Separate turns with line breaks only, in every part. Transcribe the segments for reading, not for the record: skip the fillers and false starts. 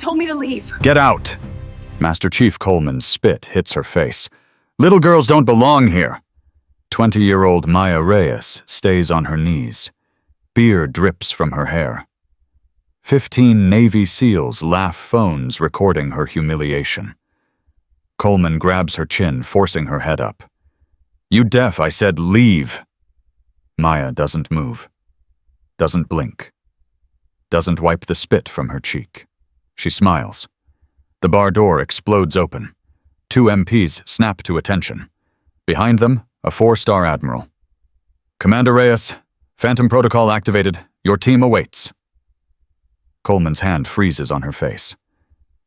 told me to leave.
Get out! Master Chief Coleman's spit hits her face. Little girls don't belong here. 20-year-old Maya Reyes stays on her knees. Beer drips from her hair. 15 Navy SEALs laugh phones recording her humiliation. Coleman grabs her chin, forcing her head up. You deaf, I said leave. Maya doesn't move. Doesn't blink. Doesn't wipe the spit from her cheek. She smiles. The bar door explodes open. 2 MPs snap to attention. Behind them, a 4-star Admiral. Commander Reyes, Phantom Protocol activated. Your team awaits. Coleman's hand freezes on her face.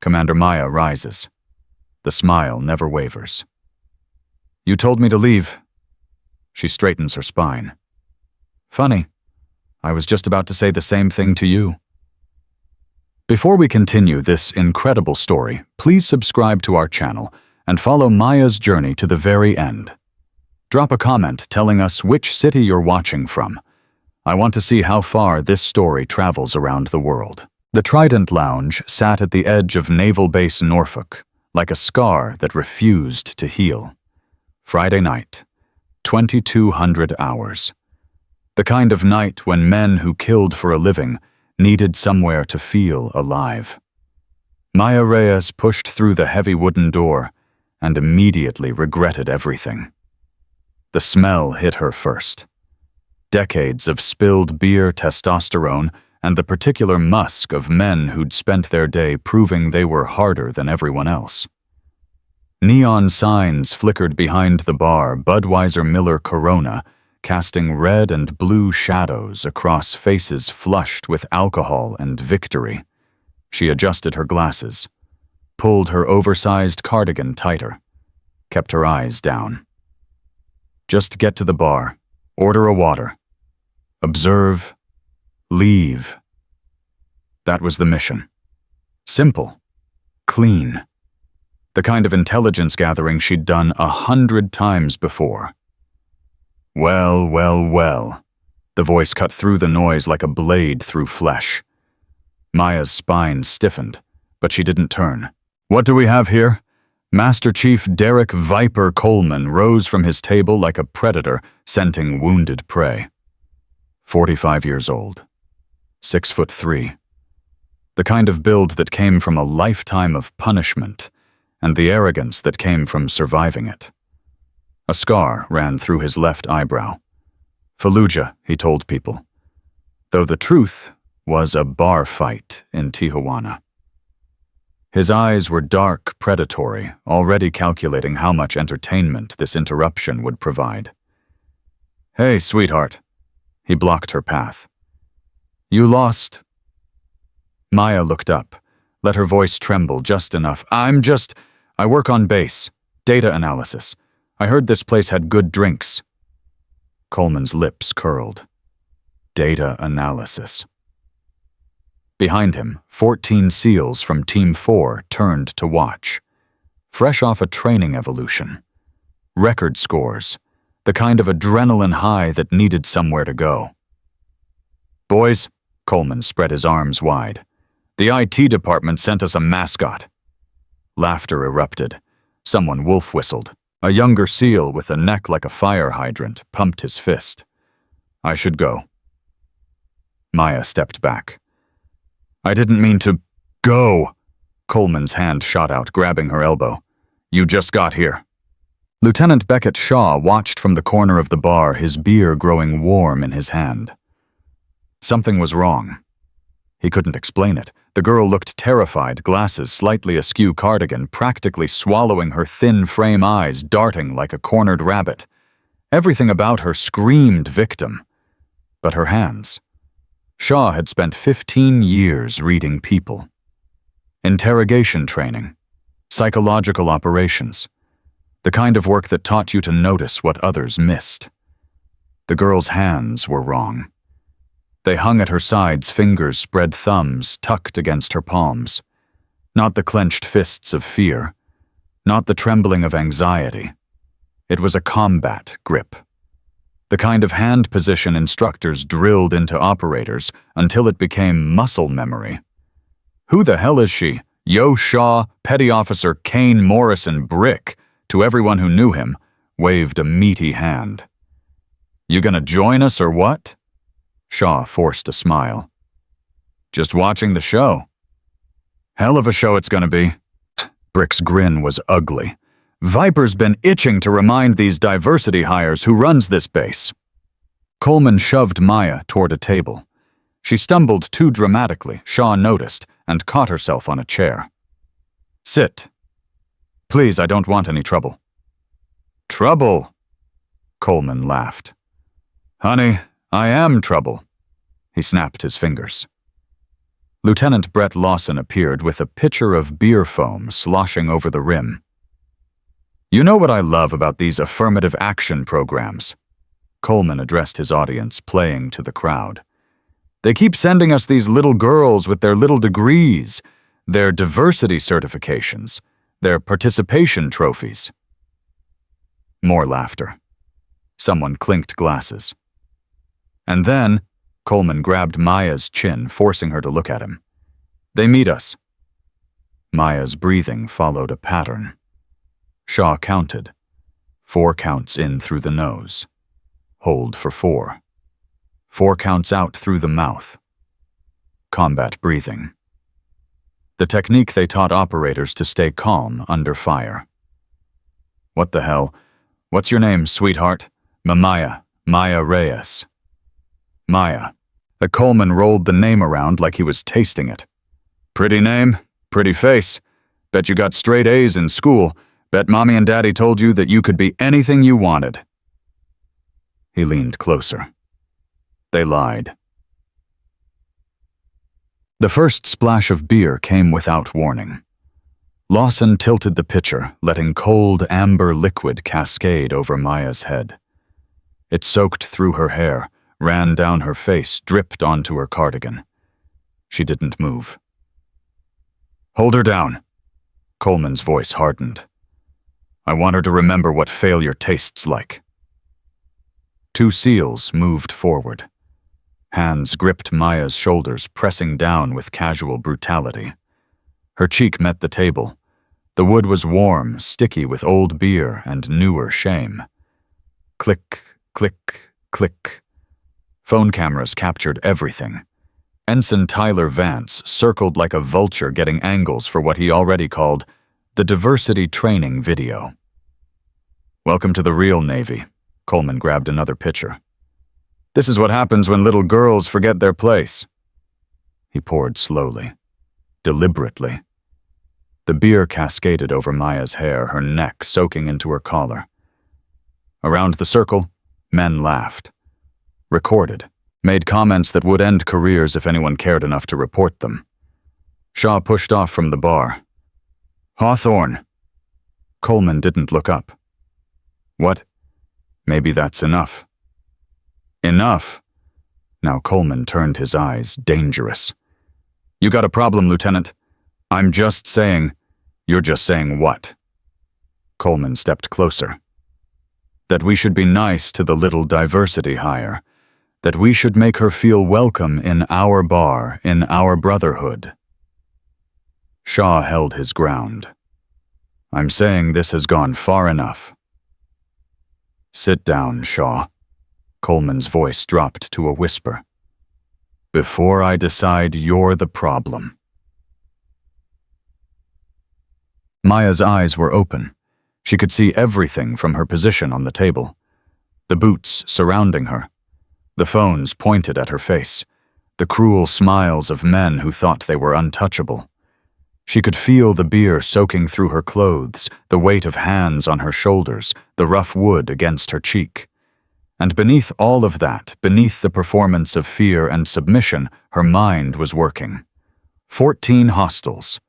Commander Maya rises. The smile never wavers. You told me to leave. She straightens her spine. Funny. I was just about to say the same thing to you. Before we continue this incredible story, please subscribe to our channel and follow Maya's journey to the very end. Drop a comment telling us which city you're watching from. I want to see how far this story travels around the world. The Trident Lounge sat at the edge of Naval Base Norfolk, like a scar that refused to heal. Friday night, 2200 hours. The kind of night when men who killed for a living needed somewhere to feel alive. Maya Reyes pushed through the heavy wooden door and immediately regretted everything. The smell hit her first. Decades of spilled beer, testosterone, and the particular musk of men who'd spent their day proving they were harder than everyone else. Neon signs flickered behind the bar, Budweiser Miller Corona, casting red and blue shadows across faces flushed with alcohol and victory. She adjusted her glasses, pulled her oversized cardigan tighter, kept her eyes down. Just get to the bar, order a water, observe, leave. That was the mission. Simple, clean. The kind of intelligence gathering she'd done 100 times before. Well, well, well. The voice cut through the noise like a blade through flesh. Maya's spine stiffened, but she didn't turn. What do we have here? Master Chief Derek Viper Coleman rose from his table like a predator scenting wounded prey. 45 years old. 6'3". The kind of build that came from a lifetime of punishment, and the arrogance that came from surviving it. A scar ran through his left eyebrow. Fallujah, he told people. Though the truth was a bar fight in Tijuana. His eyes were dark, predatory, already calculating how much entertainment this interruption would provide. Hey, sweetheart. He blocked her path. You lost. Maya looked up, let her voice tremble just enough. I work on base. Data analysis. I heard this place had good drinks. Coleman's lips curled. Data analysis. Behind him, 14 SEALs from Team 4 turned to watch. Fresh off a training evolution. Record scores. The kind of adrenaline high that needed somewhere to go. Boys, Coleman spread his arms wide. The IT department sent us a mascot. Laughter erupted. Someone wolf whistled. A younger SEAL with a neck like a fire hydrant pumped his fist. I should go. Maya stepped back. I didn't mean to go. Coleman's hand shot out, grabbing her elbow. You just got here. Lieutenant Beckett Shaw watched from the corner of the bar, his beer growing warm in his hand. Something was wrong. He couldn't explain it. The girl looked terrified, glasses slightly askew, cardigan practically swallowing her thin frame, eyes darting like a cornered rabbit. Everything about her screamed victim. But her hands. Shaw had spent 15 years reading people. Interrogation training. Psychological operations. The kind of work that taught you to notice what others missed. The girl's hands were wrong. They hung at her sides, fingers spread, thumbs tucked against her palms. Not the clenched fists of fear. Not the trembling of anxiety. It was a combat grip. The kind of hand position instructors drilled into operators until it became muscle memory. Who the hell is she? Yo Shaw, Petty Officer Kane Morrison Brick, to everyone who knew him, waved a meaty hand. You gonna join us or what? Shaw forced a smile. Just watching the show. Hell of a show it's gonna be. Brick's grin was ugly. Viper's been itching to remind these diversity hires who runs this base. Coleman shoved Maya toward a table. She stumbled too dramatically, Shaw noticed, and caught herself on a chair. Sit. Please, I don't want any trouble. Trouble? Coleman laughed. Honey, I am trouble. He snapped his fingers. Lieutenant Brett Lawson appeared with a pitcher of beer foam sloshing over the rim. You know what I love about these affirmative action programs? Coleman addressed his audience, playing to the crowd. They keep sending us these little girls with their little degrees, their diversity certifications, their participation trophies. More laughter. Someone clinked glasses. And then, Coleman grabbed Maya's chin, forcing her to look at him. They meet us. Maya's breathing followed a pattern. Shaw counted. 4 counts in through the nose. Hold for 4. 4 counts out through the mouth. Combat breathing. The technique they taught operators to stay calm under fire. What the hell? What's your name, sweetheart? Maya Reyes. Maya. The Coleman rolled the name around like he was tasting it. Pretty name, pretty face. Bet you got straight A's in school. Bet Mommy and Daddy told you that you could be anything you wanted. He leaned closer. They lied. The first splash of beer came without warning. Lawson tilted the pitcher, letting cold amber liquid cascade over Maya's head. It soaked through her hair, ran down her face, dripped onto her cardigan. She didn't move. Hold her down. Coleman's voice hardened. I want her to remember what failure tastes like. 2 SEALs moved forward. Hands gripped Maya's shoulders, pressing down with casual brutality. Her cheek met the table. The wood was warm, sticky with old beer and newer shame. Click, click, click. Phone cameras captured everything. Ensign Tyler Vance circled like a vulture, getting angles for what he already called the diversity training video. Welcome to the real Navy. Coleman grabbed another pitcher. This is what happens when little girls forget their place. He poured slowly, deliberately. The beer cascaded over Maya's hair, her neck soaking into her collar. Around the circle, men laughed. Recorded, made comments that would end careers if anyone cared enough to report them. Shaw pushed off from the bar. Hawthorne. Coleman didn't look up. What? Maybe that's enough. Enough. Now Coleman turned his eyes, dangerous. You got a problem, Lieutenant. I'm just saying. You're just saying what? Coleman stepped closer. That we should be nice to the little diversity hire. That we should make her feel welcome in our bar, in our brotherhood. Shaw held his ground. I'm saying this has gone far enough. Sit down, Shaw. Coleman's voice dropped to a whisper. Before I decide you're the problem. Maya's eyes were open. She could see everything from her position on the table. The boots surrounding her. The phones pointed at her face. The cruel smiles of men who thought they were untouchable. She could feel the beer soaking through her clothes, the weight of hands on her shoulders, the rough wood against her cheek. And beneath all of that, beneath the performance of fear and submission, her mind was working. 14 hostiles.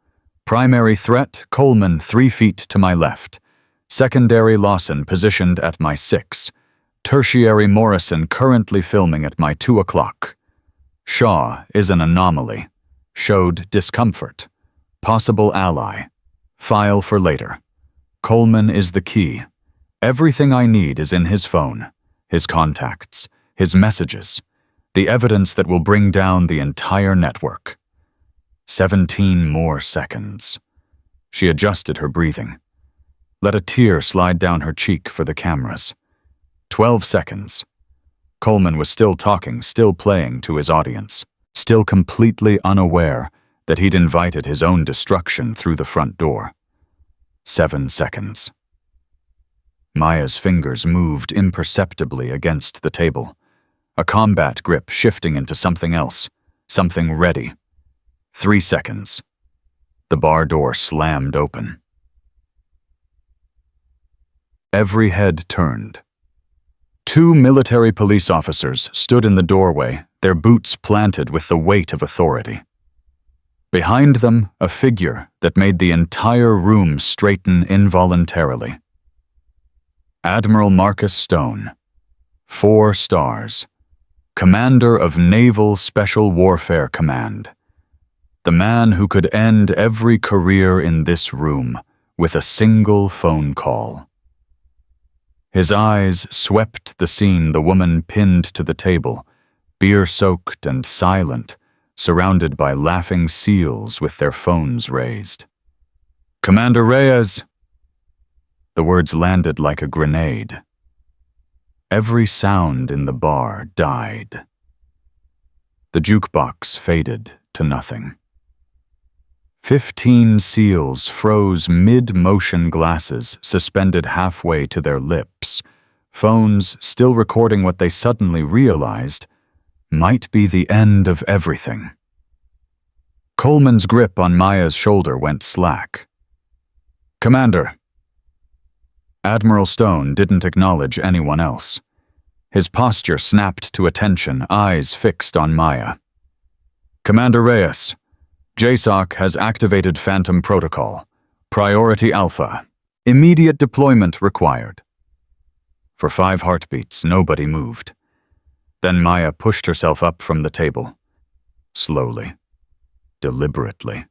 Primary threat, Coleman 3 feet to my left. Secondary, Lawson positioned at my 6. Tertiary, Morrison currently filming at my 2 o'clock. Shaw is an anomaly. Showed discomfort. Possible ally. File for later. Coleman is the key. Everything I need is in his phone, his contacts, his messages, the evidence that will bring down the entire network. 17 more seconds. She adjusted her breathing. Let a tear slide down her cheek for the cameras. 12 seconds. Coleman was still talking, still playing to his audience, still completely unaware that he'd invited his own destruction through the front door. 7 seconds. Maya's fingers moved imperceptibly against the table, a combat grip shifting into something else, something ready. 3 seconds. The bar door slammed open. Every head turned. 2 military police officers stood in the doorway, their boots planted with the weight of authority. Behind them, a figure that made the entire room straighten involuntarily. Admiral Marcus Stone, 4 stars, Commander of Naval Special Warfare Command, the man who could end every career in this room with a single phone call. His eyes swept the scene, the woman pinned to the table, beer-soaked and silent, surrounded by laughing SEALs with their phones raised. "Commander Reyes!" The words landed like a grenade. Every sound in the bar died. The jukebox faded to nothing. 15 SEALs froze mid-motion, glasses suspended halfway to their lips, phones still recording what they suddenly realized might be the end of everything. Coleman's grip on Maya's shoulder went slack. "Commander." Admiral Stone didn't acknowledge anyone else. His posture snapped to attention, eyes fixed on Maya. "Commander Reyes, JSOC has activated Phantom Protocol. Priority Alpha. Immediate deployment required." For 5 heartbeats, nobody moved. Then Maya pushed herself up from the table. Slowly. Deliberately.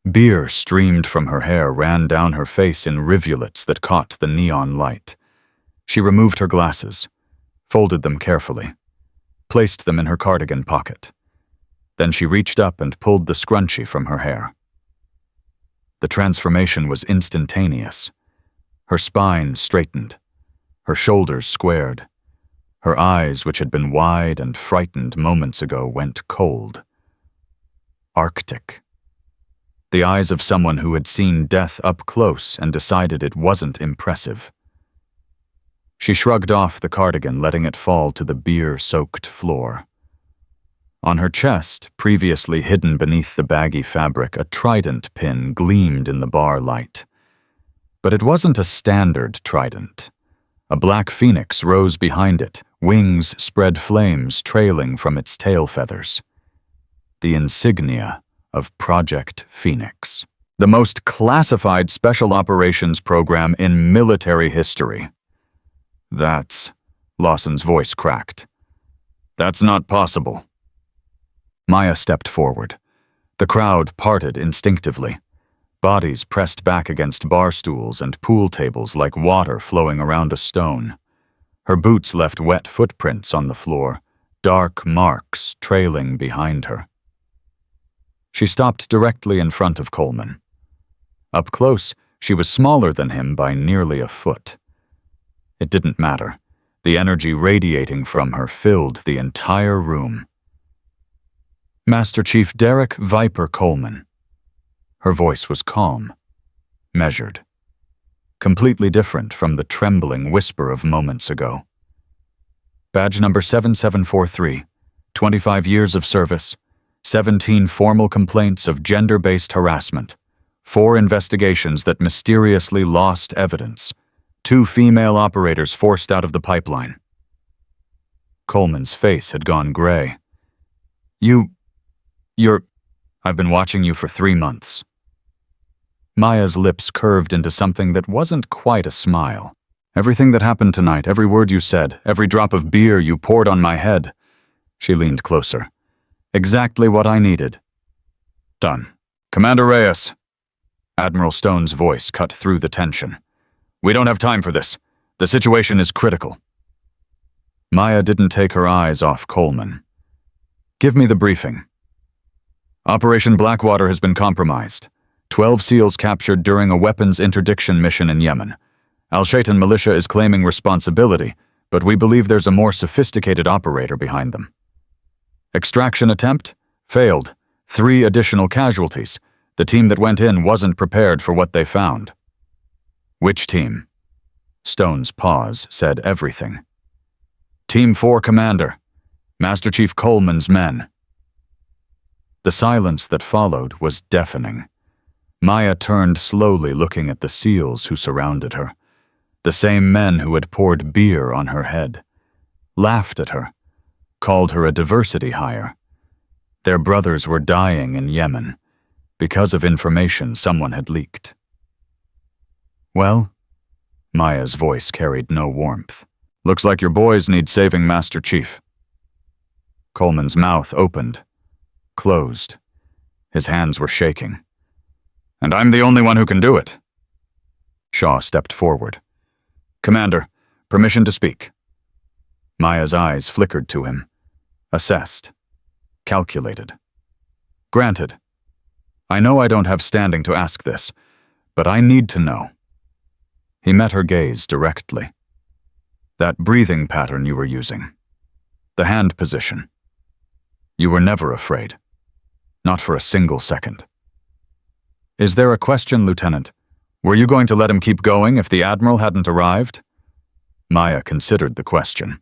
Beer streamed from her hair, ran down her face in rivulets that caught the neon light. She removed her glasses, folded them carefully, placed them in her cardigan pocket. Then she reached up and pulled the scrunchie from her hair. The transformation was instantaneous. Her spine straightened, her shoulders squared. Her eyes, which had been wide and frightened moments ago, went cold. Arctic. The eyes of someone who had seen death up close and decided it wasn't impressive. She shrugged off the cardigan, letting it fall to the beer-soaked floor. On her chest, previously hidden beneath the baggy fabric, a trident pin gleamed in the bar light. But it wasn't a standard trident. A black phoenix rose behind it, wings spread flames trailing from its tail feathers. The insignia of Project Phoenix, the most classified special operations program in military history. Lawson's voice cracked. "That's not possible." Maya stepped forward. The crowd parted instinctively. Bodies pressed back against bar stools and pool tables like water flowing around a stone. Her boots left wet footprints on the floor, dark marks trailing behind her. She stopped directly in front of Coleman. Up close, she was smaller than him by nearly a foot. It didn't matter. The energy radiating from her filled the entire room. "Master Chief Derek Viper Coleman." Her voice was calm, measured, completely different from the trembling whisper of moments ago. "Badge number 7743, 25 years of service, 17 formal complaints of gender-based harassment, 4 investigations that mysteriously lost evidence, 2 female operators forced out of the pipeline." Coleman's face had gone gray. I've been watching you for 3 months." Maya's lips curved into something that wasn't quite a smile. "Everything that happened tonight, every word you said, every drop of beer you poured on my head." She leaned closer. "Exactly what I needed." "Done. Commander Reyes." Admiral Stone's voice cut through the tension. "We don't have time for this. The situation is critical." Maya didn't take her eyes off Coleman. "Give me the briefing." Operation Blackwater has been compromised. 12 SEALs captured during a weapons interdiction mission in Yemen. Al-Shaitan militia is claiming responsibility, but we believe there's a more sophisticated operator behind them. Extraction attempt? Failed. 3 additional casualties. The team that went in wasn't prepared for what they found. Which team? Stone's pause said everything. Team 4 Commander. Master Chief Coleman's men. The silence that followed was deafening. Maya turned slowly, looking at the SEALs who surrounded her. The same men who had poured beer on her head, laughed at her, called her a diversity hire. Their brothers were dying in Yemen because of information someone had leaked. Well? Maya's voice carried no warmth. Looks like your boys need saving, Master Chief. Coleman's mouth opened, closed. His hands were shaking. And I'm the only one who can do it. Shaw stepped forward. Commander, permission to speak. Maya's eyes flickered to him, assessed, calculated. Granted. I know I don't have standing to ask this, but I need to know. He met her gaze directly. That breathing pattern you were using. The hand position. You were never afraid. Not for a single second. Is there a question, Lieutenant? Were you going to let him keep going if the Admiral hadn't arrived? Maya considered the question.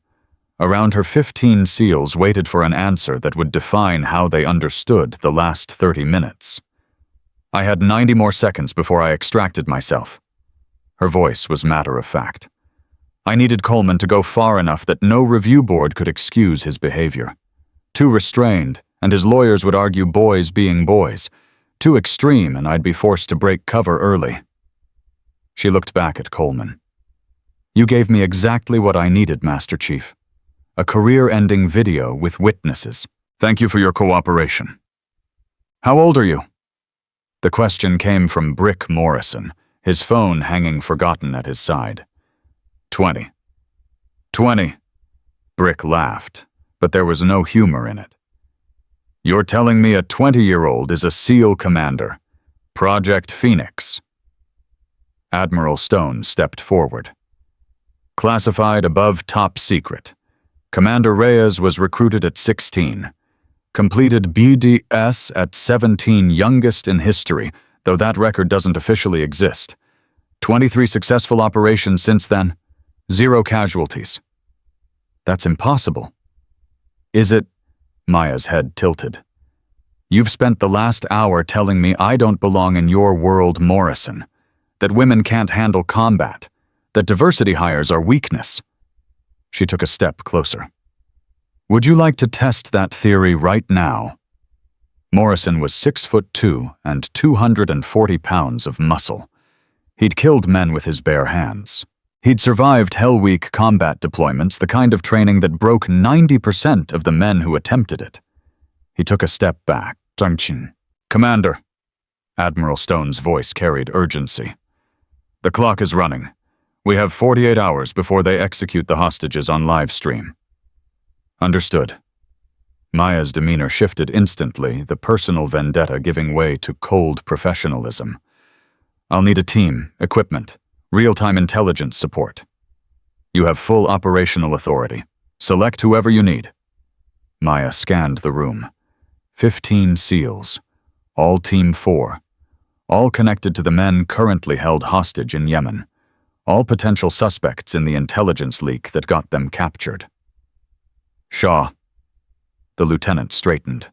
Around her 15 SEALs waited for an answer that would define how they understood the last 30 minutes. I had 90 more seconds before I extracted myself. Her voice was matter-of-fact. I needed Coleman to go far enough that no review board could excuse his behavior. Too restrained, and his lawyers would argue boys being boys. Too extreme, and I'd be forced to break cover early. She looked back at Coleman. You gave me exactly what I needed, Master Chief. A career-ending video with witnesses. Thank you for your cooperation. How old are you? The question came from Brick Morrison, his phone hanging forgotten at his side. 20. 20. Brick laughed, but there was no humor in it. You're telling me a 20-year-old is a SEAL commander. Project Phoenix. Admiral Stone stepped forward. Classified above top secret. Commander Reyes was recruited at 16. Completed BDS at 17, youngest in history, though that record doesn't officially exist. 23 successful operations since then. 0 casualties. That's impossible. Is it? Maya's head tilted. You've spent the last hour telling me I don't belong in your world, Morrison. That women can't handle combat. That diversity hires are weakness. She took a step closer. Would you like to test that theory right now? Morrison was 6'2" and 240 pounds of muscle. He'd killed men with his bare hands. He'd survived Hell Week combat deployments, the kind of training that broke 90% of the men who attempted it. He took a step back. Commander. Admiral Stone's voice carried urgency. The clock is running. We have 48 hours before they execute the hostages on live stream. Understood. Maya's demeanor shifted instantly, the personal vendetta giving way to cold professionalism. I'll need a team, equipment, real-time intelligence support. You have full operational authority. Select whoever you need. Maya scanned the room. 15 SEALs. All Team 4. All connected to the men currently held hostage in Yemen. All potential suspects in the intelligence leak that got them captured. Shaw. The lieutenant straightened.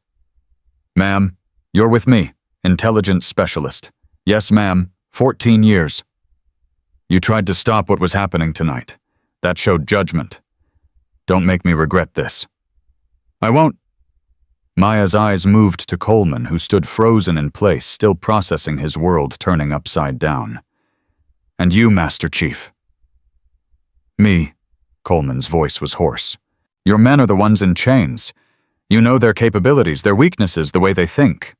Ma'am, you're with me, intelligence specialist. Yes, ma'am, 14 years. You tried to stop what was happening tonight. That showed judgment. Don't make me regret this. I won't. Maya's eyes moved to Coleman, who stood frozen in place, still processing his world turning upside down. And you, Master Chief. Me. Coleman's voice was hoarse. Your men are the ones in chains. You know their capabilities, their weaknesses, the way they think.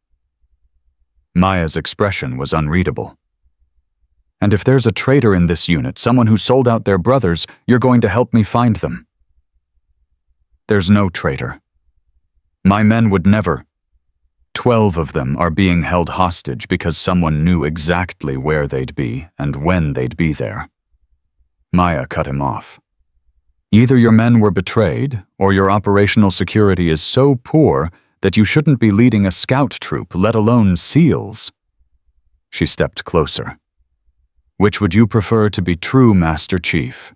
Maya's expression was unreadable. And if there's a traitor in this unit, someone who sold out their brothers, you're going to help me find them. There's no traitor. My men would never. 12 of them are being held hostage because someone knew exactly where they'd be and when they'd be there. Maya cut him off. Either your men were betrayed, or your operational security is so poor that you shouldn't be leading a scout troop, let alone SEALs. She stepped closer. Which would you prefer to be true, Master Chief?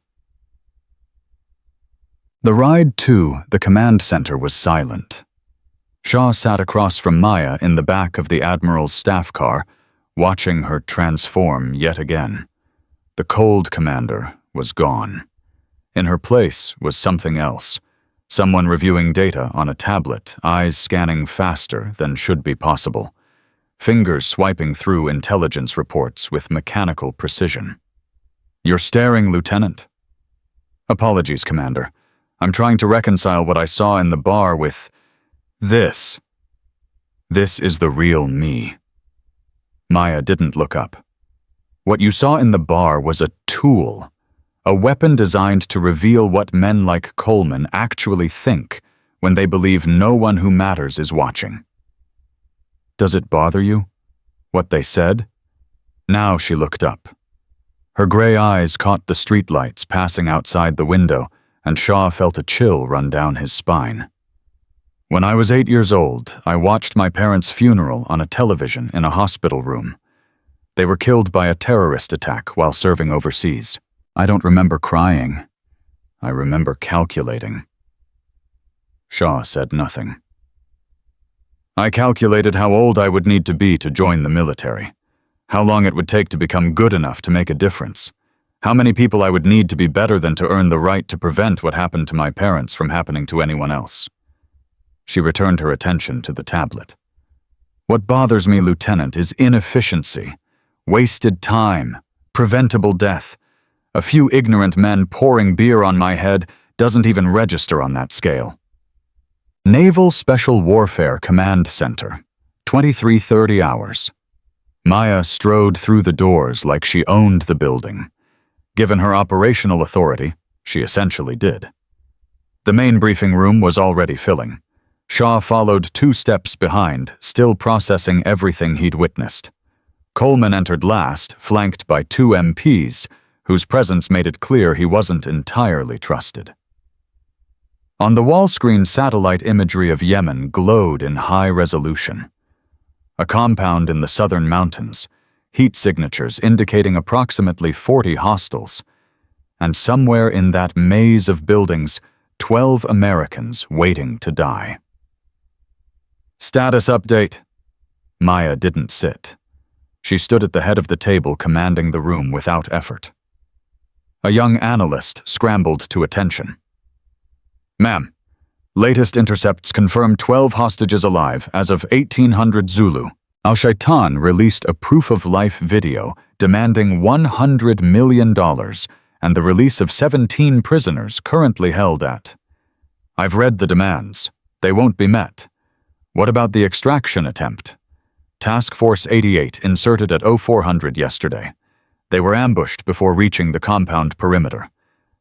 The ride to the command center was silent. Shaw sat across from Maya in the back of the Admiral's staff car, watching her transform yet again. The cold commander was gone. In her place was something else. Someone reviewing data on a tablet, eyes scanning faster than should be possible. Fingers swiping through intelligence reports with mechanical precision. You're staring, Lieutenant. Apologies, Commander. I'm trying to reconcile what I saw in the bar with this. This is the real me. Maya didn't look up. What you saw in the bar was a tool, a weapon designed to reveal what men like Coleman actually think when they believe no one who matters is watching. Does it bother you? What they said? Now she looked up. Her gray eyes caught the streetlights passing outside the window, and Shaw felt a chill run down his spine. When I was 8 years old, I watched my parents' funeral on a television in a hospital room. They were killed by a terrorist attack while serving overseas. I don't remember crying. I remember calculating. Shaw said nothing. I calculated how old I would need to be to join the military, how long it would take to become good enough to make a difference, how many people I would need to be better than to earn the right to prevent what happened to my parents from happening to anyone else. She returned her attention to the tablet. What bothers me, Lieutenant, is inefficiency, wasted time, preventable death. A few ignorant men pouring beer on my head doesn't even register on that scale. Naval Special Warfare Command Center, 23:30 hours. Maya strode through the doors like she owned the building. Given her operational authority, she essentially did. The main briefing room was already filling. Shaw followed 2 steps behind, still processing everything he'd witnessed. Coleman entered last, flanked by 2 MPs, whose presence made it clear he wasn't entirely trusted. On the wall screen, satellite imagery of Yemen glowed in high resolution. A compound in the southern mountains, heat signatures indicating approximately 40 hostiles, and somewhere in that maze of buildings, 12 Americans waiting to die. Status update. Maya didn't sit. She stood at the head of the table, commanding the room without effort. A young analyst scrambled to attention. Ma'am, latest intercepts confirm 12 hostages alive as of 1800 Zulu. Al-Shaitan released a proof-of-life video demanding $100 million and the release of 17 prisoners currently held at. I've read the demands. They won't be met. What about the extraction attempt? Task Force 88 inserted at 0400 yesterday. They were ambushed before reaching the compound perimeter.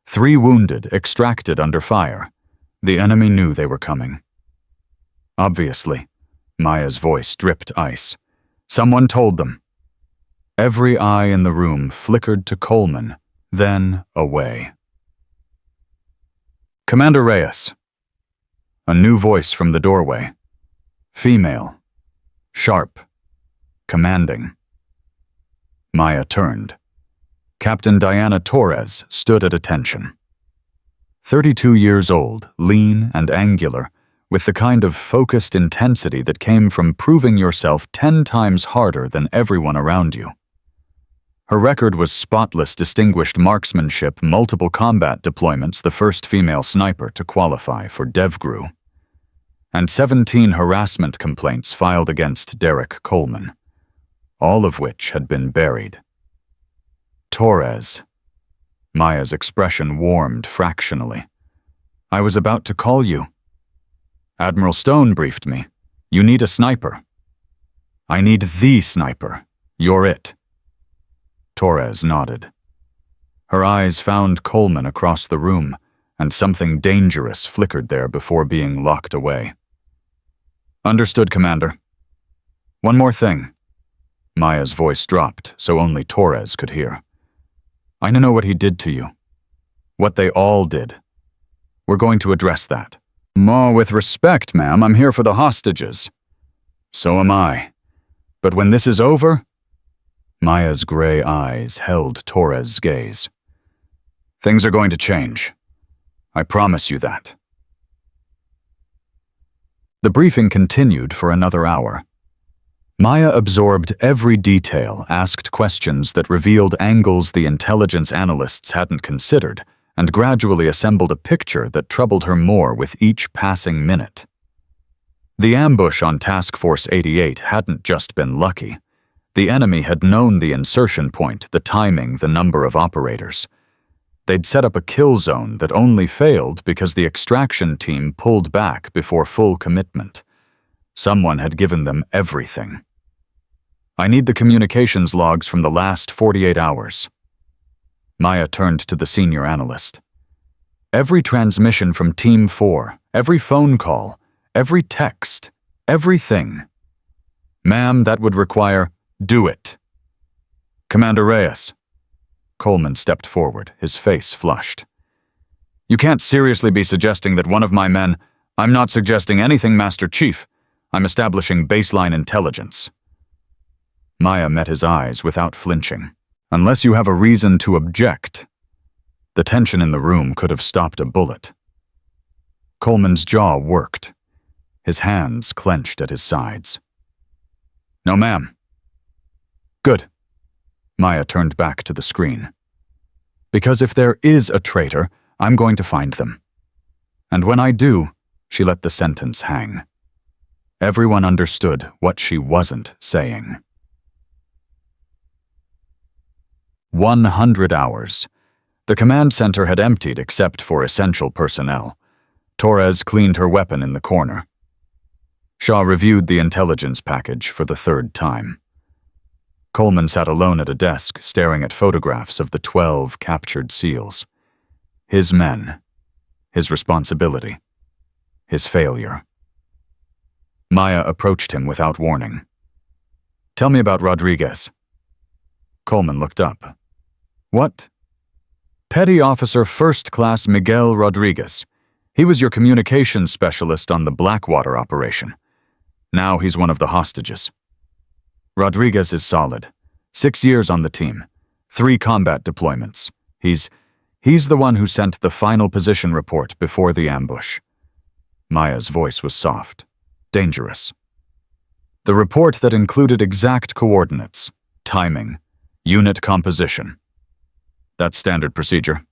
3 wounded, extracted under fire. The enemy knew they were coming. Obviously, Maya's voice dripped ice. Someone told them. Every eye in the room flickered to Coleman, then away. Commander Reyes. A new voice from the doorway. Female. Sharp. Commanding. Maya turned. Captain Diana Torres stood at attention. 32 years old, lean and angular, with the kind of focused intensity that came from proving yourself 10 times harder than everyone around you. Her record was spotless distinguished marksmanship, multiple combat deployments, the first female sniper to qualify for DevGru, and 17 harassment complaints filed against Derek Coleman, all of which had been buried. Torres. Maya's expression warmed fractionally. I was about to call you. Admiral Stone briefed me. You need a sniper. I need the sniper. You're it. Torres nodded. Her eyes found Coleman across the room, and something dangerous flickered there before being locked away. Understood, Commander. One more thing. Maya's voice dropped so only Torres could hear. I know what he did to you. What they all did. We're going to address that. More with respect, ma'am, I'm here for the hostages. So am I. But when this is over... Maya's gray eyes held Torres' gaze. Things are going to change. I promise you that. The briefing continued for another hour. Maya absorbed every detail, asked questions that revealed angles the intelligence analysts hadn't considered, and gradually assembled a picture that troubled her more with each passing minute. The ambush on Task Force 88 hadn't just been lucky. The enemy had known the insertion point, the timing, the number of operators. They'd set up a kill zone that only failed because the extraction team pulled back before full commitment. Someone had given them everything. I need the communications logs from the last 48 hours. Maya turned to the senior analyst. Every transmission from Team 4, every phone call, every text, everything. Ma'am, that would require, do it. Commander Reyes. Coleman stepped forward, his face flushed. You can't seriously be suggesting that one of my men... I'm not suggesting anything, Master Chief. I'm establishing baseline intelligence. Maya met his eyes without flinching. Unless you have a reason to object. The tension in the room could have stopped a bullet. Coleman's jaw worked. His hands clenched at his sides. No, ma'am. Good. Maya turned back to the screen. Because if there is a traitor, I'm going to find them. And when I do, she let the sentence hang. Everyone understood what she wasn't saying. 100 hours. The command center had emptied except for essential personnel. Torres cleaned her weapon in the corner. Shaw reviewed the intelligence package for the third time. Coleman sat alone at a desk, staring at photographs of the 12 captured SEALs. His men. His responsibility. His failure. Maya approached him without warning. Tell me about Rodriguez. Coleman looked up. What? Petty Officer First Class Miguel Rodriguez. He was your communications specialist on the Blackwater operation. Now he's one of the hostages. Rodriguez is solid. 6 years on the team. 3 combat deployments. He's the one who sent the final position report before the ambush. Maya's voice was soft. Dangerous. The report that included exact coordinates, timing, unit composition. That's standard procedure.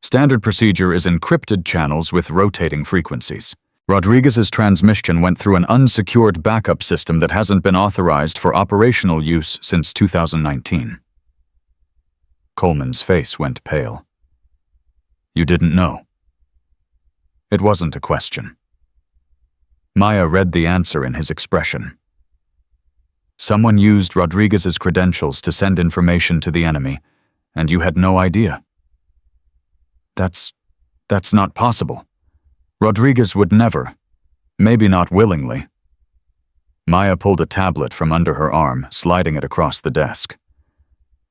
Standard procedure is encrypted channels with rotating frequencies. Rodriguez's transmission went through an unsecured backup system that hasn't been authorized for operational use since 2019. Coleman's face went pale. You didn't know. It wasn't a question. Maya read the answer in his expression. Someone used Rodriguez's credentials to send information to the enemy, and you had no idea. That's not possible. Rodriguez would never, maybe not willingly. Maya pulled a tablet from under her arm, sliding it across the desk.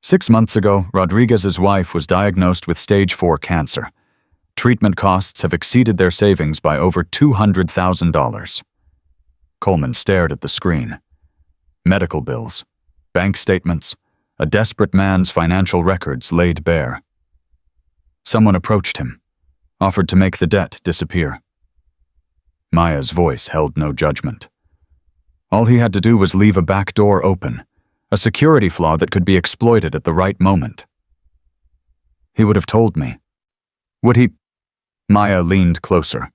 6 months ago, Rodriguez's wife was diagnosed with stage 4 cancer. Treatment costs have exceeded their savings by over $200,000. Coleman stared at the screen. Medical bills, bank statements, a desperate man's financial records laid bare. Someone approached him, offered to make the debt disappear. Maya's voice held no judgment. All he had to do was leave a back door open, a security flaw that could be exploited at the right moment. He would have told me. Would he? Maya leaned closer.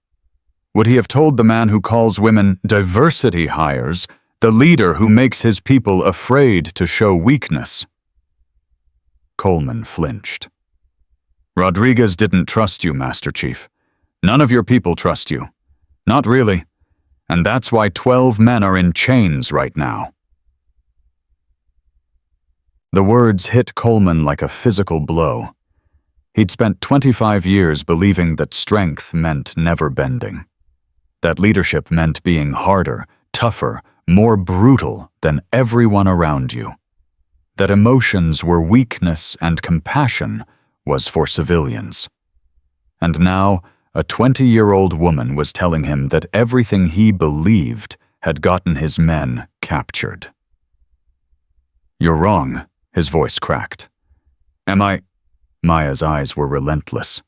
Would he have told the man who calls women diversity hires, the leader who makes his people afraid to show weakness? Coleman flinched. Rodriguez didn't trust you, Master Chief. None of your people trust you. Not really. And that's why 12 men are in chains right now. The words hit Coleman like a physical blow. He'd spent 25 years believing that strength meant never bending. That leadership meant being harder, tougher, more brutal than everyone around you. That emotions were weakness and compassion was for civilians. And now, a 20-year-old woman was telling him that everything he believed had gotten his men captured. "You're wrong," his voice cracked. "Am I?" Maya's eyes were relentless.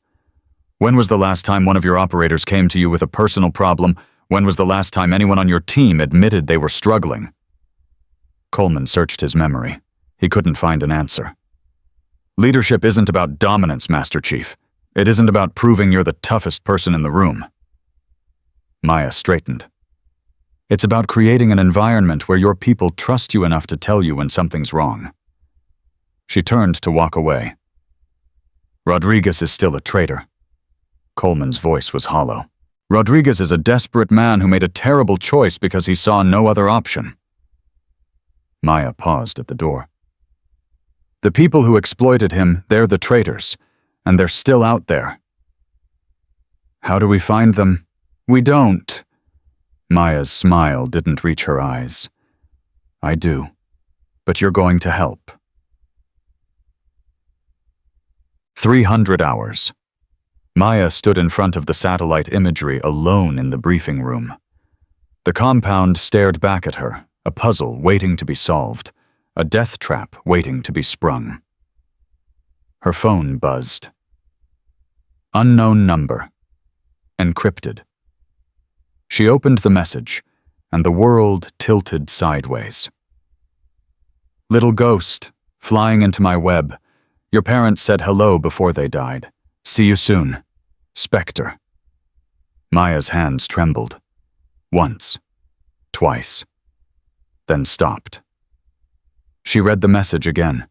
"When was the last time one of your operators came to you with a personal problem? When was the last time anyone on your team admitted they were struggling?" Coleman searched his memory. He couldn't find an answer. "Leadership isn't about dominance, Master Chief. It isn't about proving you're the toughest person in the room." Maya straightened. "It's about creating an environment where your people trust you enough to tell you when something's wrong." She turned to walk away. "Rodriguez is still a traitor." Coleman's voice was hollow. "Rodriguez is a desperate man who made a terrible choice because he saw no other option." Maya paused at the door. "The people who exploited him, they're the traitors, and they're still out there." "How do we find them?" "We don't." Maya's smile didn't reach her eyes. "I do, but you're going to help." 300 hours. Maya stood in front of the satellite imagery alone in the briefing room. The compound stared back at her, a puzzle waiting to be solved, a death trap waiting to be sprung. Her phone buzzed. Unknown number. Encrypted. She opened the message, and the world tilted sideways. "Little ghost, flying into my web. Your parents said hello before they died. See you soon. Spectre." Maya's hands trembled. Once. Twice. Then stopped. She read the message again.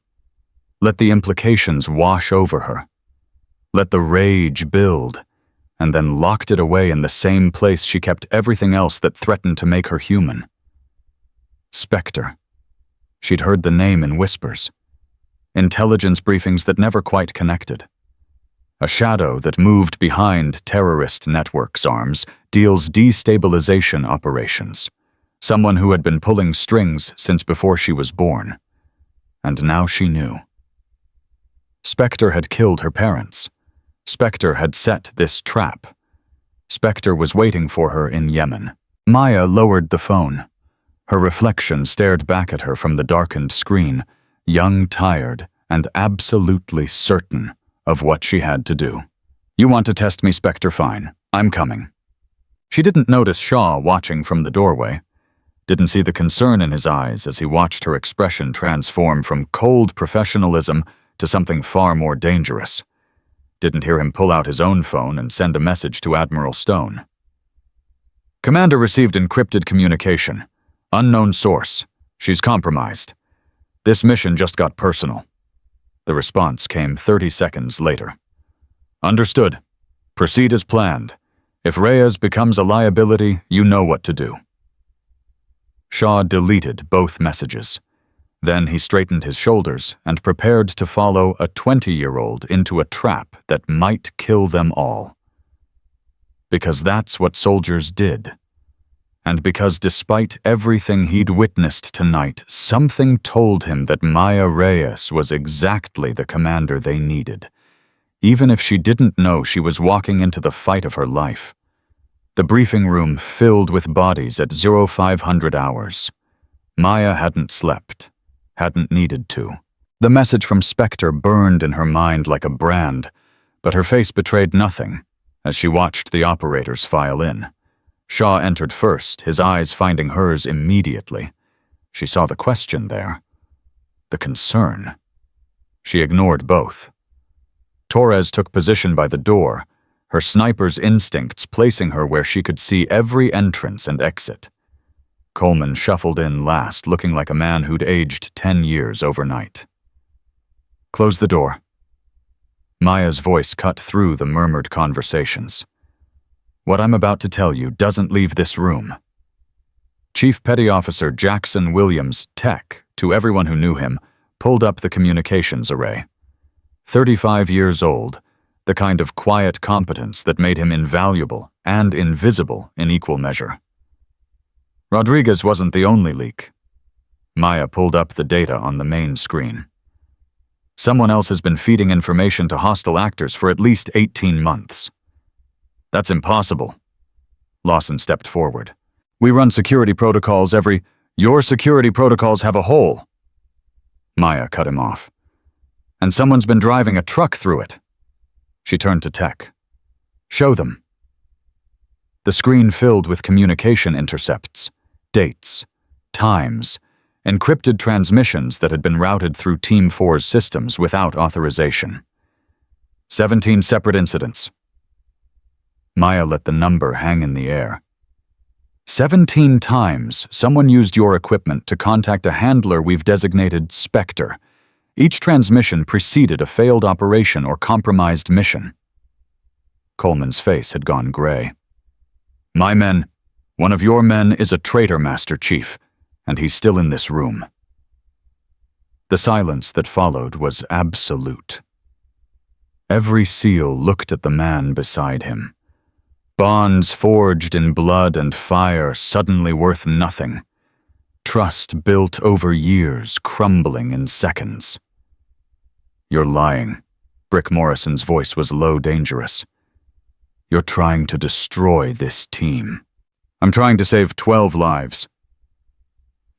Let the implications wash over her. Let the rage build, and then locked it away in the same place she kept everything else that threatened to make her human. Spectre. She'd heard the name in whispers. Intelligence briefings that never quite connected. A shadow that moved behind terrorist networks' arms, deals destabilization operations. Someone who had been pulling strings since before she was born. And now she knew. Spectre had killed her parents. Spectre had set this trap. Spectre was waiting for her in Yemen. Maya lowered the phone. Her reflection stared back at her from the darkened screen, young, tired, and absolutely certain of what she had to do. "You want to test me, Spectre? Fine. I'm coming." She didn't notice Shaw watching from the doorway. Didn't see the concern in his eyes as he watched her expression transform from cold professionalism to something far more dangerous. Didn't hear him pull out his own phone and send a message to Admiral Stone. "Commander received encrypted communication. Unknown source. She's compromised. This mission just got personal." The response came 30 seconds later. "Understood. Proceed as planned. If Reyes becomes a liability, you know what to do." Shaw deleted both messages. Then he straightened his shoulders and prepared to follow a 20-year-old into a trap that might kill them all. Because that's what soldiers did. And because despite everything he'd witnessed tonight, something told him that Maya Reyes was exactly the commander they needed, even if she didn't know she was walking into the fight of her life. The briefing room filled with bodies at 0500 hours. Maya hadn't slept, hadn't needed to. The message from Spectre burned in her mind like a brand, but her face betrayed nothing as she watched the operators file in. Shaw entered first, his eyes finding hers immediately. She saw the question there. The concern. She ignored both. Torres took position by the door, her sniper's instincts placing her where she could see every entrance and exit. Coleman shuffled in last, looking like a man who'd aged 10 years overnight. "Close the door." Maya's voice cut through the murmured conversations. "What I'm about to tell you doesn't leave this room." Chief Petty Officer Jackson Williams, Tech, to everyone who knew him, pulled up the communications array. 35 years old, the kind of quiet competence that made him invaluable and invisible in equal measure. Rodriguez wasn't the only leak. Maya pulled up the data on the main screen. Someone else has been feeding information to hostile actors for at least 18 months. That's impossible. Lawson stepped forward. We run security protocols every... Your security protocols have a hole. Maya cut him off. And someone's been driving a truck through it. She turned to Tech. Show them. The screen filled with communication intercepts, dates, times, encrypted transmissions that had been routed through Team 4's systems without authorization. 17 separate incidents. Maya let the number hang in the air. 17 times someone used your equipment to contact a handler we've designated Spectre. Each transmission preceded a failed operation or compromised mission. Coleman's face had gone gray. My men, one of your men is a traitor, Master Chief, and he's still in this room. The silence that followed was absolute. Every SEAL looked at the man beside him. Bonds forged in blood and fire suddenly worth nothing. Trust built over years crumbling in seconds. You're lying. Brick Morrison's voice was low, dangerous. You're trying to destroy this team. I'm trying to save 12 lives.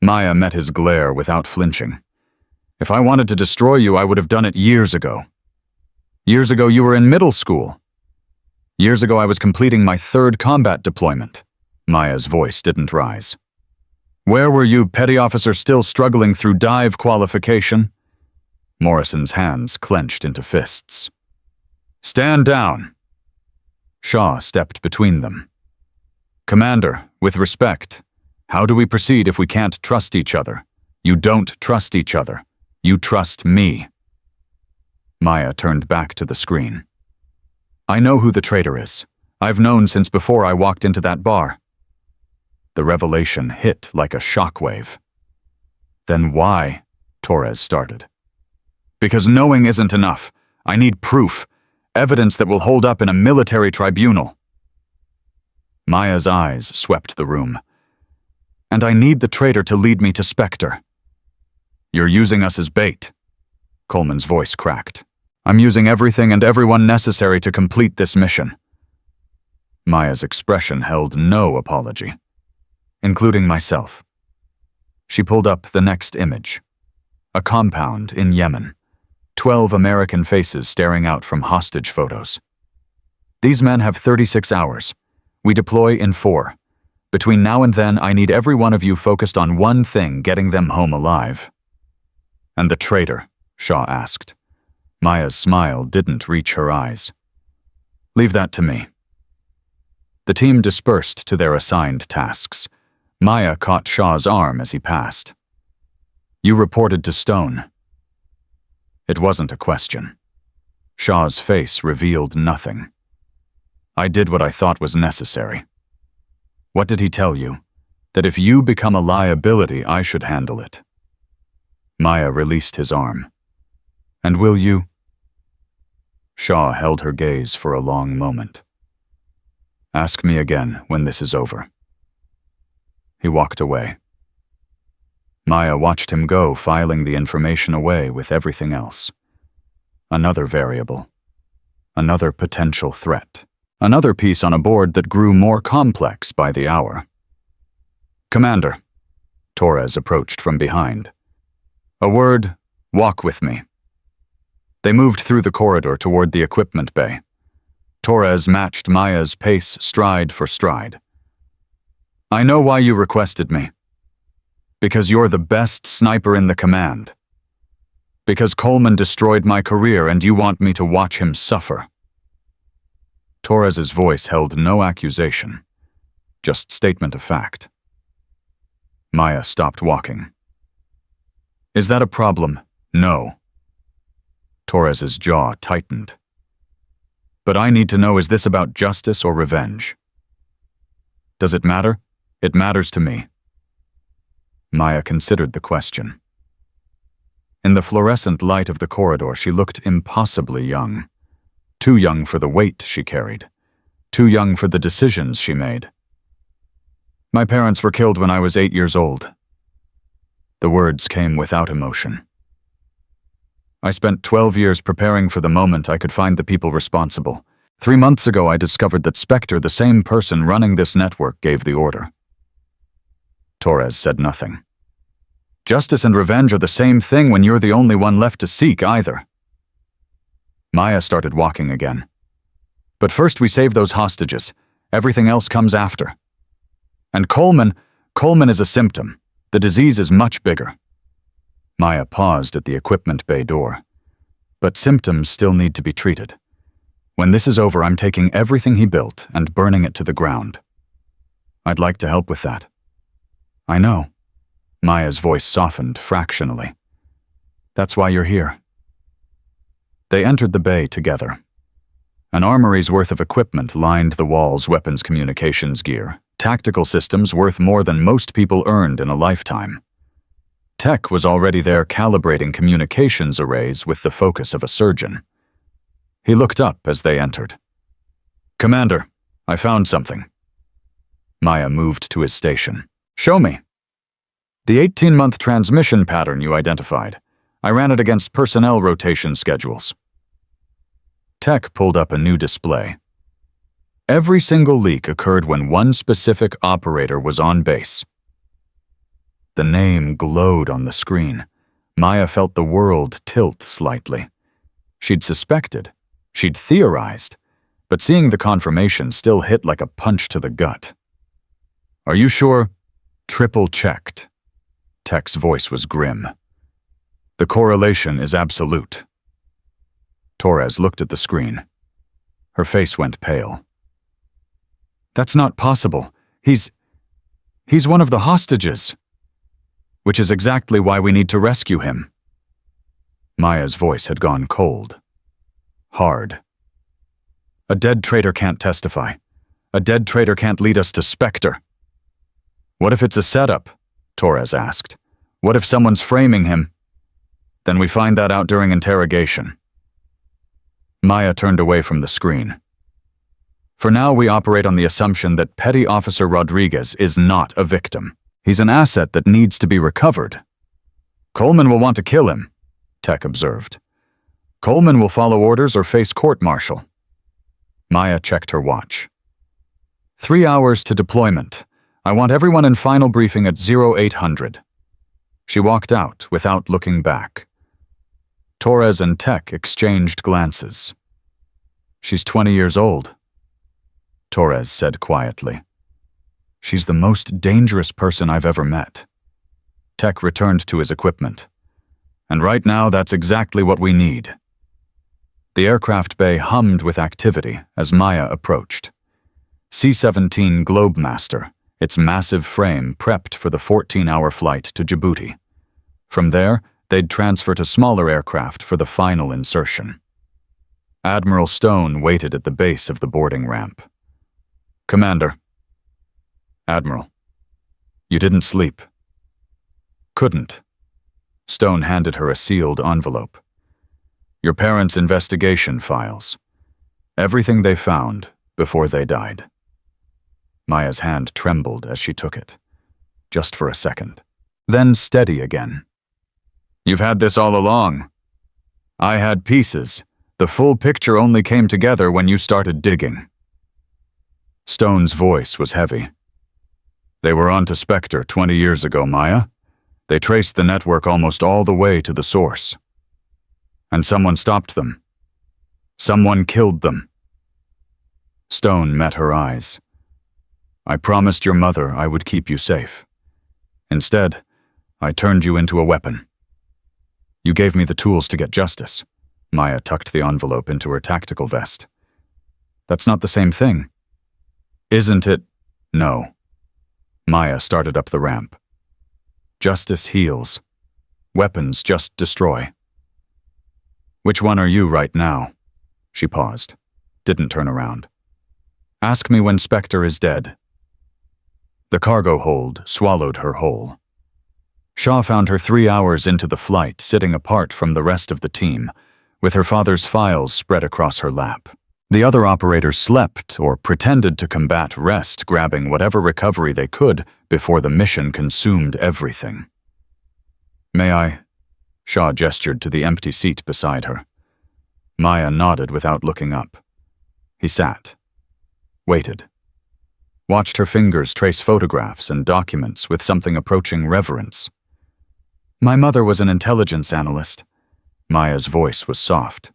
Maya met his glare without flinching. If I wanted to destroy you, I would have done it years ago. Years ago, you were in middle school. Years ago, I was completing my 3rd combat deployment. Maya's voice didn't rise. Where were you, petty officer, still struggling through dive qualification? Morrison's hands clenched into fists. Stand down. Shaw stepped between them. Commander, with respect, how do we proceed if we can't trust each other? You don't trust each other. You trust me. Maya turned back to the screen. I know who the traitor is. I've known since before I walked into that bar. The revelation hit like a shockwave. Then why? Torres started. Because knowing isn't enough. I need proof. Evidence that will hold up in a military tribunal. Maya's eyes swept the room. And I need the traitor to lead me to Spectre. You're using us as bait. Coleman's voice cracked. I'm using everything and everyone necessary to complete this mission. Maya's expression held no apology, including myself. She pulled up the next image. A compound in Yemen. 12 American faces staring out from hostage photos. These men have 36 hours. We deploy in 4. Between now and then, I need every one of you focused on one thing, getting them home alive. And the traitor? Shaw asked. Maya's smile didn't reach her eyes. Leave that to me. The team dispersed to their assigned tasks. Maya caught Shaw's arm as he passed. You reported to Stone. It wasn't a question. Shaw's face revealed nothing. I did what I thought was necessary. What did he tell you? That if you become a liability, I should handle it. Maya released his arm. And will you? Shaw held her gaze for a long moment. Ask me again when this is over. He walked away. Maya watched him go, filing the information away with everything else. Another variable. Another potential threat. Another piece on a board that grew more complex by the hour. Commander. Torres approached from behind. A word, walk with me. They moved through the corridor toward the equipment bay. Torres matched Maya's pace stride for stride. I know why you requested me. Because you're the best sniper in the command. Because Coleman destroyed my career and you want me to watch him suffer. Torres's voice held no accusation, just statement of fact. Maya stopped walking. Is that a problem? No. Torres's jaw tightened. But I need to know, is this about justice or revenge? Does it matter? It matters to me. Maya considered the question. In the fluorescent light of the corridor, she looked impossibly young. Too young for the weight she carried. Too young for the decisions she made. My parents were killed when I was 8 years old. The words came without emotion. I spent 12 years preparing for the moment I could find the people responsible. 3 months ago, I discovered that Spectre, the same person running this network, gave the order. Torres said nothing. Justice and revenge are the same thing when you're the only one left to seek either. Maya started walking again. But first we save those hostages. Everything else comes after. And Coleman is a symptom. The disease is much bigger. Maya paused at the equipment bay door. But symptoms still need to be treated. When this is over, I'm taking everything he built and burning it to the ground. I'd like to help with that. I know. Maya's voice softened fractionally. That's why you're here. They entered the bay together. An armory's worth of equipment lined the walls, weapons, communications gear, tactical systems worth more than most people earned in a lifetime. Tech was already there calibrating communications arrays with the focus of a surgeon. He looked up as they entered. Commander, I found something. Maya moved to his station. Show me. The 18-month transmission pattern you identified. I ran it against personnel rotation schedules. Tech pulled up a new display. Every single leak occurred when one specific operator was on base. The name glowed on the screen. Maya felt the world tilt slightly. She'd suspected, she'd theorized, but seeing the confirmation still hit like a punch to the gut. Are you sure? Triple-checked. Tech's voice was grim. The correlation is absolute. Torres looked at the screen. Her face went pale. That's not possible. He's one of the hostages. Which is exactly why we need to rescue him. Maya's voice had gone cold. Hard. A dead traitor can't testify. A dead traitor can't lead us to Spectre. What if it's a setup? Torres asked. What if someone's framing him? Then we find that out during interrogation. Maya turned away from the screen. For now, we operate on the assumption that Petty Officer Rodriguez is not a victim. He's an asset that needs to be recovered. Coleman will want to kill him, Tech observed. Coleman will follow orders or face court-martial. Maya checked her watch. 3 hours to deployment. I want everyone in final briefing at 0800. She walked out without looking back. Torres and Tech exchanged glances. She's 20 years old, Torres said quietly. She's the most dangerous person I've ever met. Tech returned to his equipment. And right now, that's exactly what we need. The aircraft bay hummed with activity as Maya approached. C-17 Globemaster, its massive frame prepped for the 14-hour flight to Djibouti. From there, they'd transfer to smaller aircraft for the final insertion. Admiral Stone waited at the base of the boarding ramp. Commander. Admiral. You didn't sleep. Couldn't. Stone handed her a sealed envelope. Your parents' investigation files. Everything they found before they died. Maya's hand trembled as she took it. Just for a second. Then steady again. You've had this all along. I had pieces. The full picture only came together when you started digging. Stone's voice was heavy. They were on to Spectre 20 years ago, Maya. They traced the network almost all the way to the source. And someone stopped them. Someone killed them. Stone met her eyes. I promised your mother I would keep you safe. Instead, I turned you into a weapon. You gave me the tools to get justice. Maya tucked the envelope into her tactical vest. That's not the same thing. Isn't it? No. Maya started up the ramp. Justice heals. Weapons just destroy. Which one are you right now? She paused, didn't turn around. Ask me when Spectre is dead. The cargo hold swallowed her whole. Shaw found her 3 hours into the flight, sitting apart from the rest of the team, with her father's files spread across her lap. The other operators slept or pretended to combat rest, grabbing whatever recovery they could before the mission consumed everything. "May I?" Shaw gestured to the empty seat beside her. Maya nodded without looking up. He sat, waited, watched her fingers trace photographs and documents with something approaching reverence. "My mother was an intelligence analyst." Maya's voice was soft.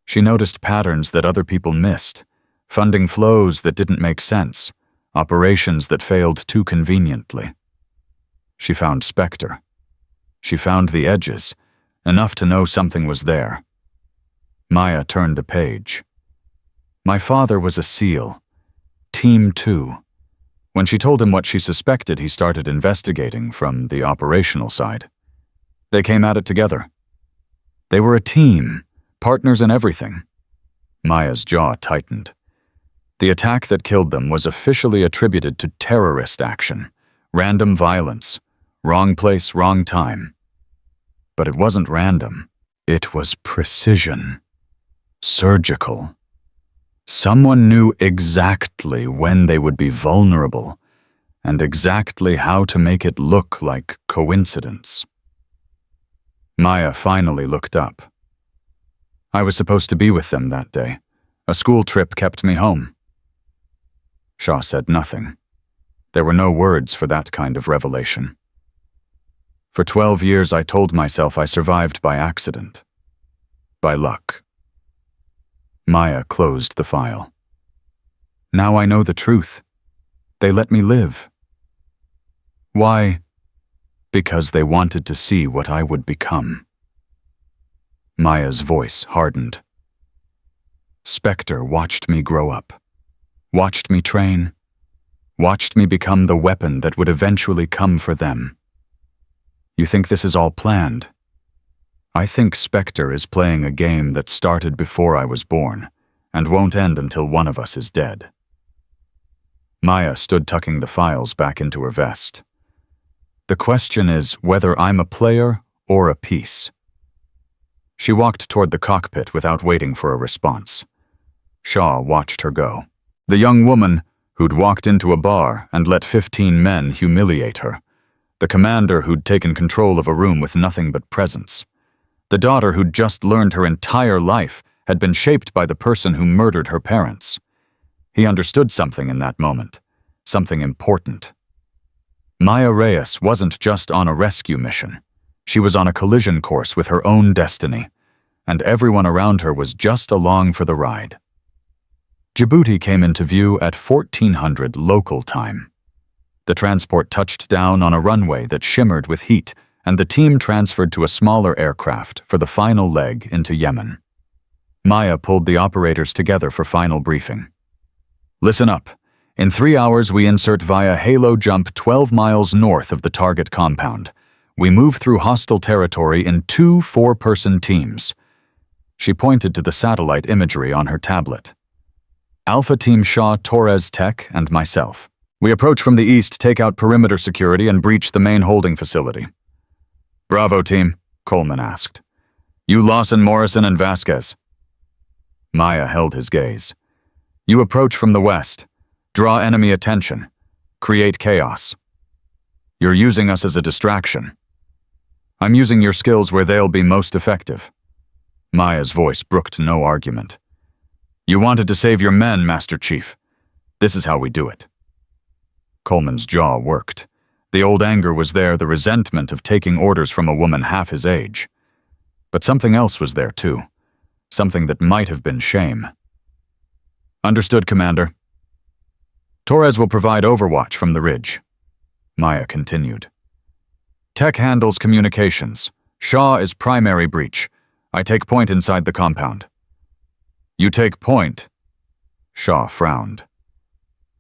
She noticed patterns that other people missed, funding flows that didn't make sense, operations that failed too conveniently. She found Spectre. She found the edges, enough to know something was there. Maya turned a page. "My father was a SEAL. Team 2. When she told him what she suspected, he started investigating from the operational side. They came at it together. They were a team, partners in everything." Maya's jaw tightened. The attack that killed them was officially attributed to terrorist action, random violence, wrong place, wrong time. But it wasn't random. It was precision. Surgical. Someone knew exactly when they would be vulnerable, and exactly how to make it look like coincidence. Maya finally looked up. "I was supposed to be with them that day. A school trip kept me home." Shaw said nothing. There were no words for that kind of revelation. "For 12 years I told myself I survived by accident. By luck." Maya closed the file. "Now I know the truth. They let me live." "Why?" "Because they wanted to see what I would become." Maya's voice hardened. "Spectre watched me grow up, watched me train, watched me become the weapon that would eventually come for them. You think this is all planned? I think Spectre is playing a game that started before I was born and won't end until one of us is dead." Maya stood tucking the files back into her vest. "The question is whether I'm a player or a piece." She walked toward the cockpit without waiting for a response. Shaw watched her go. The young woman who'd walked into a bar and let 15 men humiliate her. The commander who'd taken control of a room with nothing but presence. The daughter who'd just learned her entire life had been shaped by the person who murdered her parents. He understood something in that moment, something important. Maya Reyes wasn't just on a rescue mission. She was on a collision course with her own destiny, and everyone around her was just along for the ride. Djibouti came into view at 1400 local time. The transport touched down on a runway that shimmered with heat, and the team transferred to a smaller aircraft for the final leg into Yemen. Maya pulled the operators together for final briefing. "Listen up. In 3 hours, we insert via halo jump 12 miles north of the target compound. We move through hostile territory in 2 4-person teams." She pointed to the satellite imagery on her tablet. "Alpha Team Shaw, Torres Tech, and myself. We approach from the east, take out perimeter security, and breach the main holding facility." "Bravo, team," Coleman asked. "You, Lawson, Morrison, and Vasquez." Maya held his gaze. "You approach from the west. Draw enemy attention. Create chaos. You're using us as a distraction. I'm using your skills where they'll be most effective." Maya's voice brooked no argument. "You wanted to save your men, Master Chief. This is how we do it." Coleman's jaw worked. The old anger was there, the resentment of taking orders from a woman half his age. But something else was there too. Something that might have been shame. "Understood, Commander." "Torres will provide overwatch from the ridge," Maya continued. "Tech handles communications. Shaw is primary breach. I take point inside the compound." "You take point?" Shaw frowned.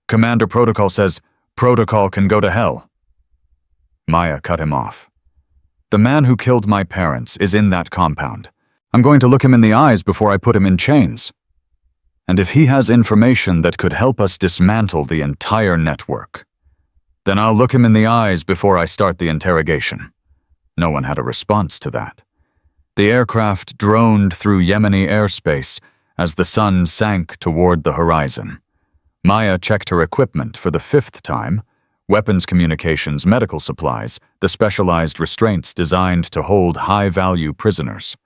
"Commander Protocol says protocol can go to hell." Maya cut him off. "The man who killed my parents is in that compound. I'm going to look him in the eyes before I put him in chains. And if he has information that could help us dismantle the entire network, then I'll look him in the eyes before I start the interrogation." No one had a response to that. The aircraft droned through Yemeni airspace, As the sun sank toward the horizon, Maya checked her equipment for the 5th time: weapons, communications, medical supplies, the specialized restraints designed to hold high-value prisoners.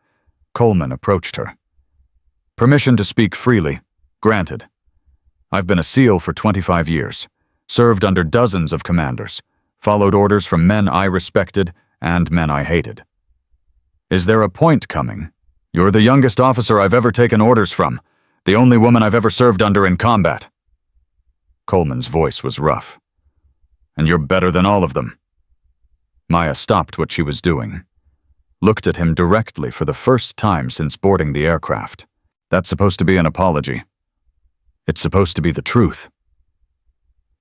Coleman approached her. "Permission to speak freely. Granted. I've been a SEAL for 25 years, served under dozens of commanders, followed orders from men I respected and men I hated. Is there a point coming? You're the youngest officer I've ever taken orders from, the only woman I've ever served under in combat." Coleman's voice was rough. "And you're better than all of them." Maya stopped what she was doing, looked at him directly for the first time since boarding the aircraft. "That's supposed to be an apology. It's supposed to be the truth."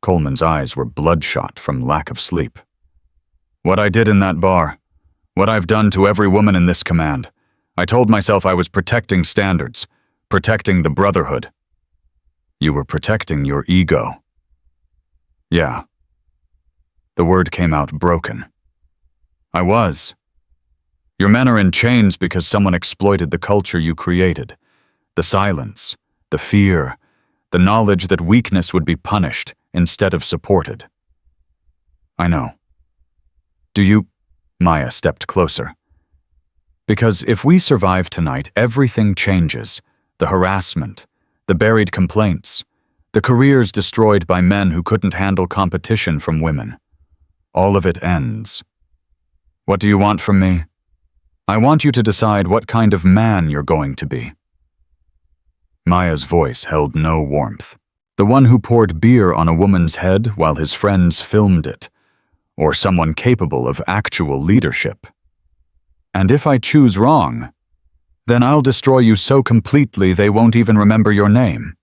Coleman's eyes were bloodshot from lack of sleep. "What I did in that bar, what I've done to every woman in this command, I told myself I was protecting standards, protecting the brotherhood." "You were protecting your ego." "Yeah." The word came out broken. "I was. Your men are in chains because someone exploited the culture you created. The silence, the fear, the knowledge that weakness would be punished instead of supported." "I know. Do you—" Maya stepped closer. "Because if we survive tonight, everything changes. The harassment, the buried complaints, the careers destroyed by men who couldn't handle competition from women. All of it ends. What do you want from me? I want you to decide what kind of man you're going to be." Maya's voice held no warmth. The one who poured beer on a woman's head while his friends filmed it, or someone capable of actual leadership. "And if I choose wrong, then I'll destroy you so completely they won't even remember your name."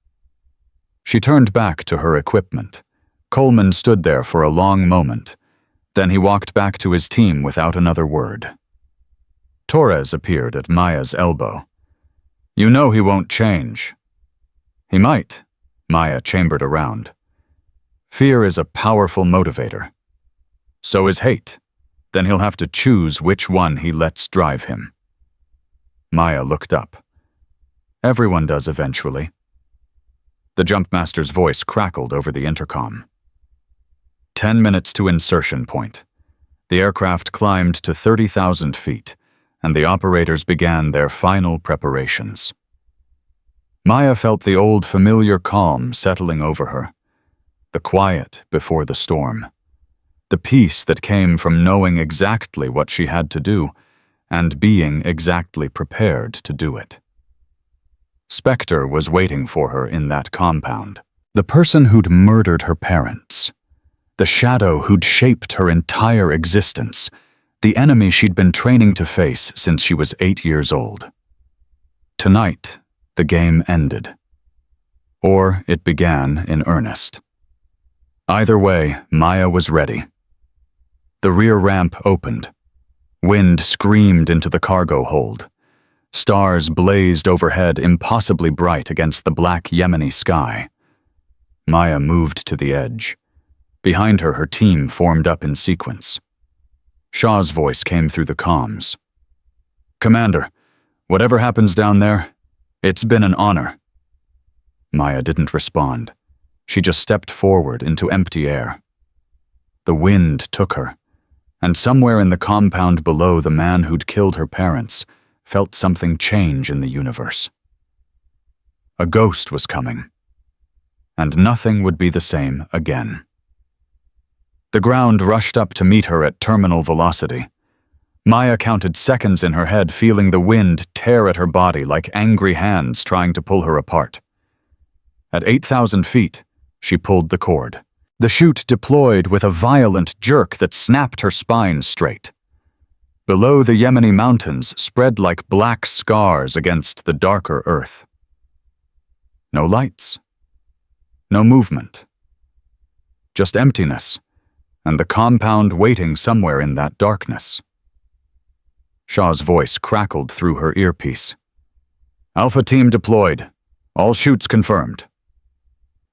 She turned back to her equipment. Coleman stood there for a long moment. Then he walked back to his team without another word. Torres appeared at Maya's elbow. "You know he won't change." "He might," Maya chambered around. "Fear is a powerful motivator. So is hate. Then he'll have to choose which one he lets drive him." Maya looked up. "Everyone does eventually." The jumpmaster's voice crackled over the intercom. 10 minutes to insertion point. The aircraft climbed to 30,000 feet, and the operators began their final preparations. Maya felt the old familiar calm settling over her, the quiet before the storm, the peace that came from knowing exactly what she had to do and being exactly prepared to do it. Spectre was waiting for her in that compound, the person who'd murdered her parents, the shadow who'd shaped her entire existence, the enemy she'd been training to face since she was 8 years old. Tonight, the game ended. Or it began in earnest. Either way, Maya was ready. The rear ramp opened. Wind screamed into the cargo hold. Stars blazed overhead, impossibly bright against the black Yemeni sky. Maya moved to the edge. Behind her, her team formed up in sequence. Shaw's voice came through the comms. "Commander, whatever happens down there, it's been an honor." Maya didn't respond. She just stepped forward into empty air. The wind took her, and somewhere in the compound below, the man who'd killed her parents felt something change in the universe. A ghost was coming, and nothing would be the same again. The ground rushed up to meet her at terminal velocity. Maya counted seconds in her head, feeling the wind tear at her body like angry hands trying to pull her apart. At 8,000 feet, she pulled the cord. The chute deployed with a violent jerk that snapped her spine straight. Below, the Yemeni mountains spread like black scars against the darker earth. No lights. No movement. Just emptiness, and the compound waiting somewhere in that darkness. Shaw's voice crackled through her earpiece. "Alpha team deployed. All chutes confirmed."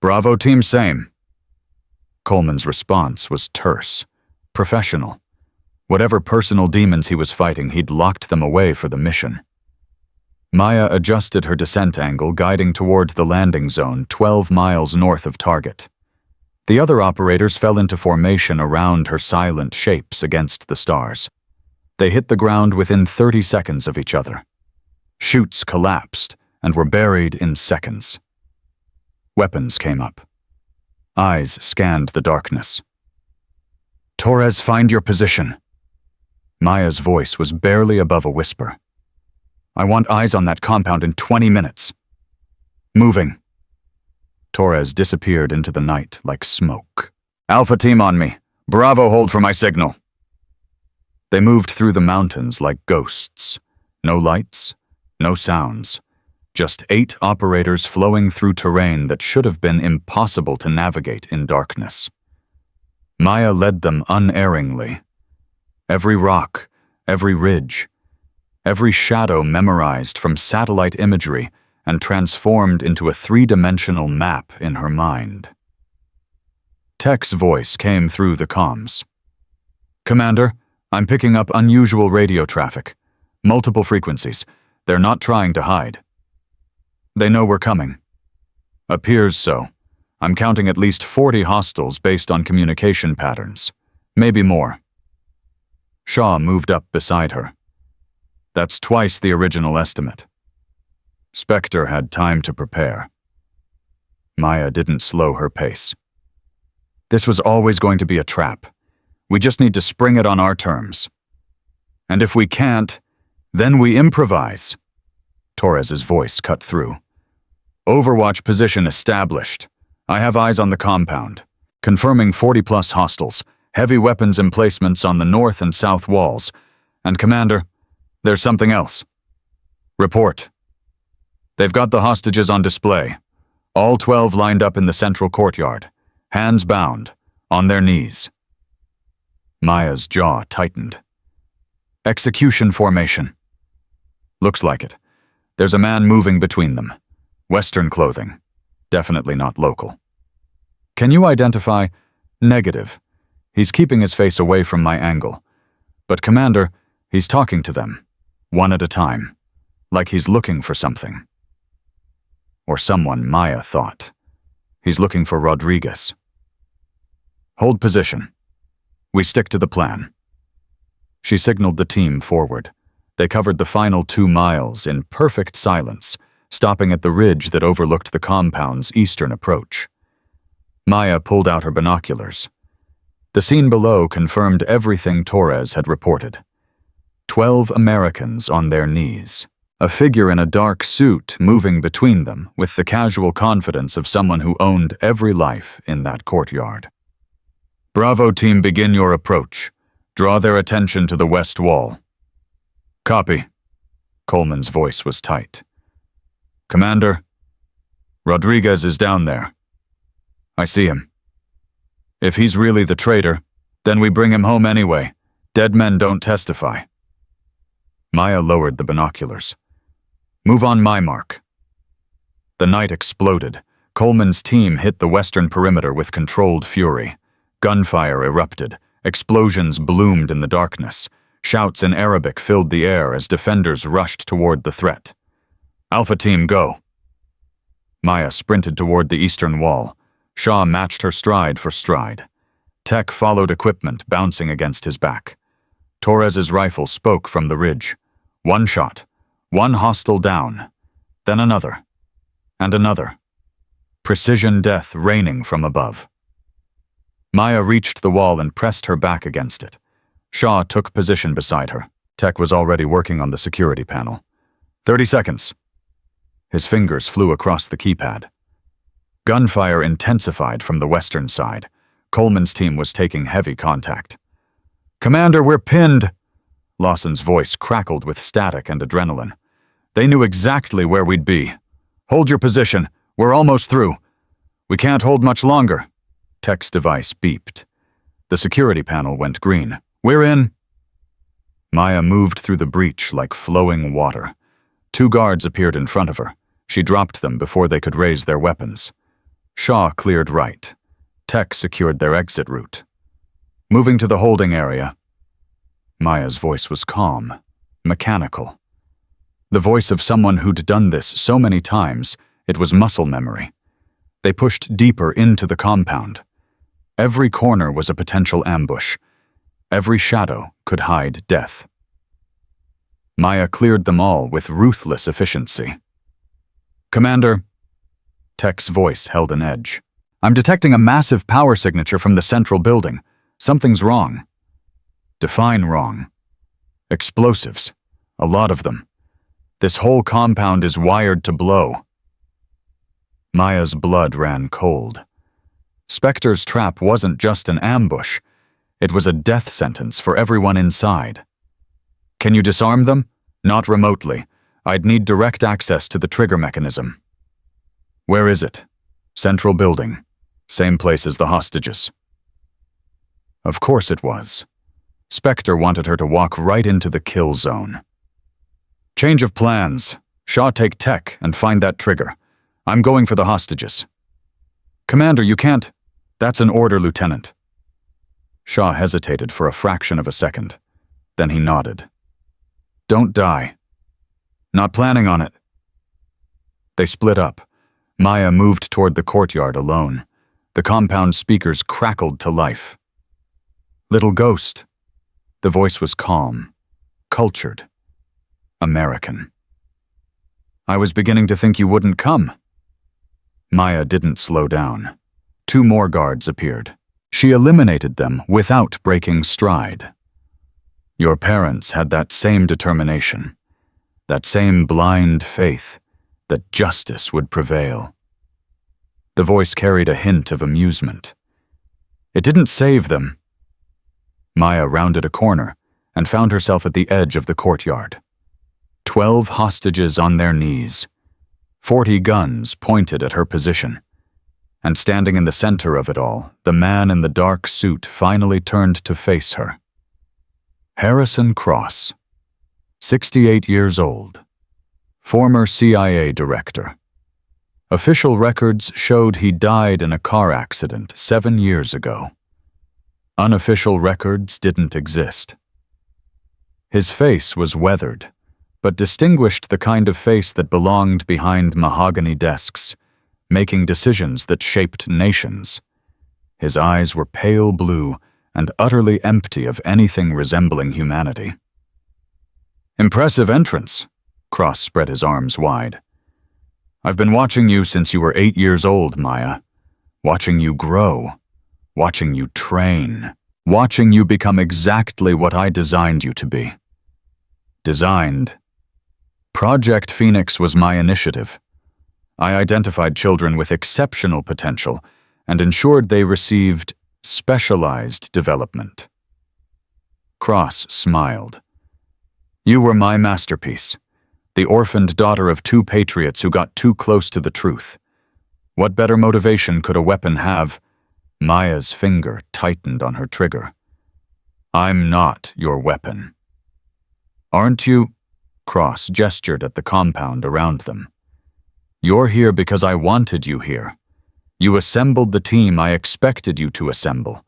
"Bravo team same." Coleman's response was terse, professional. Whatever personal demons he was fighting, he'd locked them away for the mission. Maya adjusted her descent angle, guiding toward the landing zone 12 miles north of target. The other operators fell into formation around her silent shapes against the stars. They hit the ground within 30 seconds of each other. Chutes collapsed and were buried in seconds. Weapons came up. Eyes scanned the darkness. "Torres, find your position." Maya's voice was barely above a whisper. "I want eyes on that compound in 20 minutes. Moving." Torres disappeared into the night like smoke. "Alpha team on me. Bravo, hold for my signal." They moved through the mountains like ghosts. No lights, no sounds. Just 8 operators flowing through terrain that should have been impossible to navigate in darkness. Maya led them unerringly. Every rock, every ridge, every shadow memorized from satellite imagery and transformed into a 3-dimensional map in her mind. Tech's voice came through the comms. "Commander, I'm picking up unusual radio traffic. Multiple frequencies. They're not trying to hide. They know we're coming. Appears so. I'm counting at least 40 hostiles based on communication patterns. Maybe more." Shaw moved up beside her. "That's twice the original estimate." Spectre had time to prepare. Maya didn't slow her pace. "This was always going to be a trap. We just need to spring it on our terms. And if we can't, then we improvise." Torres's voice cut through. "Overwatch position established. I have eyes on the compound. Confirming 40+ hostiles. Heavy weapons emplacements on the north and south walls. And Commander, there's something else. Report. They've got the hostages on display. All 12 lined up in the central courtyard. Hands bound, on their knees." Maya's jaw tightened. "Execution formation." "Looks like it. There's a man moving between them. Western clothing. Definitely not local." "Can you identify?" "Negative. He's keeping his face away from my angle. But Commander, he's talking to them, one at a time, like he's looking for something." Or someone, Maya thought. He's looking for Rodriguez. "Hold position. We stick to the plan." She signaled the team forward. They covered the final 2 miles in perfect silence, stopping at the ridge that overlooked the compound's eastern approach. Maya pulled out her binoculars. The scene below confirmed everything Torres had reported. 12 Americans on their knees. A figure in a dark suit moving between them with the casual confidence of someone who owned every life in that courtyard. "Bravo team, begin your approach. Draw their attention to the west wall." "Copy." Coleman's voice was tight. "Commander, Rodriguez is down there. I see him. If he's really the traitor, then we bring him home anyway. Dead men don't testify." Maya lowered the binoculars. "Move on my mark." The night exploded. Coleman's team hit the western perimeter with controlled fury. Gunfire erupted. Explosions bloomed in the darkness. Shouts in Arabic filled the air as defenders rushed toward the threat. "Alpha team, go." Maya sprinted toward the eastern wall. Shaw matched her stride for stride. Tech followed equipment bouncing against his back. Torres's rifle spoke from the ridge. One shot, one hostile down, then another, and another. Precision death raining from above. Maya reached the wall and pressed her back against it. Shaw took position beside her. Tech was already working on the security panel. 30 seconds. His fingers flew across the keypad. Gunfire intensified from the western side. Coleman's team was taking heavy contact. "Commander, we're pinned!" Lawson's voice crackled with static and adrenaline. "They knew exactly where we'd be. Hold your position. We're almost through. We can't hold much longer." Tech's device beeped. The security panel went green. "We're in." Maya moved through the breach like flowing water. 2 guards appeared in front of her. She dropped them before they could raise their weapons. Shaw cleared right. Tech secured their exit route. "Moving to the holding area." Maya's voice was calm, mechanical. The voice of someone who'd done this so many times, it was muscle memory. They pushed deeper into the compound. Every corner was a potential ambush. Every shadow could hide death. Maya cleared them all with ruthless efficiency. "Commander," Tech's voice held an edge. "I'm detecting a massive power signature from the central building. Something's wrong." "Define wrong." "Explosives. A lot of them. This whole compound is wired to blow." Maya's blood ran cold. Spectre's trap wasn't just an ambush. It was a death sentence for everyone inside. "Can you disarm them?" "Not remotely. I'd need direct access to the trigger mechanism." "Where is it?" "Central building. Same place as the hostages." Of course it was. Spectre wanted her to walk right into the kill zone. "Change of plans. Shaw, take Tech and find that trigger. I'm going for the hostages." "Commander, you can't." "That's an order, Lieutenant." Shaw hesitated for a fraction of a second. Then he nodded. "Don't die." "Not planning on it." They split up. Maya moved toward the courtyard alone. The compound speakers crackled to life. "Little ghost." The voice was calm, cultured, American. "I was beginning to think you wouldn't come." Maya didn't slow down. 2 more guards appeared. She eliminated them without breaking stride. "Your parents had that same determination, that same blind faith that justice would prevail." The voice carried a hint of amusement. "It didn't save them." Maya rounded a corner and found herself at the edge of the courtyard. 12 hostages on their knees, 40 guns pointed at her position. And standing in the center of it all, the man in the dark suit finally turned to face her. Harrison Cross, 68 years old, former CIA director. Official records showed he died in a car accident 7 years ago. Unofficial records didn't exist. His face was weathered, but distinguished the kind of face that belonged behind mahogany desks, making decisions that shaped nations. His eyes were pale blue and utterly empty of anything resembling humanity. "Impressive entrance," Cross spread his arms wide. "I've been watching you since you were 8 years old, Maya. Watching you grow. Watching you train. Watching you become exactly what I designed you to be." Designed. Project Phoenix was my initiative. I identified children with exceptional potential and ensured they received specialized development. Cross smiled. "You were my masterpiece, the orphaned daughter of 2 patriots who got too close to the truth. What better motivation could a weapon have?" Maya's finger tightened on her trigger. "I'm not your weapon." "Aren't you?" Cross gestured at the compound around them. "You're here because I wanted you here. You assembled the team I expected you to assemble.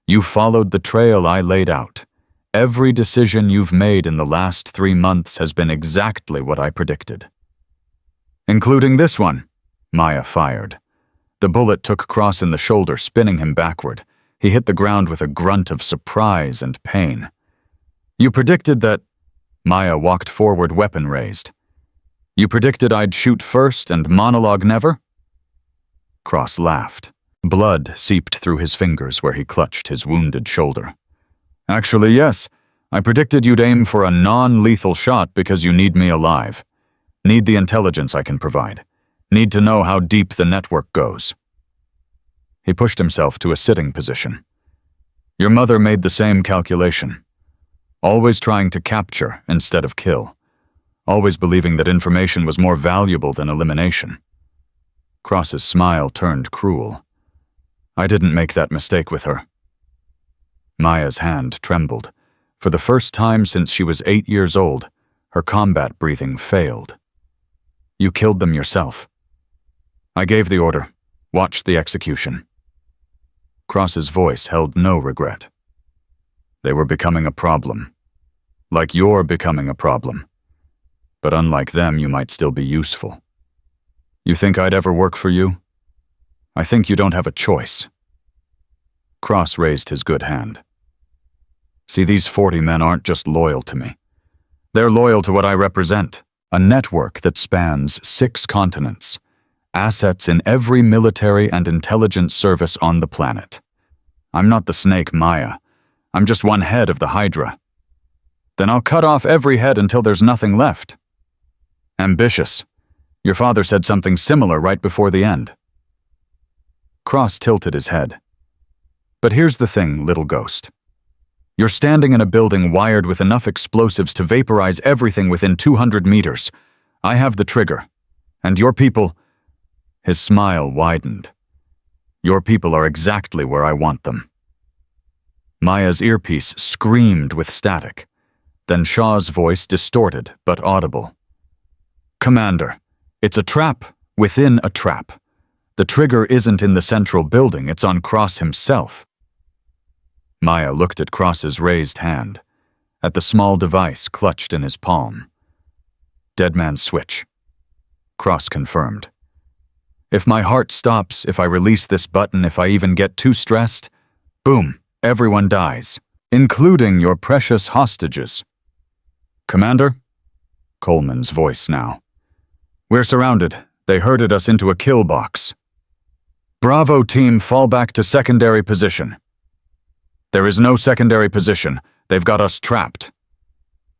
You followed the trail I laid out. Every decision you've made in the last 3 months has been exactly what I predicted." "Including this one," Maya fired. The bullet took Cross in the shoulder, spinning him backward. He hit the ground with a grunt of surprise and pain. "You predicted that—" Maya walked forward, weapon raised. "You predicted I'd shoot first and monologue never?" Cross laughed. Blood seeped through his fingers where he clutched his wounded shoulder. "Actually, yes. I predicted you'd aim for a non-lethal shot because you need me alive. Need the intelligence I can provide. Need to know how deep the network goes." He pushed himself to a sitting position. "Your mother made the same calculation. Always trying to capture instead of kill. Always believing that information was more valuable than elimination." Cross's smile turned cruel. "I didn't make that mistake with her." Maya's hand trembled. For the first time since she was 8 years old, her combat breathing failed. "You killed them yourself." "I gave the order. Watch the execution." Cross's voice held no regret. "They were becoming a problem. Like you're becoming a problem. But unlike them, you might still be useful. You think I'd ever work for you? I think you don't have a choice. Cross raised his good hand. See, these 40 men aren't just loyal to me. They're loyal to what I represent, a network that spans 6 continents, assets in every military and intelligence service on the planet. I'm not the snake Maya. I'm just one head of the Hydra. Then I'll cut off every head until there's nothing left. Ambitious. Your father said something similar right before the end. Cross tilted his head. But here's the thing, little ghost. You're standing in a building wired with enough explosives to vaporize everything within 200 meters. I have the trigger. And your people... His smile widened. Your people are exactly where I want them. Maya's earpiece screamed with static. Then Shaw's voice distorted but audible. Commander, it's a trap within a trap. The trigger isn't in the central building, it's on Cross himself. Maya looked at Cross's raised hand, at the small device clutched in his palm. Dead man's switch. Cross confirmed. If my heart stops, if I release this button, if I even get too stressed, boom, everyone dies, including your precious hostages. Commander? Coleman's voice now. We're surrounded. They herded us into a kill box. Bravo team, fall back to secondary position. There is no secondary position. They've got us trapped.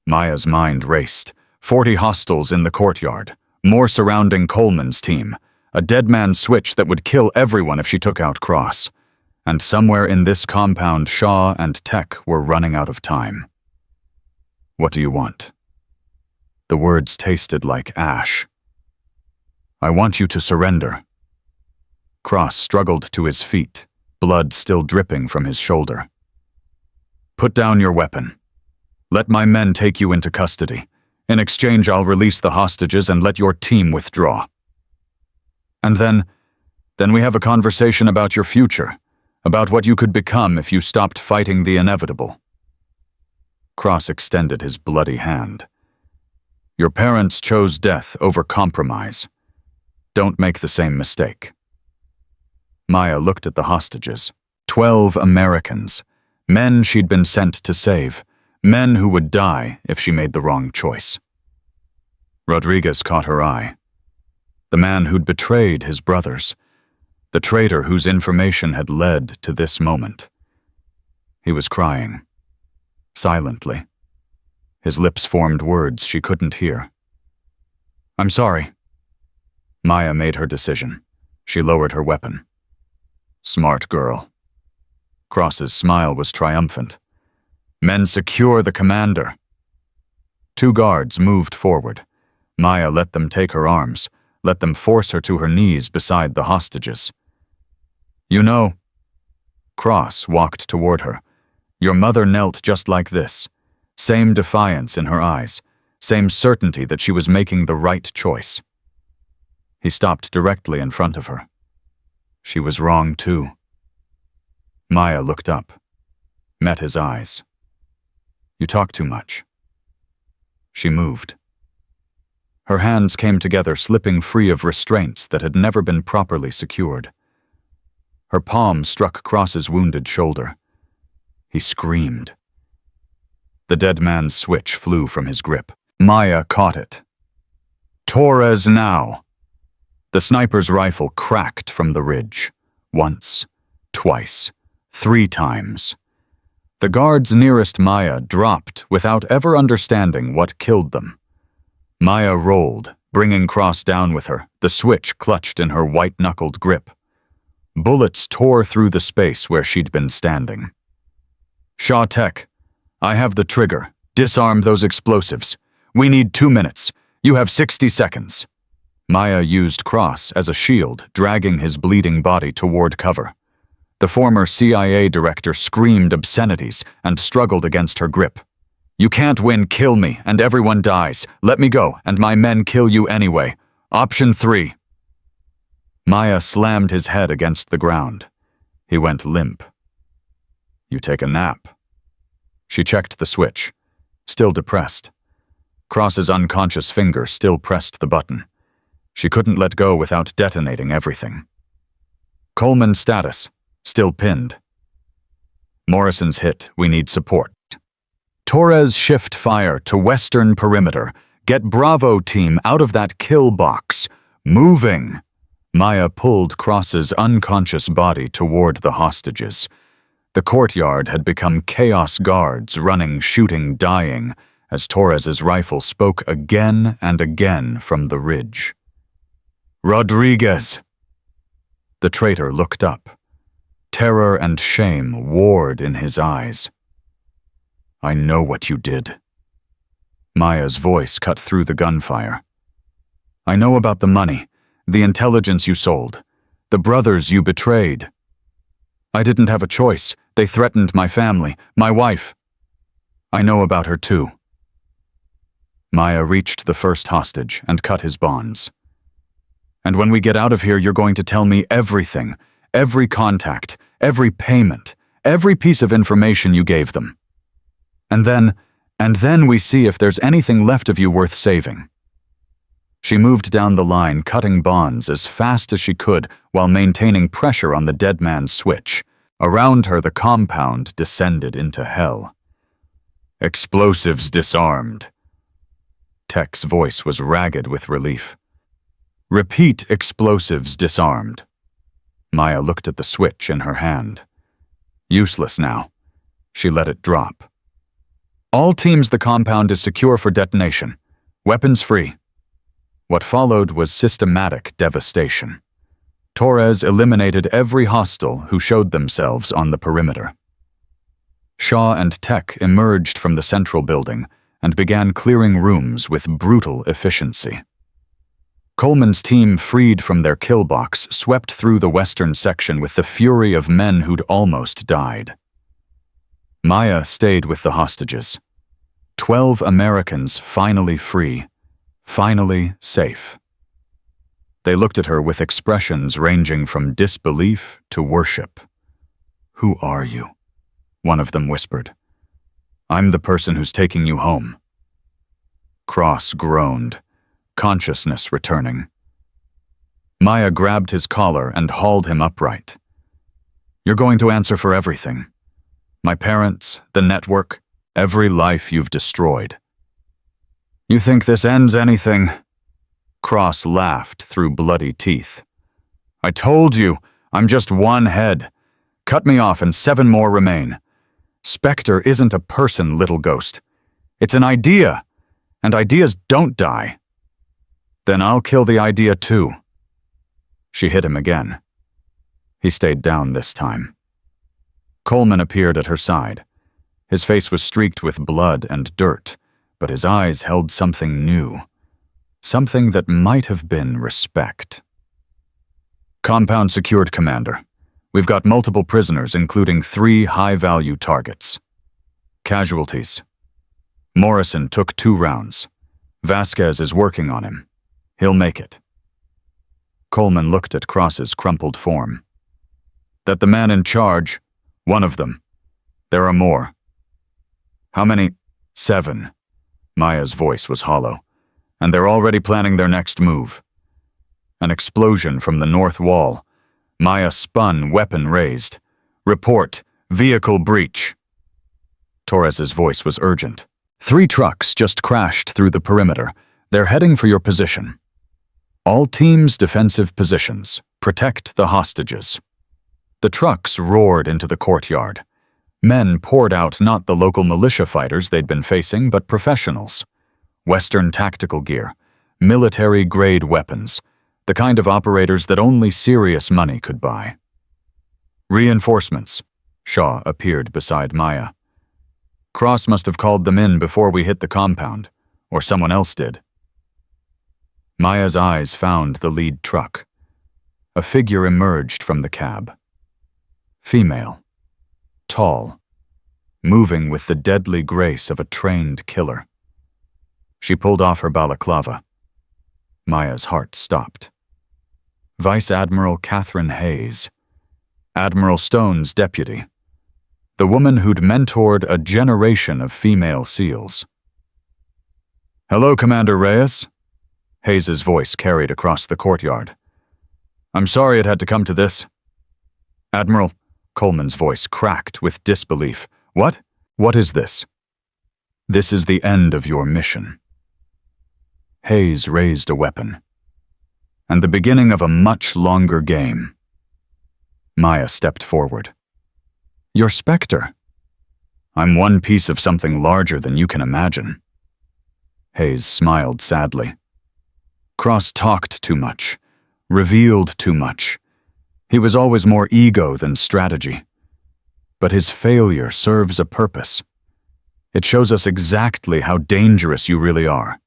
Maya's mind raced. 40 hostiles in the courtyard. More surrounding Coleman's team. A dead man's switch that would kill everyone if she took out Cross. And somewhere in this compound, Shaw and Tech were running out of time. What do you want? The words tasted like ash. I want you to surrender. Cross struggled to his feet, blood still dripping from his shoulder. Put down your weapon. Let my men take you into custody. In exchange, I'll release the hostages and let your team withdraw. And then we have a conversation about your future, about what you could become if you stopped fighting the inevitable. Cross extended his bloody hand. Your parents chose death over compromise. Don't make the same mistake. Maya looked at the hostages. 12 Americans. Men she'd been sent to save. Men who would die if she made the wrong choice. Rodriguez caught her eye. The man who'd betrayed his brothers. The traitor whose information had led to this moment. He was crying. Silently. His lips formed words she couldn't hear. I'm sorry. Maya made her decision. She lowered her weapon. Smart girl. Cross's smile was triumphant. Men secure the commander. 2 guards moved forward. Maya let them take her arms, let them force her to her knees beside the hostages. You know, Cross walked toward her. Your mother knelt just like this. Same defiance in her eyes, same certainty that she was making the right choice. He stopped directly in front of her. She was wrong too. Maya looked up, met his eyes. You talk too much. She moved. Her hands came together, slipping free of restraints that had never been properly secured. Her palm struck Cross's wounded shoulder. He screamed. The dead man's switch flew from his grip. Maya caught it. Torres now! The sniper's rifle cracked from the ridge. Once, twice, 3 times. The guards nearest Maya dropped without ever understanding what killed them. Maya rolled, bringing Cross down with her, the switch clutched in her white-knuckled grip. Bullets tore through the space where she'd been standing. Shaw Tech, I have the trigger. Disarm those explosives. We need 2 minutes. You have 60 seconds. Maya used Cross as a shield, dragging his bleeding body toward cover. The former CIA director screamed obscenities and struggled against her grip. You can't win, kill me, and everyone dies. Let me go, and my men kill you anyway. Option 3. Maya slammed his head against the ground. He went limp. You take a nap. She checked the switch, still depressed. Cross's unconscious finger still pressed the button. She couldn't let go without detonating everything. Coleman's status, still pinned. Morrison's hit, we need support. Torres, shift fire to western perimeter. Get Bravo team out of that kill box. Moving! Maya pulled Cross's unconscious body toward the hostages. The courtyard had become chaos guards, running, shooting, dying, as Torres's rifle spoke again and again from the ridge. Rodriguez! The traitor looked up. Terror and shame warred in his eyes. I know what you did. Maya's voice cut through the gunfire. I know about the money, the intelligence you sold, the brothers you betrayed. I didn't have a choice. They threatened my family, my wife. I know about her too. Maya reached the first hostage and cut his bonds. And when we get out of here, you're going to tell me everything, every contact, every payment, every piece of information you gave them. And then we see if there's anything left of you worth saving. She moved down the line, cutting bonds as fast as she could while maintaining pressure on the dead man's switch. Around her, the compound descended into hell. Explosives disarmed. Tech's voice was ragged with relief. Repeat, explosives disarmed. Maya looked at the switch in her hand. Useless now. She let it drop. All teams, the compound is secure for detonation. Weapons free. What followed was systematic devastation. Torres eliminated every hostile who showed themselves on the perimeter. Shaw and Tech emerged from the central building and began clearing rooms with brutal efficiency. Coleman's team, freed from their kill box, swept through the western section with the fury of men who'd almost died. Maya stayed with the hostages. 12 Americans finally free, finally safe. They looked at her with expressions ranging from disbelief to worship. Who are you? One of them whispered. I'm the person who's taking you home. Cross groaned, consciousness returning. Maya grabbed his collar and hauled him upright. You're going to answer for everything. My parents, the network, every life you've destroyed. You think this ends anything? Cross laughed through bloody teeth. I told you, I'm just one head. Cut me off and 7 more remain. Spectre isn't a person, little ghost. It's an idea, and ideas don't die. Then I'll kill the idea too. She hit him again. He stayed down this time. Coleman appeared at her side. His face was streaked with blood and dirt, but his eyes held something new. Something that might have been respect. Compound secured, Commander. We've got multiple prisoners, including 3 high-value targets. Casualties. Morrison took 2 rounds. Vasquez is working on him. He'll make it. Coleman looked at Cross's crumpled form. That the man in charge, one of them. There are more. How many? 7. Maya's voice was hollow. And they're already planning their next move. An explosion from the north wall. Maya spun, weapon raised. Report, vehicle breach. Torres's voice was urgent. 3 trucks just crashed through the perimeter. They're heading for your position. All teams, defensive positions. Protect the hostages. The trucks roared into the courtyard. Men poured out, not the local militia fighters they'd been facing, but professionals. Western tactical gear, military-grade weapons, the kind of operators that only serious money could buy. Reinforcements. Shaw appeared beside Maya. Cross must have called them in before we hit the compound, or someone else did. Maya's eyes found the lead truck. A figure emerged from the cab. Female. Tall. Moving with the deadly grace of a trained killer. She pulled off her balaclava. Maya's heart stopped. Vice Admiral Catherine Hayes. Admiral Stone's deputy. The woman who'd mentored a generation of female SEALs. Hello, Commander Reyes. Hayes's voice carried across the courtyard. I'm sorry it had to come to this. Admiral, Coleman's voice cracked with disbelief. What? What is this? This is the end of your mission. Hayes raised a weapon. And the beginning of a much longer game. Maya stepped forward. You're Spectre. I'm one piece of something larger than you can imagine. Hayes smiled sadly. Cross talked too much, revealed too much. He was always more ego than strategy. But his failure serves a purpose. It shows us exactly how dangerous you really are.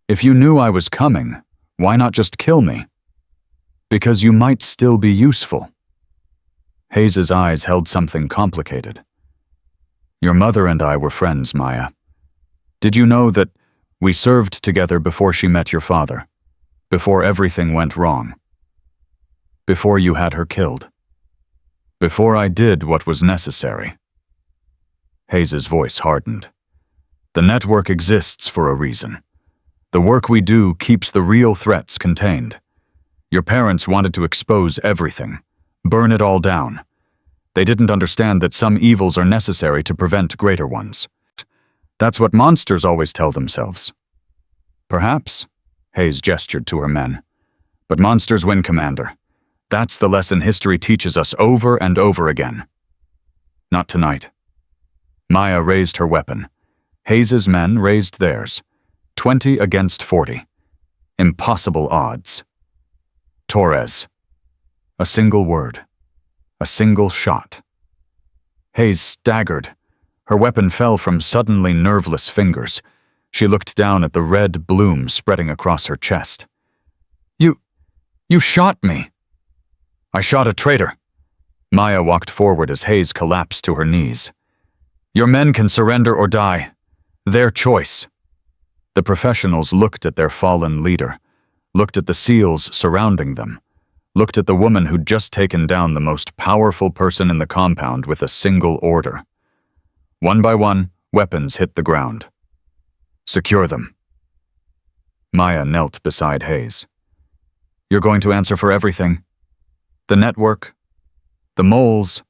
If you knew I was coming, why not just kill me? Because you might still be useful. Hayes's eyes held something complicated. Your mother and I were friends, Maya. Did you know that we served together before she met your father? Before everything went wrong? Before you had her killed? Before I did what was necessary? Hayes's voice hardened. The network exists for a reason. The work we do keeps the real threats contained. Your parents wanted to expose everything, burn it all down. They didn't understand that some evils are necessary to prevent greater ones. That's what monsters always tell themselves. Perhaps, Hayes gestured to her men. But monsters win, Commander. That's the lesson history teaches us over and over again. Not tonight. Maya raised her weapon. Hayes's men raised theirs. 20 against 40. Impossible odds. Torres. A single word. A single shot. Hayes staggered. Her weapon fell from suddenly nerveless fingers. She looked down at the red bloom spreading across her chest. You shot me. I shot a traitor. Maya walked forward as Hayes collapsed to her knees. Your men can surrender or die. Their choice. The professionals looked at their fallen leader, looked at the SEALs surrounding them, looked at the woman who'd just taken down the most powerful person in the compound with a single order. One by one, weapons hit the ground. Secure them. Maya knelt beside Hayes. You're going to answer for everything. The network, the moles,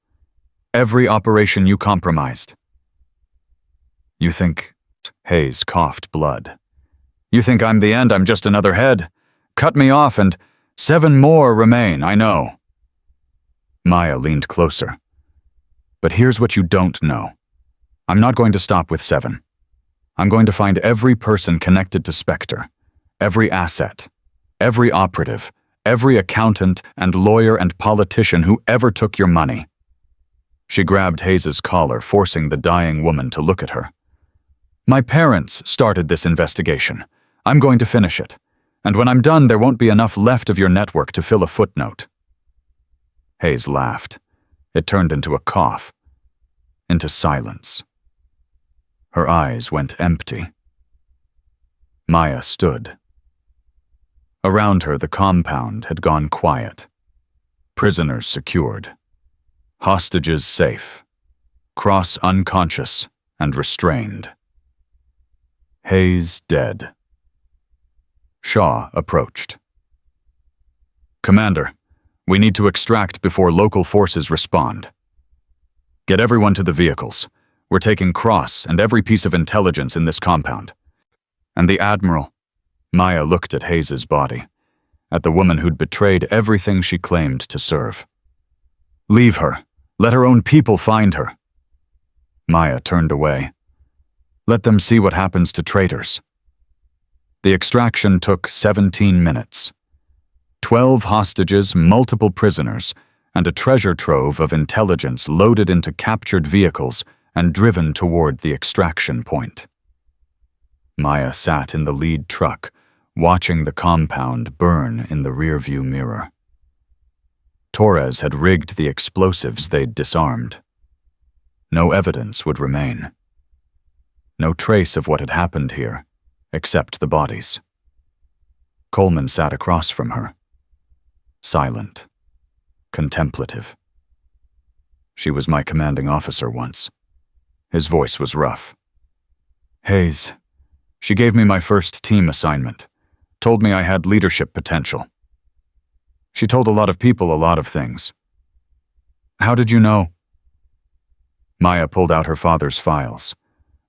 every operation you compromised. You think... Hayes coughed blood. You think I'm the end, I'm just another head. Cut me off and 7 more remain, I know. Maya leaned closer. But here's what you don't know. I'm not going to stop with 7. I'm going to find every person connected to Spectre, every asset, every operative, every accountant and lawyer and politician who ever took your money. She grabbed Hayes's collar, forcing the dying woman to look at her. My parents started this investigation. I'm going to finish it. And when I'm done, there won't be enough left of your network to fill a footnote. Hayes laughed. It turned into a cough. Into silence. Her eyes went empty. Maya stood. Around her, the compound had gone quiet. Prisoners secured. Hostages safe. Cross unconscious and restrained. Hayes dead. Shaw approached. Commander, we need to extract before local forces respond. Get everyone to the vehicles. We're taking Cross and every piece of intelligence in this compound. And the Admiral. Maya looked at Hayes's body, at the woman who'd betrayed everything she claimed to serve. Leave her. Let her own people find her. Maya turned away. Let them see what happens to traitors. The extraction took 17 minutes. 12 hostages, multiple prisoners, and a treasure trove of intelligence loaded into captured vehicles and driven toward the extraction point. Maya sat in the lead truck, watching the compound burn in the rearview mirror. Torres had rigged the explosives they'd disarmed. No evidence would remain. No trace of what had happened here, except the bodies. Coleman sat across from her, silent, contemplative. She was my commanding officer once. His voice was rough. Hayes, She gave me my first team assignment, told me I had leadership potential. She told a lot of people a lot of things. How did you know? Maya pulled out her father's files,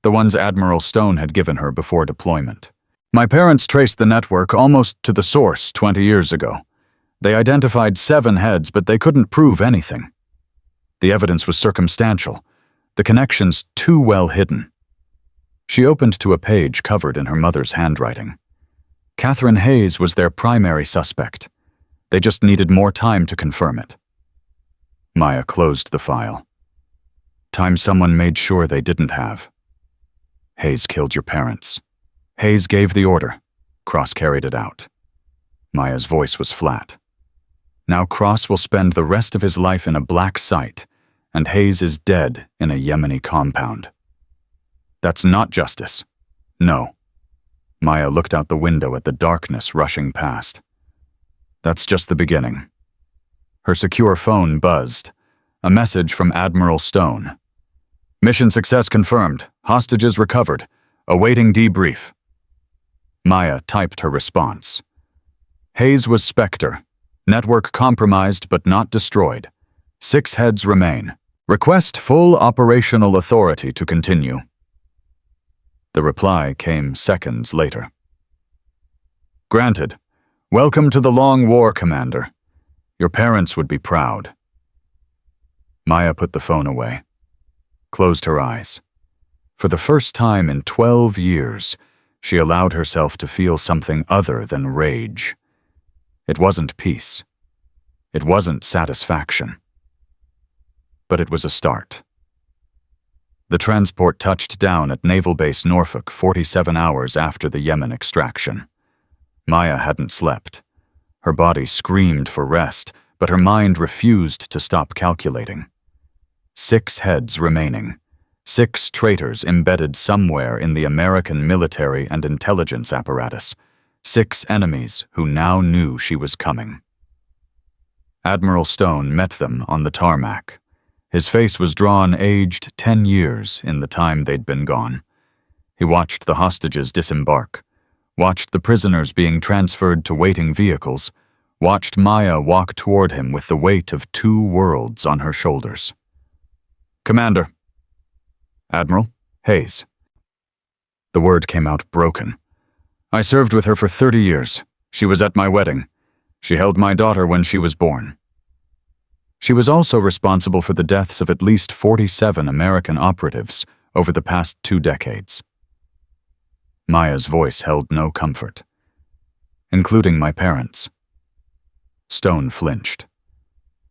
the ones Admiral Stone had given her before deployment. My parents traced the network almost to the source 20 years ago. They identified 7 heads, but they couldn't prove anything. The evidence was circumstantial, the connections too well hidden. She opened to a page covered in her mother's handwriting. Catherine Hayes was their primary suspect. They just needed more time to confirm it. Maya closed the file. Time someone made sure they didn't have. Hayes killed your parents. Hayes gave the order. Cross carried it out. Maya's voice was flat. Now Cross will spend the rest of his life in a black site, and Hayes is dead in a Yemeni compound. That's not justice. No. Maya looked out the window at the darkness rushing past. That's just the beginning. Her secure phone buzzed. A message from Admiral Stone. Mission success confirmed. Hostages recovered. Awaiting debrief. Maya typed her response. Hayes was Spectre. Network compromised but not destroyed. 6 heads remain. Request full operational authority to continue. The reply came seconds later. Granted. Welcome to the Long War, Commander. Your parents would be proud. Maya put the phone away, closed her eyes. For the first time in 12 years, she allowed herself to feel something other than rage. It wasn't peace. It wasn't satisfaction. But it was a start. The transport touched down at Naval Base Norfolk 47 hours after the Yemen extraction. Maya hadn't slept. Her body screamed for rest, but her mind refused to stop calculating. 6 heads remaining. 6 traitors embedded somewhere in the American military and intelligence apparatus. 6 enemies who now knew she was coming. Admiral Stone met them on the tarmac. His face was drawn, aged 10 years in the time they'd been gone. He watched the hostages disembark, watched the prisoners being transferred to waiting vehicles, watched Maya walk toward him with the weight of 2 worlds on her shoulders. Commander. Admiral, Hayes. The word came out broken. I served with her for 30 years. She was at my wedding. She held my daughter when she was born. She was also responsible for the deaths of at least 47 American operatives over the past 2 decades. Maya's voice held no comfort, including my parents. Stone flinched.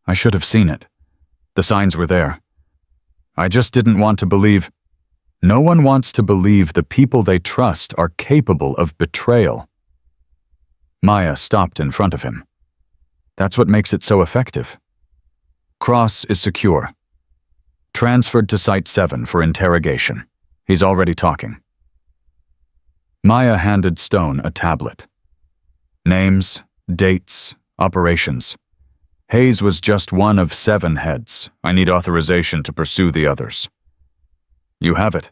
I should have seen it. The signs were there. I just didn't want to believe. No one wants to believe the people they trust are capable of betrayal. Maya stopped in front of him. That's what makes it so effective. Cross is secure. Transferred to Site 7 for interrogation. He's already talking. Maya handed Stone a tablet. Names, dates, operations. Hayes was just one of 7 heads. I need authorization to pursue the others. You have it.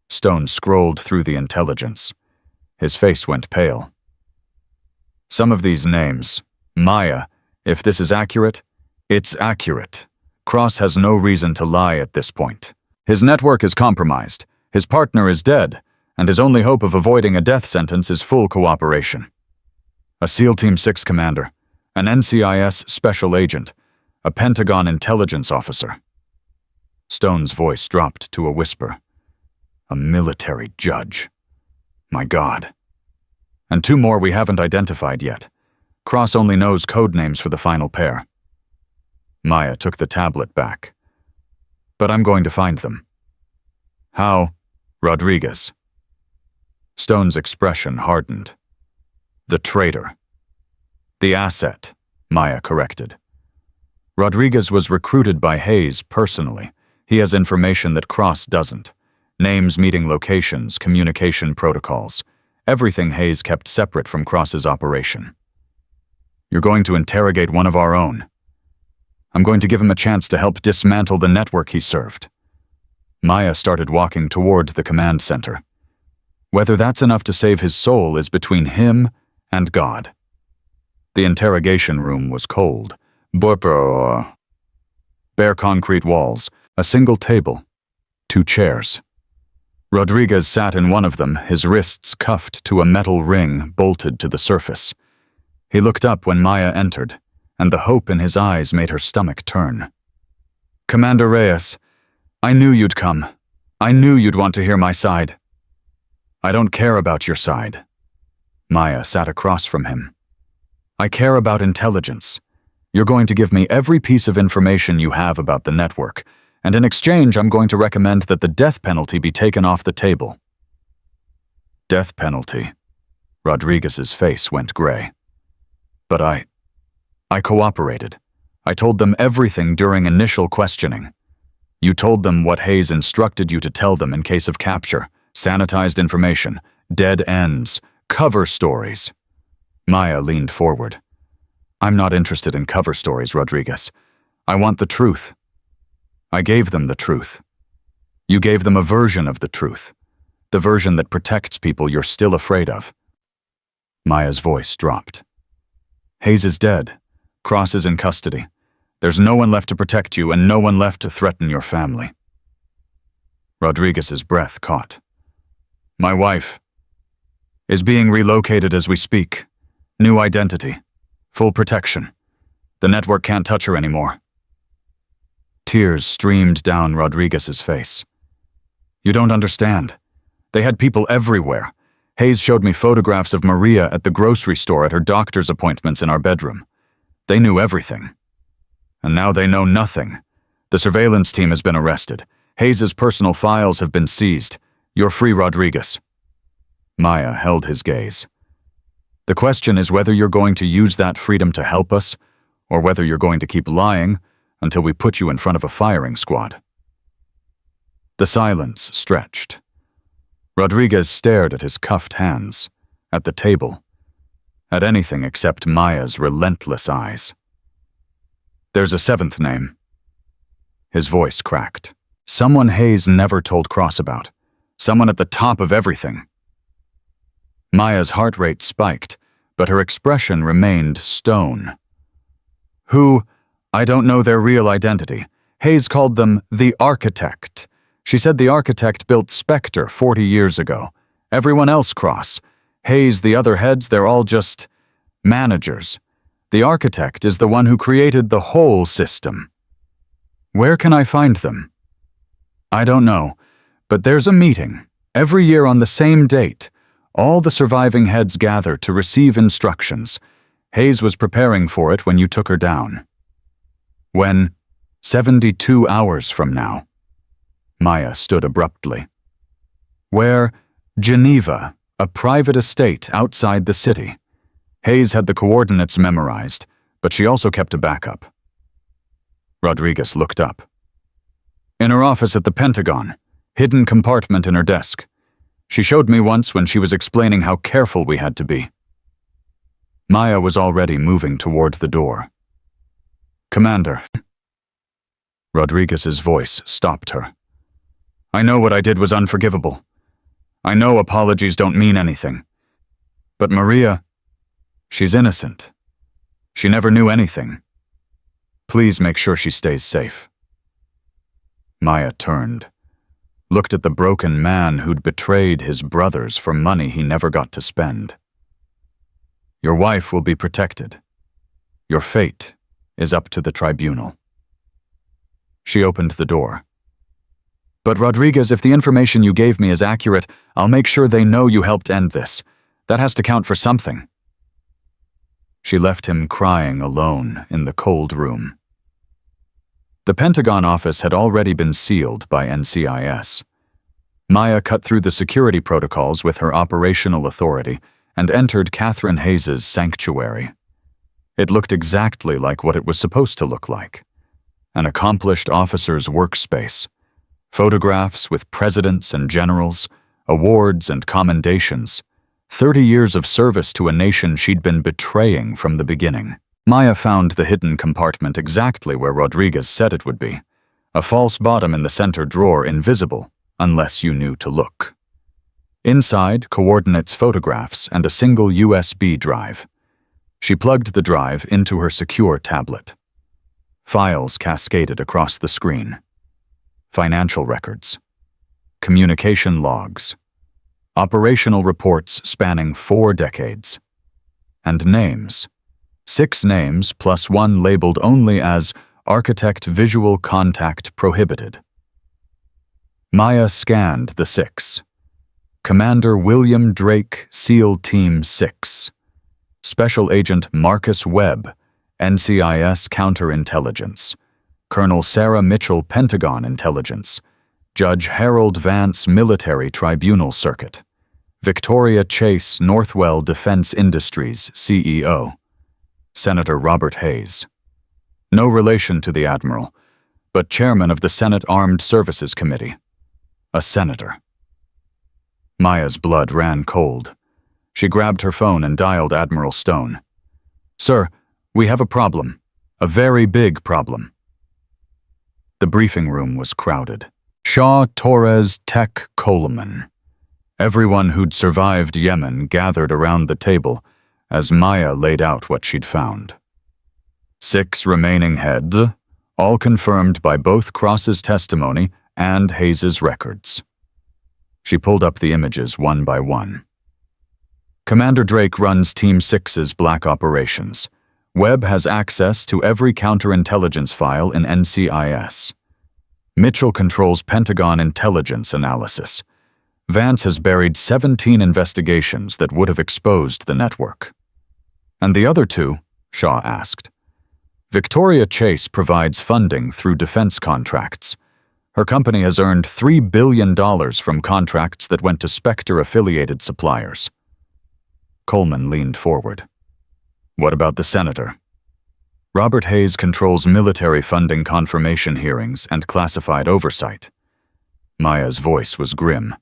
Stone scrolled through the intelligence. His face went pale. Some of these names, Maya, if this is accurate, it's accurate. Cross has no reason to lie at this point. His network is compromised, his partner is dead, and his only hope of avoiding a death sentence is full cooperation. A SEAL Team 6 commander, an NCIS special agent, a Pentagon intelligence officer. Stone's voice dropped to a whisper. A military judge. My God. And 2 more we haven't identified yet. Cross only knows code names for the final pair. Maya took the tablet back. But I'm going to find them. How? Rodriguez. Stone's expression hardened. The traitor. The asset, Maya corrected. Rodriguez was recruited by Hayes personally. He has information that Cross doesn't. Names, meeting locations, communication protocols. Everything Hayes kept separate from Cross's operation. You're going to interrogate one of our own. I'm going to give him a chance to help dismantle the network he served. Maya started walking toward the command center. Whether that's enough to save his soul is between him and God. The interrogation room was cold. Bare concrete walls, a single table, 2 chairs. Rodriguez sat in one of them, his wrists cuffed to a metal ring bolted to the surface. He looked up when Maya entered, and the hope in his eyes made her stomach turn. "Commander Reyes, I knew you'd come. I knew you'd want to hear my side." "I don't care about your side." Maya sat across from him. "I care about intelligence. You're going to give me every piece of information you have about the network, and in exchange I'm going to recommend that the death penalty be taken off the table." "Death penalty?" Rodriguez's face went gray. "But I cooperated. I told them everything during initial questioning. You told them what Hayes instructed you to tell them in case of capture, sanitized information, dead ends, cover stories." Maya leaned forward. "I'm not interested in cover stories, Rodriguez. I want the truth." "I gave them the truth. You gave them a version of the truth, the version that protects people you're still afraid of." Maya's voice dropped. "Hayes is dead. Cross is in custody. There's no one left to protect you and no one left to threaten your family." Rodriguez's breath caught. "My wife is being relocated as we speak. New identity. Full protection. The network can't touch her anymore." Tears streamed down Rodriguez's face. "You don't understand. They had people everywhere. Hayes showed me photographs of Maria at the grocery store, at her doctor's appointments, in our bedroom. They knew everything. And now they know nothing. The surveillance team has been arrested. Hayes's personal files have been seized. You're free, Rodriguez." Maya held his gaze. "The question is whether you're going to use that freedom to help us, or whether you're going to keep lying until we put you in front of a firing squad." The silence stretched. Rodriguez stared at his cuffed hands, at the table, at anything except Maya's relentless eyes. "There's a 7th name." His voice cracked. "Someone Hayes never told Cross about. Someone at the top of everything." Maya's heart rate spiked, but her expression remained stone. "Who? I don't know their real identity. Hayes called them the Architect. She said the Architect built Spectre 40 years ago. Everyone else Cross. Hayes, the other heads, they're all just managers. The Architect is the one who created the whole system." "Where can I find them?" "I don't know, but there's a meeting. Every year on the same date, all the surviving heads gather to receive instructions. Hayes was preparing for it when you took her down." "When? 72 hours from now." Maya stood abruptly. "Where? Geneva, a private estate outside the city. Hayes had the coordinates memorized, but she also kept a backup." Rodriguez looked up. "In her office at the Pentagon, hidden compartment in her desk. She showed me once when she was explaining how careful we had to be." Maya was already moving toward the door. "Commander." Rodriguez's voice stopped her. "I know what I did was unforgivable. I know apologies don't mean anything. But Maria, she's innocent. She never knew anything. Please make sure she stays safe." Maya turned, looked at the broken man who'd betrayed his brothers for money he never got to spend. "Your wife will be protected. Your fate is up to the tribunal." She opened the door. "But Rodriguez, if the information you gave me is accurate, I'll make sure they know you helped end this. That has to count for something." She left him crying alone in the cold room. The Pentagon office had already been sealed by NCIS. Maya cut through the security protocols with her operational authority and entered Catherine Hayes's sanctuary. It looked exactly like what it was supposed to look like. An accomplished officer's workspace. Photographs with presidents and generals, awards and commendations. 30 years of service to a nation she'd been betraying from the beginning. Maya found the hidden compartment exactly where Rodriguez said it would be. A false bottom in the center drawer, invisible, unless you knew to look. Inside, coordinates, photographs, and a single USB drive. She plugged the drive into her secure tablet. Files cascaded across the screen. Financial records. Communication logs. Operational reports spanning 4 decades. And names. 6 names plus one labeled only as Architect Visual Contact Prohibited. Maya scanned the 6. Commander William Drake, SEAL Team 6. Special Agent Marcus Webb, NCIS Counterintelligence. Colonel Sarah Mitchell, Pentagon Intelligence. Judge Harold Vance, Military Tribunal Circuit. Victoria Chase, Northwell Defense Industries, CEO. Senator Robert Hayes. No relation to the Admiral, but chairman of the Senate Armed Services Committee. A senator. Maya's blood ran cold. She grabbed her phone and dialed Admiral Stone. "Sir, we have a problem. A very big problem." The briefing room was crowded. Shaw, Torres, Tech, Coleman. Everyone who'd survived Yemen gathered around the table as Maya laid out what she'd found. 6 remaining heads, all confirmed by both Cross's testimony and Hayes's records. She pulled up the images one by one. Commander Drake runs Team 6's black operations. Webb has access to every counterintelligence file in NCIS. Mitchell controls Pentagon intelligence analysis. Vance has buried 17 investigations that would have exposed the network. "And the other 2?" Shaw asked. "Victoria Chase provides funding through defense contracts. Her company has earned $3 billion from contracts that went to Spectre-affiliated suppliers." Coleman leaned forward. "What about the senator?" "Robert Hayes controls military funding confirmation hearings and classified oversight." Maya's voice was grim.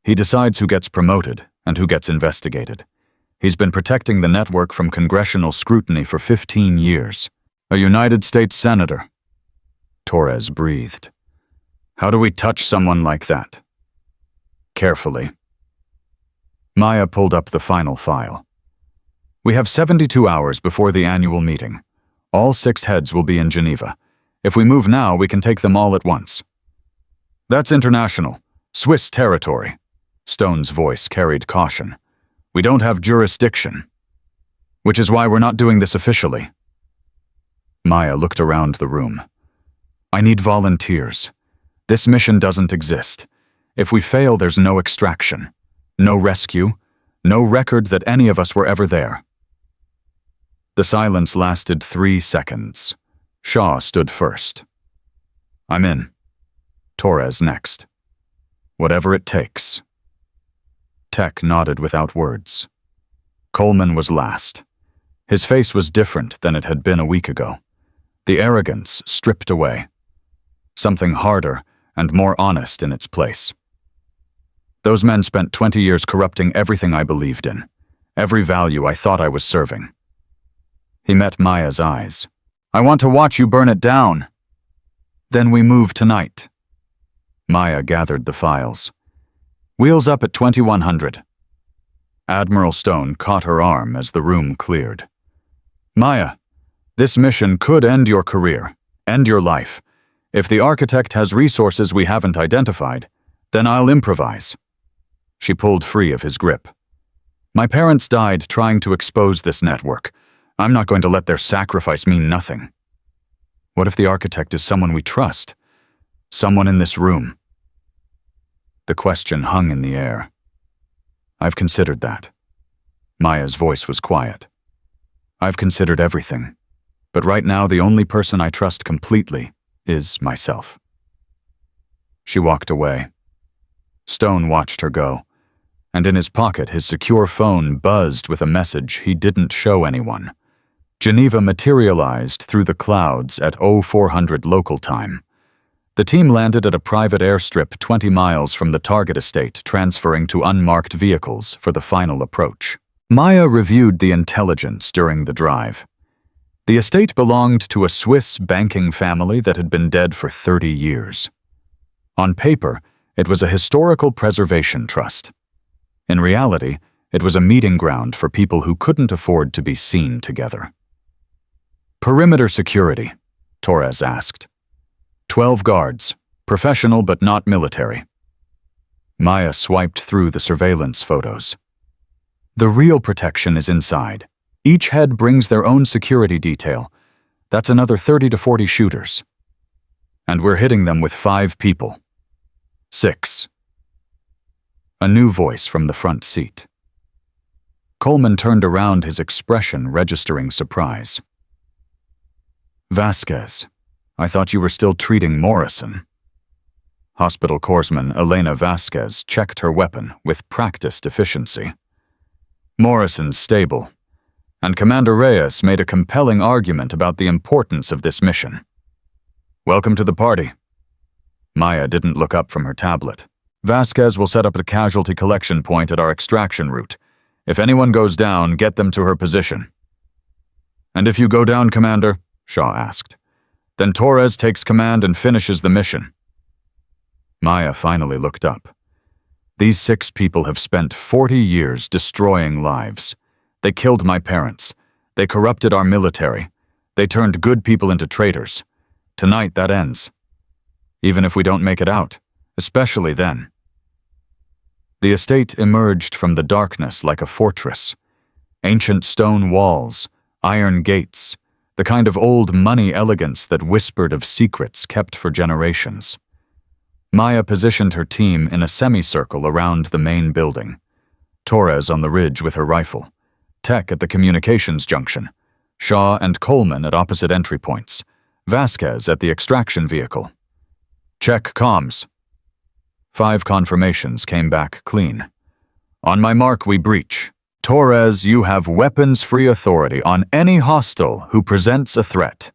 "He decides who gets promoted and who gets investigated. He's been protecting the network from congressional scrutiny for 15 years. A United States senator." Torres breathed. "How do we touch someone like that?" "Carefully." Maya pulled up the final file. "We have 72 hours before the annual meeting. All 6 heads will be in Geneva. If we move now, we can take them all at once." "That's international. Swiss territory." Stone's voice carried caution. "We don't have jurisdiction. Which is why we're not doing this officially." Maya looked around the room. "I need volunteers. This mission doesn't exist. If we fail, there's no extraction. No rescue. No record that any of us were ever there." The silence lasted 3 seconds. Shaw stood first. "I'm in." Torres next. "Whatever it takes." Tech nodded without words. Coleman was last. His face was different than it had been a week ago. The arrogance stripped away. Something harder and more honest in its place. "Those men spent 20 years corrupting everything I believed in, every value I thought I was serving." He met Maya's eyes. "I want to watch you burn it down." "Then we move tonight." Maya gathered the files. "Wheels up at 2100. Admiral Stone caught her arm as the room cleared. "Maya, this mission could end your career, end your life. If the architect has resources we haven't identified, then I'll improvise." She pulled free of his grip. "My parents died trying to expose this network. I'm not going to let their sacrifice mean nothing." "What if the architect is someone we trust? Someone in this room?" The question hung in the air. "I've considered that." Maya's voice was quiet. "I've considered everything, but right now the only person I trust completely is myself." She walked away. Stone watched her go, and in his pocket his secure phone buzzed with a message he didn't show anyone. Geneva materialized through the clouds at 0400 local time. The team landed at a private airstrip 20 miles from the target estate, transferring to unmarked vehicles for the final approach. Maya reviewed the intelligence during the drive. The estate belonged to a Swiss banking family that had been dead for 30 years. On paper, it was a historical preservation trust. In reality, it was a meeting ground for people who couldn't afford to be seen together. Perimeter security, Torres asked. 12 guards, professional but not military. Maya swiped through the surveillance photos. The real protection is inside. Each head brings their own security detail. That's another 30 to 40 shooters. And we're hitting them with 5 people. 6. A new voice from the front seat. Coleman turned around, his expression registering surprise. Vasquez, I thought you were still treating Morrison. Hospital corpsman Elena Vasquez checked her weapon with practiced efficiency. Morrison's stable, and Commander Reyes made a compelling argument about the importance of this mission. Welcome to the party. Maya didn't look up from her tablet. Vasquez will set up a casualty collection point at our extraction route. If anyone goes down, get them to her position. And if you go down, Commander, Shaw asked, then Torres takes command and finishes the mission. Maya finally looked up. These 6 people have spent 40 years destroying lives. They killed my parents. They corrupted our military. They turned good people into traitors. Tonight that ends. Even if we don't make it out, especially then. The estate emerged from the darkness like a fortress. Ancient stone walls, iron gates, the kind of old money elegance that whispered of secrets kept for generations. Maya positioned her team in a semicircle around the main building. Torres on the ridge with her rifle, Tech at the communications junction, Shaw and Coleman at opposite entry points, Vasquez at the extraction vehicle. Check comms. 5 confirmations came back clean. On my mark, we breach. Torres, you have weapons-free authority on any hostile who presents a threat.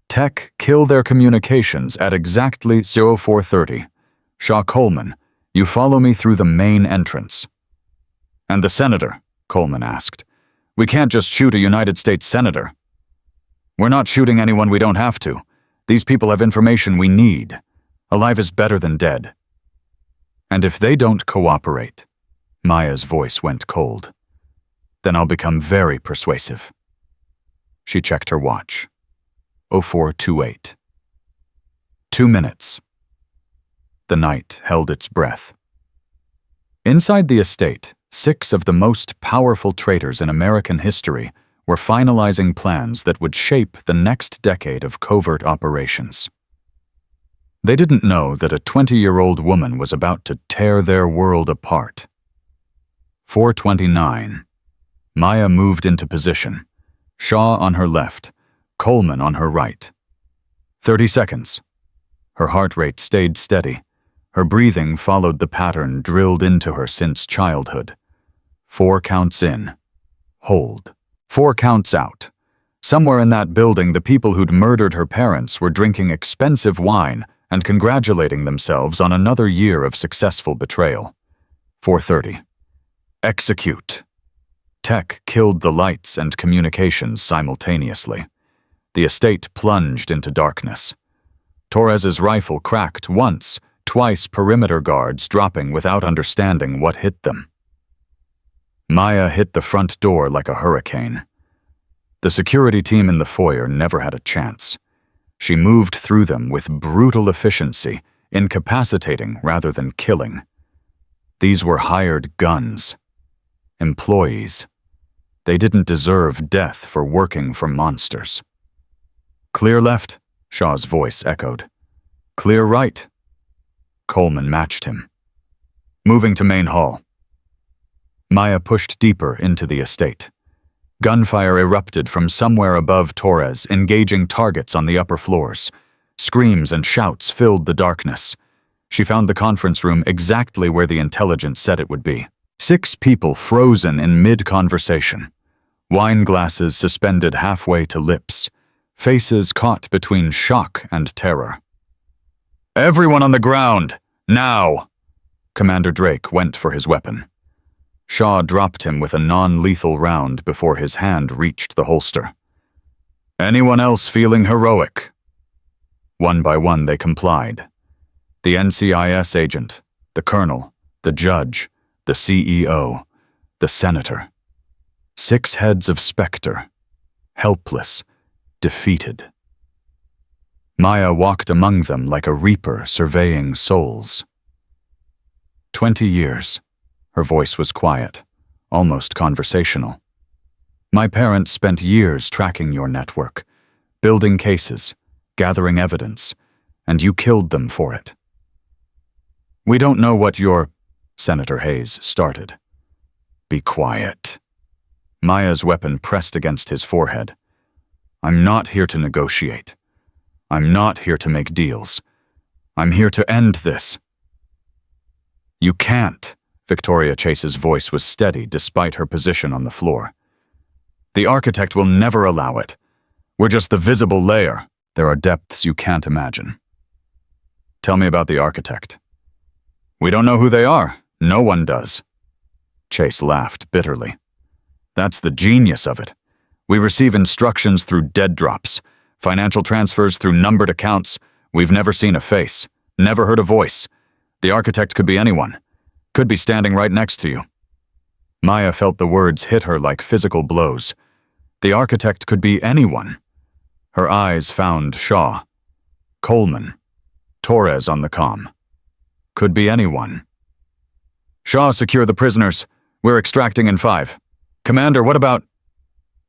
Tech, kill their communications at exactly 0430. Shaw Coleman, you follow me through the main entrance. And the senator, Coleman asked. We can't just shoot a United States senator. We're not shooting anyone we don't have to. These people have information we need. Alive is better than dead. And if they don't cooperate, Maya's voice went cold, then I'll become very persuasive. She checked her watch. 0428. 2 minutes. The night held its breath. Inside the estate, 6 of the most powerful traitors in American history were finalizing plans that would shape the next decade of covert operations. They didn't know that a 20-year-old woman was about to tear their world apart. 4:29. Maya moved into position. Shaw on her left, Coleman on her right. 30 seconds. Her heart rate stayed steady. Her breathing followed the pattern drilled into her since childhood. 4 counts in. Hold. 4 counts out. Somewhere in that building, the people who'd murdered her parents were drinking expensive wine and congratulating themselves on another year of successful betrayal. 4:30. Execute. Tech killed the lights and communications simultaneously. The estate plunged into darkness. Torres's rifle cracked once, twice perimeter guards dropping without understanding what hit them. Maya hit the front door like a hurricane. The security team in the foyer never had a chance. She moved through them with brutal efficiency, incapacitating rather than killing. These were hired guns. Employees. They didn't deserve death for working for monsters. Clear left, Shaw's voice echoed. Clear right. Coleman matched him. Moving to main hall. Maya pushed deeper into the estate. Gunfire erupted from somewhere above Torres, engaging targets on the upper floors. Screams and shouts filled the darkness. She found the conference room exactly where the intelligence said it would be. 6 people frozen in mid-conversation. Wine glasses suspended halfway to lips. Faces caught between shock and terror. Everyone on the ground! Now! Commander Drake went for his weapon. Shaw dropped him with a non-lethal round before his hand reached the holster. Anyone else feeling heroic? One by one they complied. The NCIS agent, the colonel, the judge, the CEO, the senator. 6 heads of specter, helpless, defeated. Maya walked among them like a reaper surveying souls. 20 years. Her voice was quiet, almost conversational. My parents spent years tracking your network, building cases, gathering evidence, and you killed them for it. We don't know what your... Senator Hayes started. Be quiet. Maya's weapon pressed against his forehead. I'm not here to negotiate. I'm not here to make deals. I'm here to end this. You can't. Victoria Chase's voice was steady despite her position on the floor. The architect will never allow it. We're just the visible layer. There are depths you can't imagine. Tell me about the architect. We don't know who they are. No one does. Chase laughed bitterly. That's the genius of it. We receive instructions through dead drops, financial transfers through numbered accounts. We've never seen a face, never heard a voice. The architect could be anyone, could be standing right next to you. Maya felt the words hit her like physical blows. The architect could be anyone. Her eyes found Shaw, Coleman, Torres on the comm. Could be anyone. Shaw, secure the prisoners. We're extracting in 5. Commander, what about...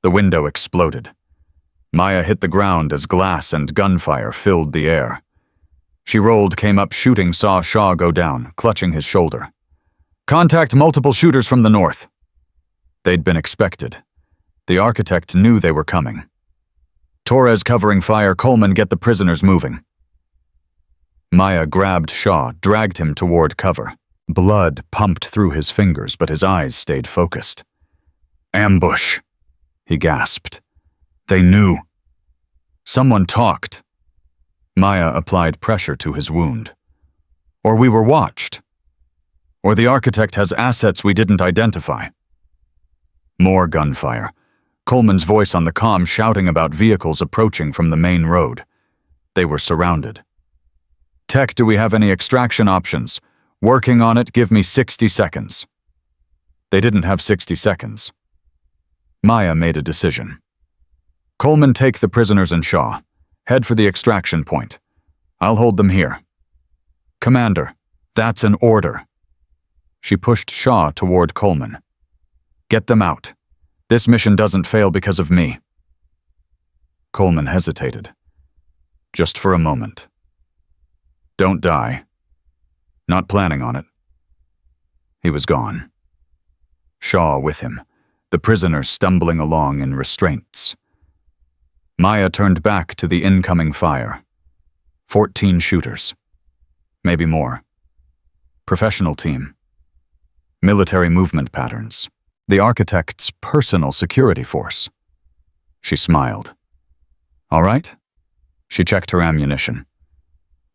The window exploded. Maya hit the ground as glass and gunfire filled the air. She rolled, came up shooting, saw Shaw go down, clutching his shoulder. Contact multiple shooters from the north. They'd been expected. The architect knew they were coming. Torres covering fire, Coleman, get the prisoners moving. Maya grabbed Shaw, dragged him toward cover. Blood pumped through his fingers, but his eyes stayed focused. Ambush, he gasped. They knew. Someone talked. Maya applied pressure to his wound. Or we were watched. Or the architect has assets we didn't identify. More gunfire. Coleman's voice on the comm shouting about vehicles approaching from the main road. They were surrounded. Tech, do we have any extraction options? Working on it, give me 60 seconds. They didn't have 60 seconds. Maya made a decision. Coleman, take the prisoners and Shaw. Head for the extraction point. I'll hold them here. Commander, that's an order. She pushed Shaw toward Coleman. Get them out. This mission doesn't fail because of me. Coleman hesitated. Just for a moment. Don't die. Not planning on it. He was gone. Shaw with him, the prisoners stumbling along in restraints. Maya turned back to the incoming fire. 14 shooters. Maybe more. Professional team. Military movement patterns. The architect's personal security force. She smiled. All right? She checked her ammunition.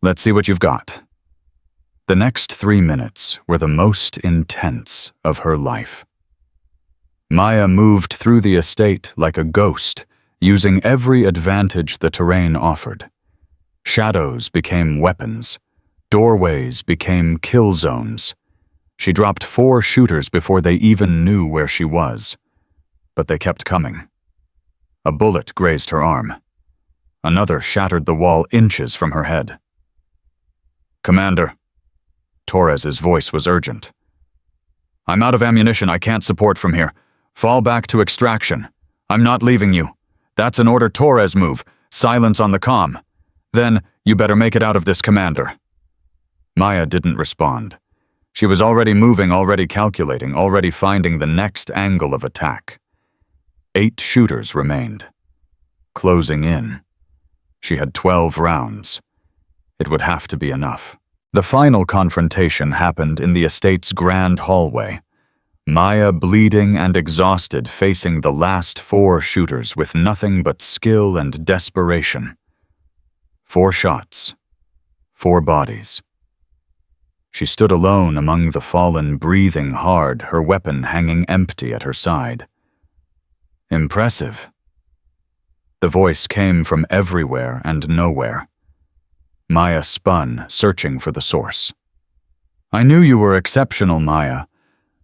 Let's see what you've got. The next 3 minutes were the most intense of her life. Maya moved through the estate like a ghost, using every advantage the terrain offered. Shadows became weapons. Doorways became kill zones. She dropped 4 shooters before they even knew where she was. But they kept coming. A bullet grazed her arm. Another shattered the wall inches from her head. Commander. Torres's voice was urgent. I'm out of ammunition. I can't support from here. Fall back to extraction. I'm not leaving you. That's an order. Torres, move. Silence on the comm. Then, you better make it out of this, Commander. Maya didn't respond. She was already moving, already calculating, already finding the next angle of attack. 8 shooters remained. Closing in. She had 12 rounds. It would have to be enough. The final confrontation happened in the estate's grand hallway. Maya, bleeding and exhausted, facing the last 4 shooters with nothing but skill and desperation. 4 shots. 4 bodies. She stood alone among the fallen, breathing hard, her weapon hanging empty at her side. Impressive. The voice came from everywhere and nowhere. Maya spun, searching for the source. I knew you were exceptional, Maya,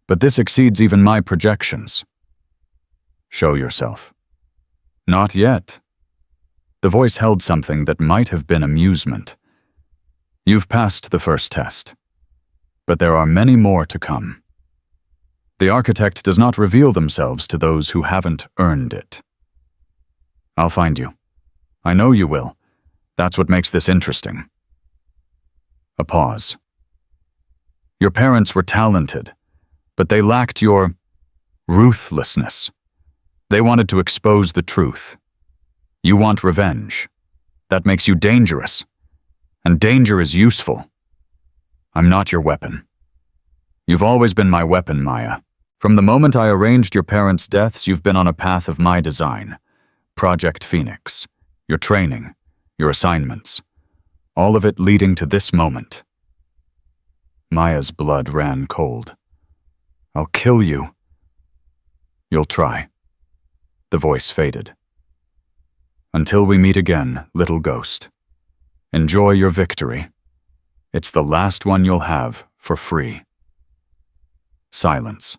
but this exceeds even my projections. Show yourself. Not yet. The voice held something that might have been amusement. You've passed the first test, but there are many more to come. The architect does not reveal themselves to those who haven't earned it. I'll find you. I know you will. That's what makes this interesting. A pause. Your parents were talented, but they lacked your ruthlessness. They wanted to expose the truth. You want revenge. That makes you dangerous. And danger is useful. I'm not your weapon. You've always been my weapon, Maya. From the moment I arranged your parents' deaths, you've been on a path of my design. Project Phoenix, your training, your assignments, all of it leading to this moment. Maya's blood ran cold. I'll kill you. You'll try. The voice faded. Until we meet again, little ghost. Enjoy your victory. It's the last one you'll have for free. Silence.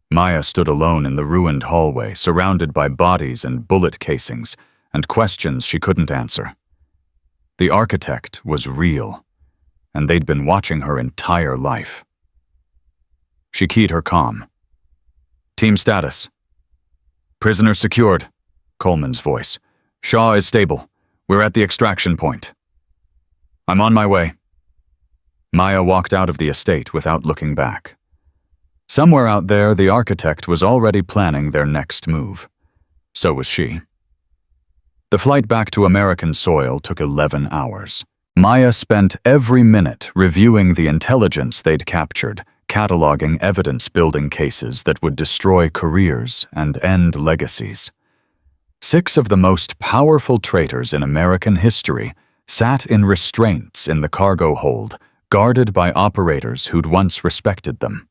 Maya stood alone in the ruined hallway, surrounded by bodies and bullet casings, and questions she couldn't answer. The architect was real, and they'd been watching her entire life. She keyed her comm. Team status. Prisoner secured, Coleman's voice. Shaw is stable. We're at the extraction point. I'm on my way. Maya walked out of the estate without looking back. Somewhere out there, the architect was already planning their next move. So was she. The flight back to American soil took 11 hours. Maya spent every minute reviewing the intelligence they'd captured, cataloging evidence-building cases that would destroy careers and end legacies. 6 of the most powerful traitors in American history sat in restraints in the cargo hold, guarded by operators who'd once respected them.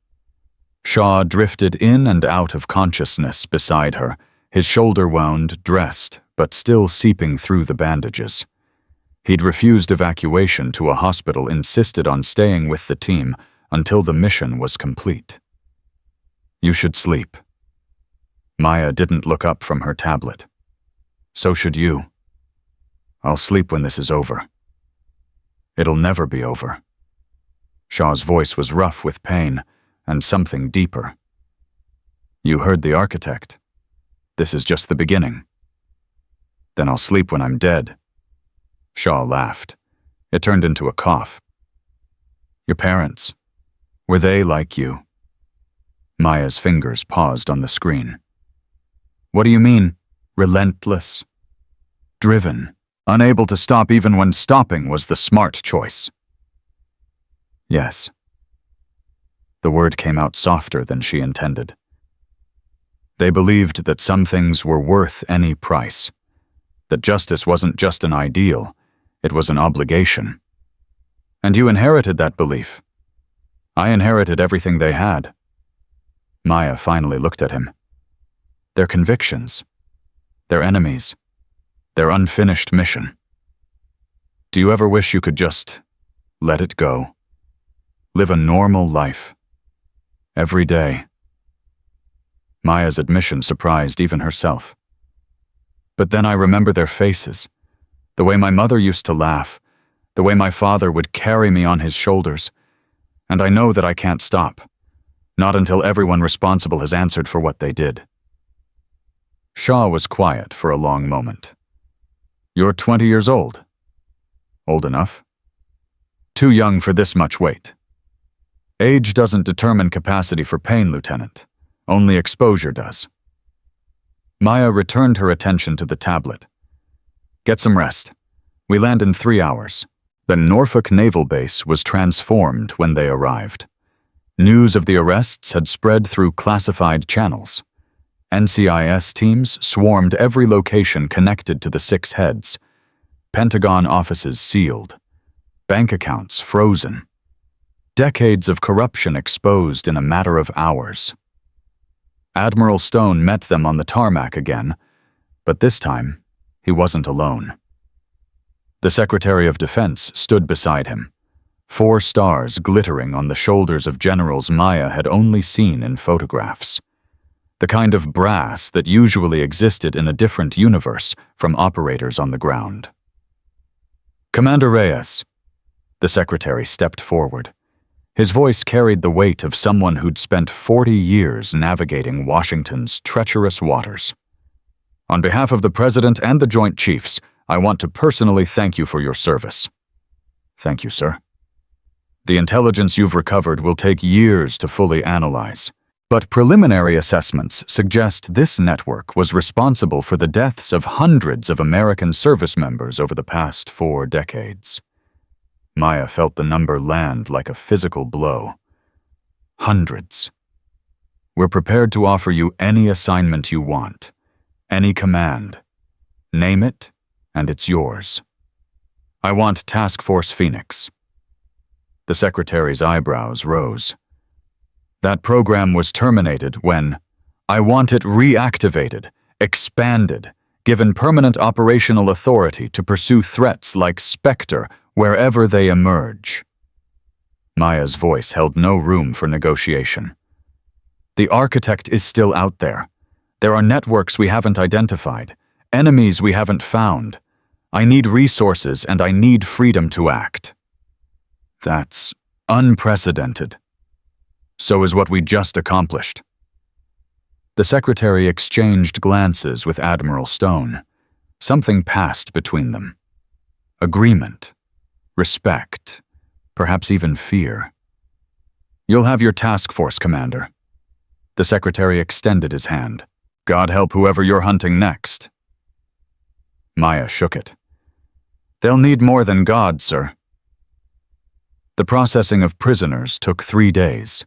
Shaw drifted in and out of consciousness beside her, his shoulder wound dressed, but still seeping through the bandages. He'd refused evacuation to a hospital, insisted on staying with the team until the mission was complete. You should sleep. Maya didn't look up from her tablet. So should you. I'll sleep when this is over. It'll never be over. Shaw's voice was rough with pain and something deeper. You heard the architect. This is just the beginning. Then I'll sleep when I'm dead. Shaw laughed. It turned into a cough. Your parents, were they like you? Maya's fingers paused on the screen. What do you mean, relentless? Driven, unable to stop even when stopping was the smart choice. Yes. The word came out softer than she intended. They believed that some things were worth any price, that justice wasn't just an ideal, it was an obligation. And you inherited that belief. I inherited everything they had. Maya finally looked at him. Their convictions, their enemies, their unfinished mission. Do you ever wish you could just let it go? Live a normal life. Every day. Maya's admission surprised even herself. But then I remember their faces, the way my mother used to laugh, the way my father would carry me on his shoulders, and I know that I can't stop, not until everyone responsible has answered for what they did. Shaw was quiet for a long moment. You're 20 years old. Old enough? Too young for this much weight. Age doesn't determine capacity for pain, Lieutenant. Only exposure does. Maya returned her attention to the tablet. Get some rest. We land in 3 hours. The Norfolk Naval Base was transformed when they arrived. News of the arrests had spread through classified channels. NCIS teams swarmed every location connected to the 6 heads. Pentagon offices sealed. Bank accounts frozen. Decades of corruption exposed in a matter of hours. Admiral Stone met them on the tarmac again, but this time he wasn't alone. The Secretary of Defense stood beside him, 4 stars glittering on the shoulders of generals Maya had only seen in photographs. The kind of brass that usually existed in a different universe from operators on the ground. "Commander Reyes." The secretary stepped forward. His voice carried the weight of someone who'd spent 40 years navigating Washington's treacherous waters. "On behalf of the President and the Joint Chiefs, I want to personally thank you for your service." "Thank you, sir." "The intelligence you've recovered will take years to fully analyze, but preliminary assessments suggest this network was responsible for the deaths of hundreds of American service members over the past 4 decades. Maya felt the number land like a physical blow. Hundreds. "We're prepared to offer you any assignment you want, any command. Name it, and it's yours. I want Task Force Phoenix." The secretary's eyebrows rose. "That program was terminated when I want it reactivated, expanded, given permanent operational authority to pursue threats like Spectre wherever they emerge." Maya's voice held no room for negotiation. "The architect is still out there. There are networks we haven't identified, enemies we haven't found. I need resources and I need freedom to act." "That's unprecedented." "So is what we just accomplished." The secretary exchanged glances with Admiral Stone. Something passed between them. Agreement. Respect. Perhaps even fear. "You'll have your task force, Commander." The secretary extended his hand. "God help whoever you're hunting next." Maya shook it. "They'll need more than God, sir." The processing of prisoners took 3 days.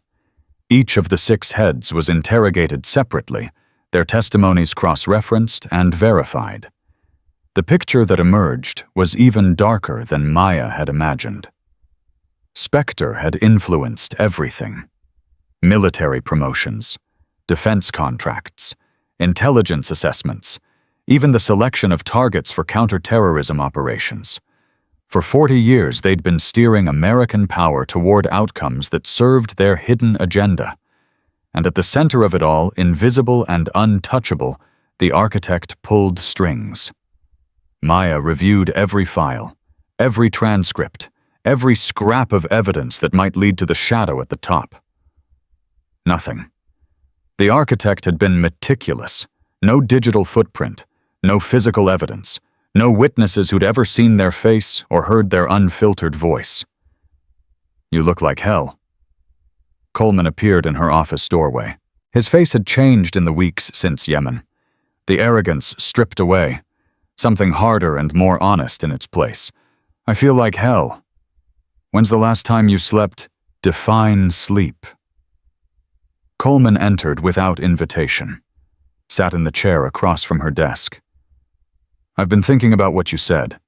Each of the 6 heads was interrogated separately, their testimonies cross-referenced and verified. The picture that emerged was even darker than Maya had imagined. Spectre had influenced everything. Military promotions, defense contracts, intelligence assessments, even the selection of targets for counterterrorism operations. For 40 years, they'd been steering American power toward outcomes that served their hidden agenda. And at the center of it all, invisible and untouchable, the architect pulled strings. Maya reviewed every file, every transcript, every scrap of evidence that might lead to the shadow at the top. Nothing. The architect had been meticulous. No digital footprint, no physical evidence, no witnesses who'd ever seen their face or heard their unfiltered voice. "You look like hell." Coleman appeared in her office doorway. His face had changed in the weeks since Yemen. The arrogance stripped away, something harder and more honest in its place. "I feel like hell." "When's the last time you slept?" "Define sleep." Coleman entered without invitation, sat in the chair across from her desk. "I've been thinking about what you said,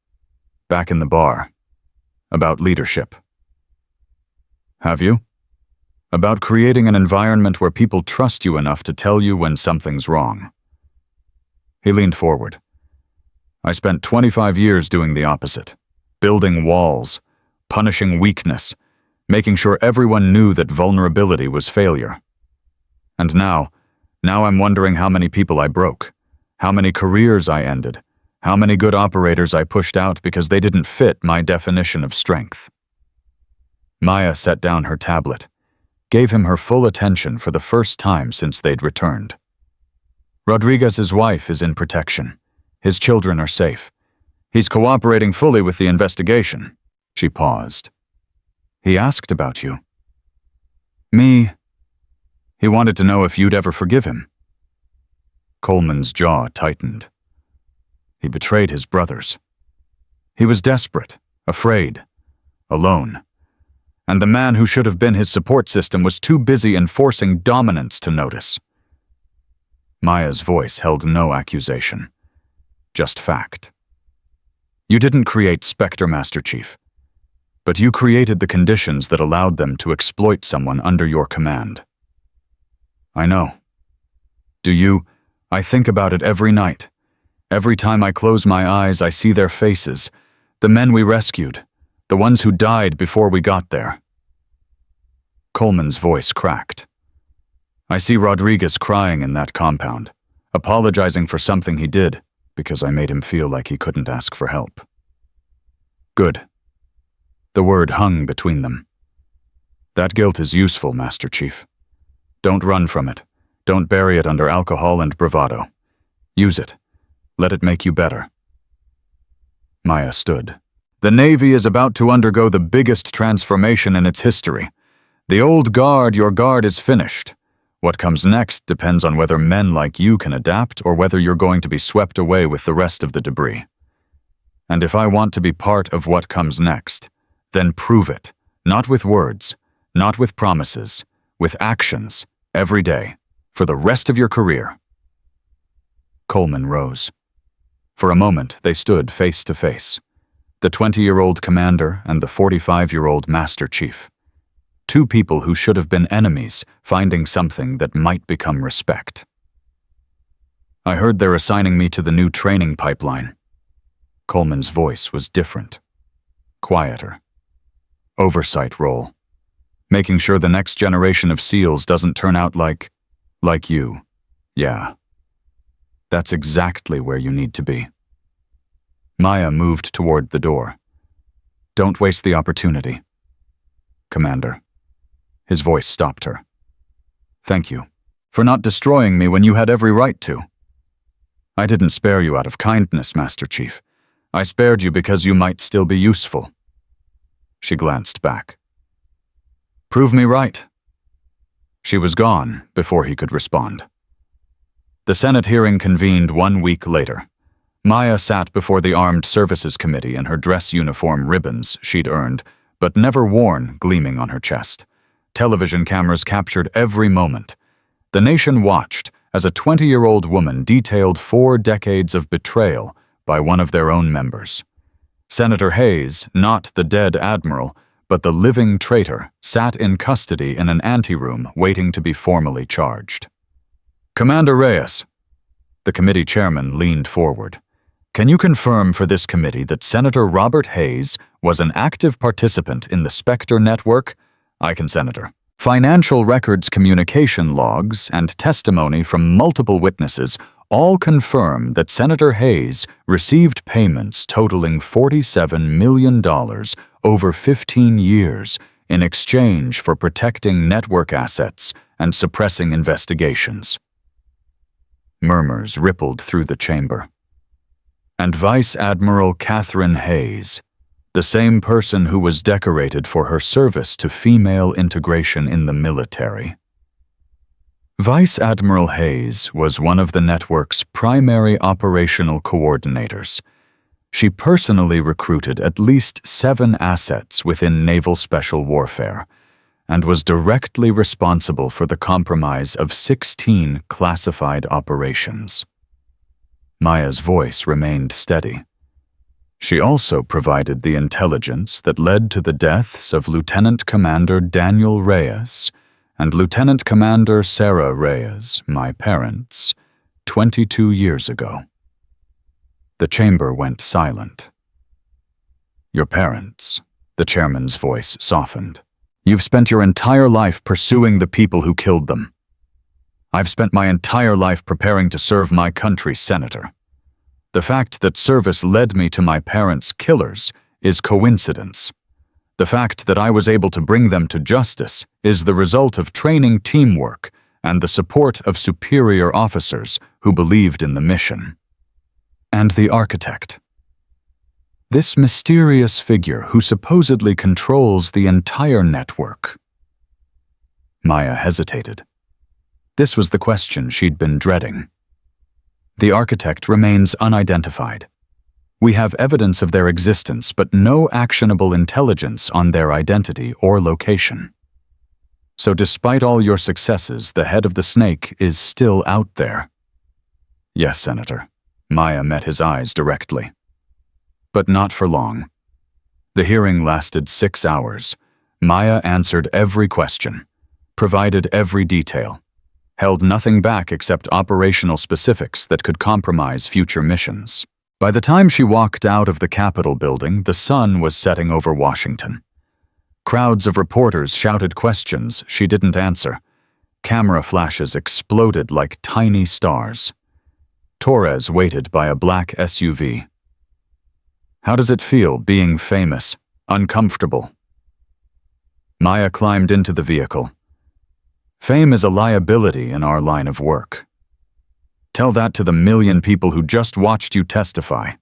back in the bar, about leadership." "Have you?" "About creating an environment where people trust you enough to tell you when something's wrong." He leaned forward. "I spent 25 years doing the opposite, building walls, punishing weakness, making sure everyone knew that vulnerability was failure. And now I'm wondering how many people I broke, how many careers I ended, how many good operators I pushed out because they didn't fit my definition of strength." Maya set down her tablet, gave him her full attention for the first time since they'd returned. "Rodriguez's wife is in protection. His children are safe. He's cooperating fully with the investigation." She paused. "He asked about you." "Me?" "He wanted to know if you'd ever forgive him." Coleman's jaw tightened. He betrayed his brothers. He was desperate, afraid, alone. And the man who should have been his support system was too busy enforcing dominance to notice. Maya's voice held no accusation, just fact. "You didn't create Spectre, Master Chief, but you created the conditions that allowed them to exploit someone under your command." "I know. Do you? I think about it every night. Every time I close my eyes, I see their faces, the men we rescued, The ones who died before we got there. Coleman's voice cracked. I see Rodriguez crying in that compound, apologizing for something he did because I made him feel like he couldn't ask for help. Good. The word hung between them. That guilt is useful, Master Chief. Don't run from it. Don't bury it under alcohol and bravado. Use it. Let it make you better. Maya stood. The Navy is about to undergo the biggest transformation in its history. The old guard, your guard is finished. What comes next depends on whether men like you can adapt or whether you're going to be swept away with the rest of the debris. And if I want to be part of what comes next, then prove it, not with words, not with promises, with actions, every day, for the rest of your career. Coleman rose. For a moment, they stood face to face. The 20-year-old commander and the 45-year-old Master Chief. Two people who should have been enemies, finding something that might become respect. I heard they're assigning me to the new training pipeline. Coleman's voice was different, quieter. Oversight role. Making sure the next generation of SEALs doesn't turn out like you. Yeah. That's exactly where you need to be. Maya moved toward the door. Don't waste the opportunity. Commander. His voice stopped her. Thank you for not destroying me when you had every right to. I didn't spare you out of kindness, Master Chief. I spared you because you might still be useful. She glanced back. Prove me right. She was gone before he could respond. The Senate hearing convened 1 week later. Maya sat before the Armed Services Committee in her dress uniform ribbons she'd earned, but never worn, gleaming on her chest. Television cameras captured every moment. The nation watched as a 20-year-old woman detailed 4 decades of betrayal by one of their own members. Senator Hayes, not the dead Admiral, but the living traitor, sat in custody in an anteroom waiting to be formally charged. Commander Reyes. The committee chairman leaned forward. Can you confirm for this committee that Senator Robert Hayes was an active participant in the Spectre network? I can, Senator. Financial records, communication logs, and testimony from multiple witnesses all confirm that Senator Hayes received payments totaling $47 million over 15 years in exchange for protecting network assets and suppressing investigations. Murmurs rippled through the chamber. And Vice Admiral Catherine Hayes, the same person who was decorated for her service to female integration in the military. Vice Admiral Hayes was one of the network's primary operational coordinators. She personally recruited at least 7 assets within naval special warfare and was directly responsible for the compromise of 16 classified operations. Maya's voice remained steady. She also provided the intelligence that led to the deaths of Lieutenant Commander Daniel Reyes and Lieutenant Commander Sarah Reyes, my parents, 22 years ago. The chamber went silent. Your parents, the chairman's voice softened. You've spent your entire life pursuing the people who killed them. I've spent my entire life preparing to serve my country, Senator. The fact that service led me to my parents' killers is coincidence. The fact that I was able to bring them to justice is the result of training teamwork and the support of superior officers who believed in the mission. And the architect. This mysterious figure who supposedly controls the entire network. Maya hesitated. This was the question she'd been dreading. The architect remains unidentified. We have evidence of their existence, but no actionable intelligence on their identity or location. So despite all your successes, the head of the snake is still out there. Yes, Senator. Maya met his eyes directly. But not for long. The hearing lasted 6 hours. Maya answered every question, provided every detail, held nothing back except operational specifics that could compromise future missions. By the time she walked out of the Capitol building, the sun was setting over Washington. Crowds of reporters shouted questions she didn't answer. Camera flashes exploded like tiny stars. Torres waited by a black SUV. How does it feel being famous, uncomfortable? Maya climbed into the vehicle. Fame is a liability in our line of work. Tell that to the million people who just watched you testify.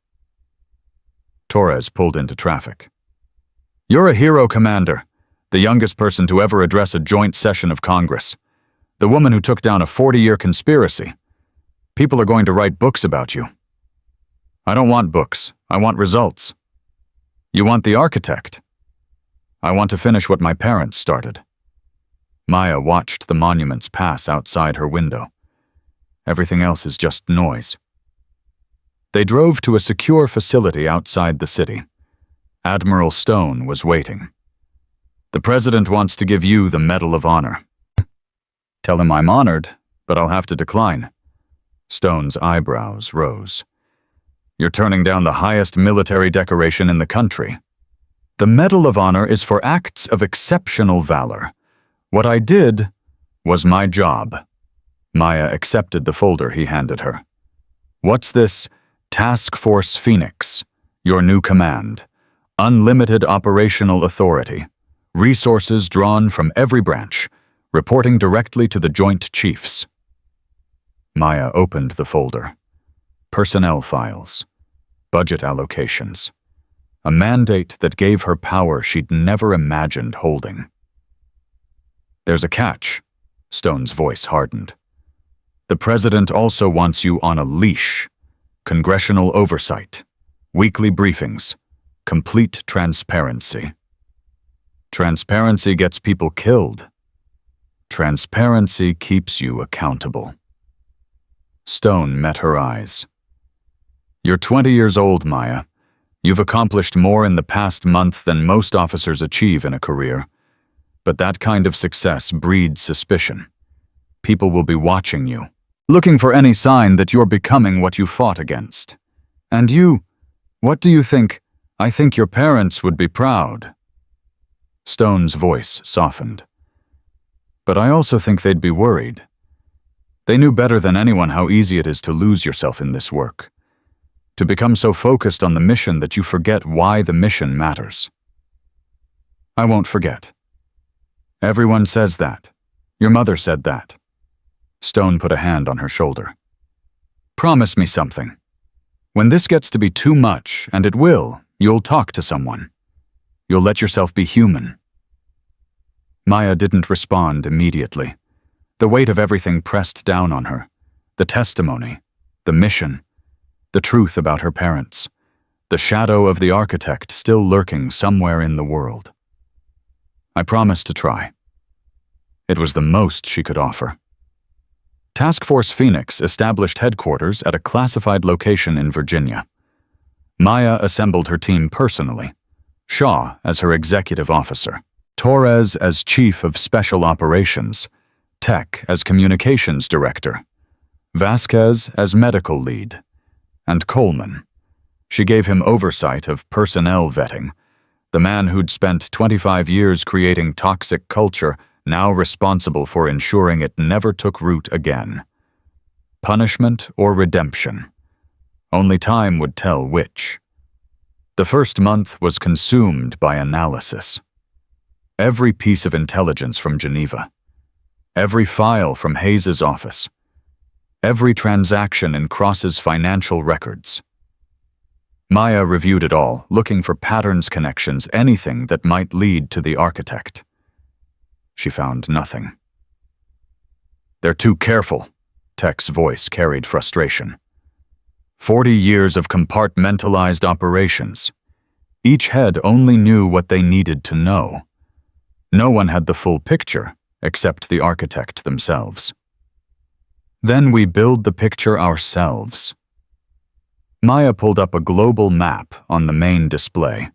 Torres pulled into traffic. You're a hero, Commander, the youngest person to ever address a joint session of Congress. The woman who took down a 40-year conspiracy. People are going to write books about you. I don't want books. I want results. You want the architect. I want to finish what my parents started. Maya watched the monuments pass outside her window. Everything else is just noise. They drove to a secure facility outside the city. Admiral Stone was waiting. The President wants to give you the Medal of Honor. Tell him I'm honored, but I'll have to decline. Stone's eyebrows rose. You're turning down the highest military decoration in the country. The Medal of Honor is for acts of exceptional valor. What I did was my job. Maya accepted the folder he handed her. What's this? Task Force Phoenix. Your new command. Unlimited operational authority. Resources drawn from every branch. Reporting directly to the Joint Chiefs. Maya opened the folder. Personnel files. Budget allocations. A mandate that gave her power she'd never imagined holding. There's a catch. Stone's voice hardened. The President also wants you on a leash. Congressional oversight. Weekly briefings. Complete transparency. Transparency gets people killed. Transparency keeps you accountable. Stone met her eyes. You're 20 years old, Maya. You've accomplished more in the past month than most officers achieve in a career. But that kind of success breeds suspicion. People will be watching you, looking for any sign that you're becoming what you fought against. And you, what do you think? I think your parents would be proud. Stone's voice softened. But I also think they'd be worried. They knew better than anyone how easy it is to lose yourself in this work. To become so focused on the mission that you forget why the mission matters. I won't forget. Everyone says that. Your mother said that. Stone put a hand on her shoulder. Promise me something. When this gets to be too much, and it will, you'll talk to someone. You'll let yourself be human. Maya didn't respond immediately. The weight of everything pressed down on her. The testimony, the mission, the truth about her parents, the shadow of the architect still lurking somewhere in the world. I promised to try. It was the most she could offer. Task Force Phoenix established headquarters at a classified location in Virginia. Maya assembled her team personally, Shaw as her executive officer, Torres as chief of special operations, Tech as communications director, Vasquez as medical lead, and Coleman. She gave him oversight of personnel vetting, the man who'd spent 25 years creating toxic culture, now responsible for ensuring it never took root again. Punishment or redemption? Only time would tell which. The first month was consumed by analysis. Every piece of intelligence from Geneva. Every file from Hayes's office. Every transaction in Cross's financial records. Maya reviewed it all, looking for patterns, connections, anything that might lead to the architect. She found nothing. They're too careful, Tech's voice carried frustration. 40 years of compartmentalized operations. Each head only knew what they needed to know. No one had the full picture, except the architect themselves. Then we build the picture ourselves. Maya pulled up a global map on the main display.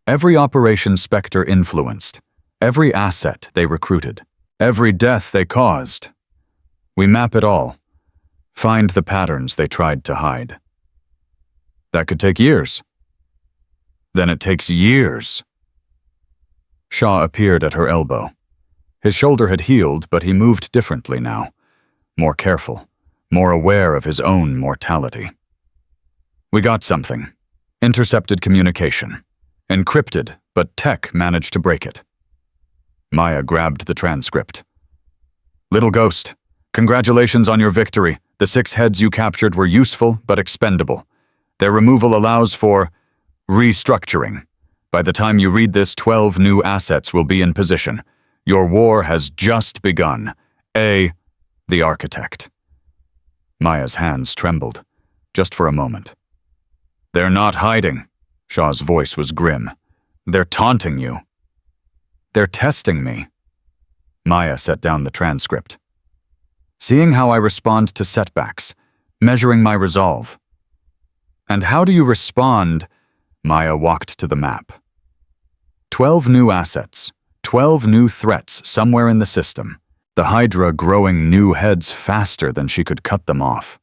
Every operation Spectre influenced, every asset they recruited, every death they caused. We map it all, find the patterns they tried to hide. That could take years. Then it takes years. Shaw appeared at her elbow. His shoulder had healed, but he moved differently now. More careful, more aware of his own mortality. We got something. Intercepted communication. Encrypted, but tech managed to break it. Maya grabbed the transcript. Little Ghost, congratulations on your victory. The 6 heads you captured were useful but expendable. Their removal allows for restructuring. By the time you read this, 12 new assets will be in position. Your war has just begun. The architect. Maya's hands trembled, just for a moment. They're not hiding. Shaw's voice was grim. They're taunting you. They're testing me. Maya set down the transcript. Seeing how I respond to setbacks, measuring my resolve. And how do you respond? Maya walked to the map. 12 new assets, 12 new threats somewhere in the system. The Hydra growing new heads faster than she could cut them off.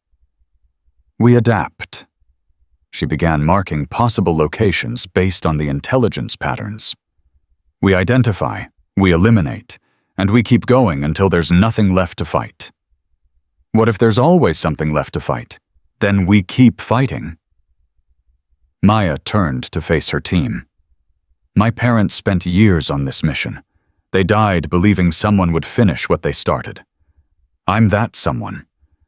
We adapt. She began marking possible locations based on the intelligence patterns. We identify, we eliminate, and we keep going until there's nothing left to fight. What if there's always something left to fight? Then we keep fighting. Maya turned to face her team. My parents spent years on this mission. They died believing someone would finish what they started. I'm that someone.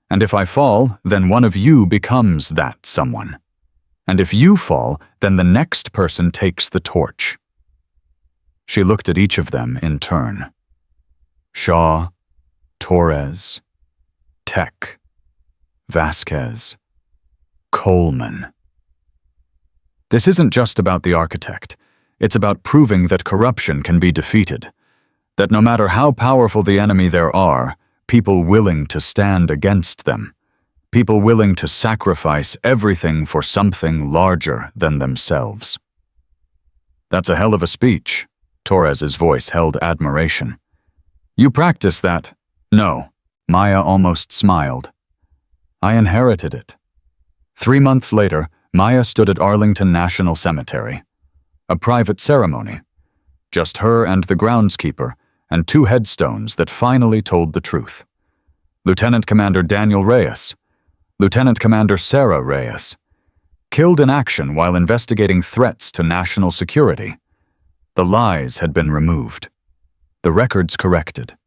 And if I fall, then one of you becomes that someone. And if you fall, then the next person takes the torch. She looked at each of them in turn. Shaw, Torres, Tech, Vasquez, Coleman. This isn't just about the architect. It's about proving that corruption can be defeated. That no matter how powerful the enemy there are, people willing to stand against them. People willing to sacrifice everything for something larger than themselves. That's a hell of a speech. Torres's voice held admiration. You practice that? No. Maya almost smiled. I inherited it. 3 months later, Maya stood at Arlington National Cemetery. A private ceremony. Just her and the groundskeeper, and 2 headstones that finally told the truth. Lieutenant Commander Daniel Reyes, Lieutenant Commander Sarah Reyes, killed in action while investigating threats to national security. The lies had been removed. The records corrected.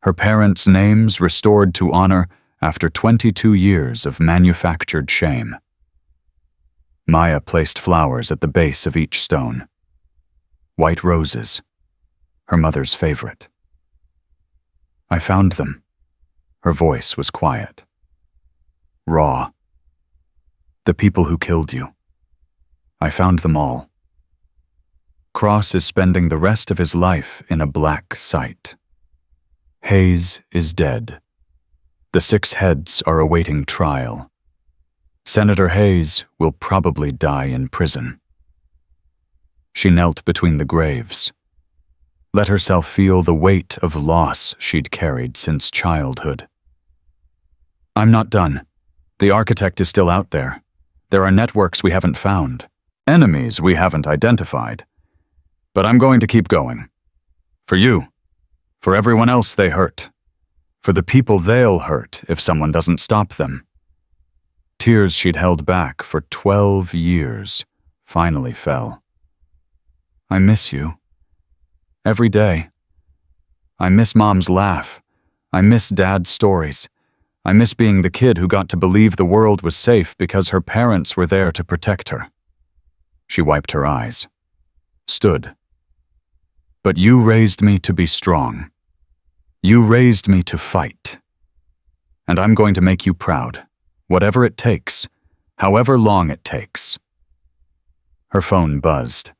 Her parents' names restored to honor after 22 years of manufactured shame. Maya placed flowers at the base of each stone. White roses, her mother's favorite. I found them. Her voice was quiet. Raw. The people who killed you. I found them all. Cross is spending the rest of his life in a black site. Hayes is dead. The 6 heads are awaiting trial. Senator Hayes will probably die in prison. She knelt between the graves. Let herself feel the weight of loss she'd carried since childhood. I'm not done. The architect is still out there. There are networks we haven't found, enemies we haven't identified. But I'm going to keep going. For you. For everyone else they hurt. For the people they'll hurt if someone doesn't stop them. Tears she'd held back for 12 years finally fell. I miss you. Every day. I miss Mom's laugh. I miss Dad's stories. I miss being the kid who got to believe the world was safe because her parents were there to protect her. She wiped her eyes. Stood. But you raised me to be strong. You raised me to fight. And I'm going to make you proud, whatever it takes, however long it takes. Her phone buzzed.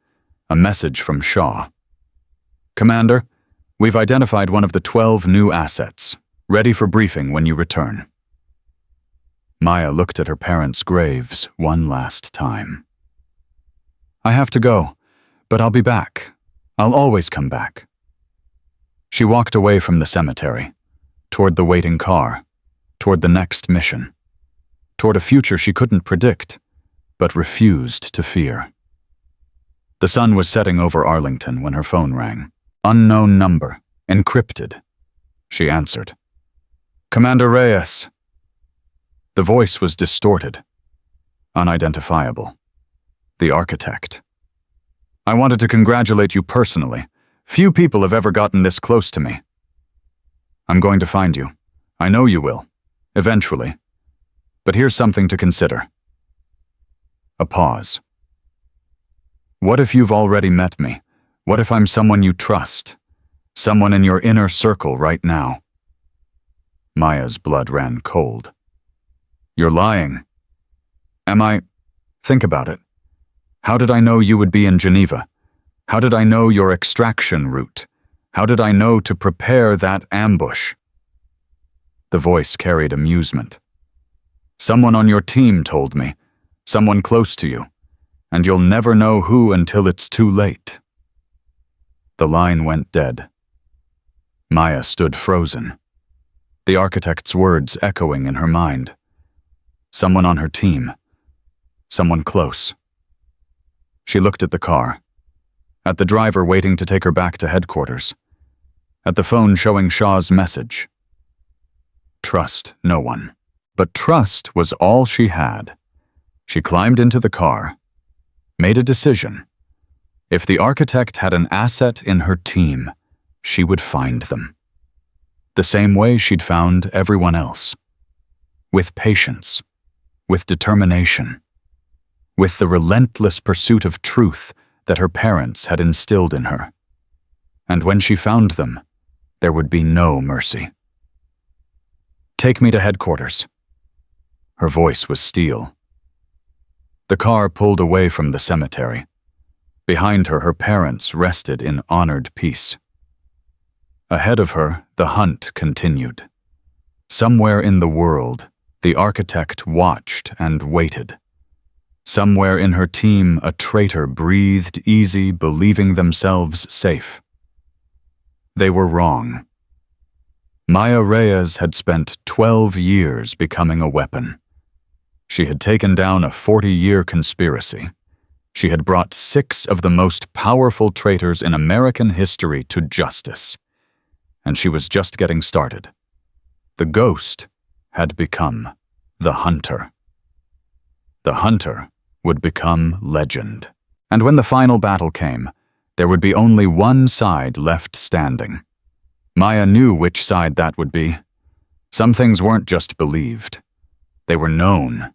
A message from Shaw. Commander, we've identified one of the 12 new assets. Ready for briefing when you return. Maya looked at her parents' graves one last time. I have to go, but I'll be back. I'll always come back. She walked away from the cemetery, toward the waiting car, toward the next mission, toward a future she couldn't predict, but refused to fear. The sun was setting over Arlington when her phone rang. Unknown number, encrypted. She answered. "Commander Reyes." The voice was distorted, unidentifiable. The architect. "I wanted to congratulate you personally. Few people have ever gotten this close to me. I'm going to find you. I know you will. Eventually. But here's something to consider." A pause. "What if you've already met me? What if I'm someone you trust? Someone in your inner circle right now?" Maya's blood ran cold. "You're lying." "Am I? Think about it. How did I know you would be in Geneva? How did I know your extraction route? How did I know to prepare that ambush?" The voice carried amusement. "Someone on your team told me, someone close to you, and you'll never know who until it's too late." The line went dead. Maya stood frozen, the architect's words echoing in her mind. Someone on her team, someone close. She looked at the car, at the driver waiting to take her back to headquarters, at the phone showing Shaw's message. Trust no one. But trust was all she had. She climbed into the car, made a decision. If the architect had an asset in her team, she would find them. The same way she'd found everyone else. With patience, with determination, with the relentless pursuit of truth that her parents had instilled in her. And when she found them, there would be no mercy. "Take me to headquarters." Her voice was steel. The car pulled away from the cemetery. Behind her, her parents rested in honored peace. Ahead of her, the hunt continued. Somewhere in the world, the architect watched and waited. Somewhere in her team, a traitor breathed easy, believing themselves safe. They were wrong. Maya Reyes had spent 12 years becoming a weapon. She had taken down a 40-year conspiracy. She had brought 6 of the most powerful traitors in American history to justice. And she was just getting started. The ghost had become the hunter. The hunter would become legend. And when the final battle came, there would be only one side left standing. Maya knew which side that would be. Some things weren't just believed. They were known.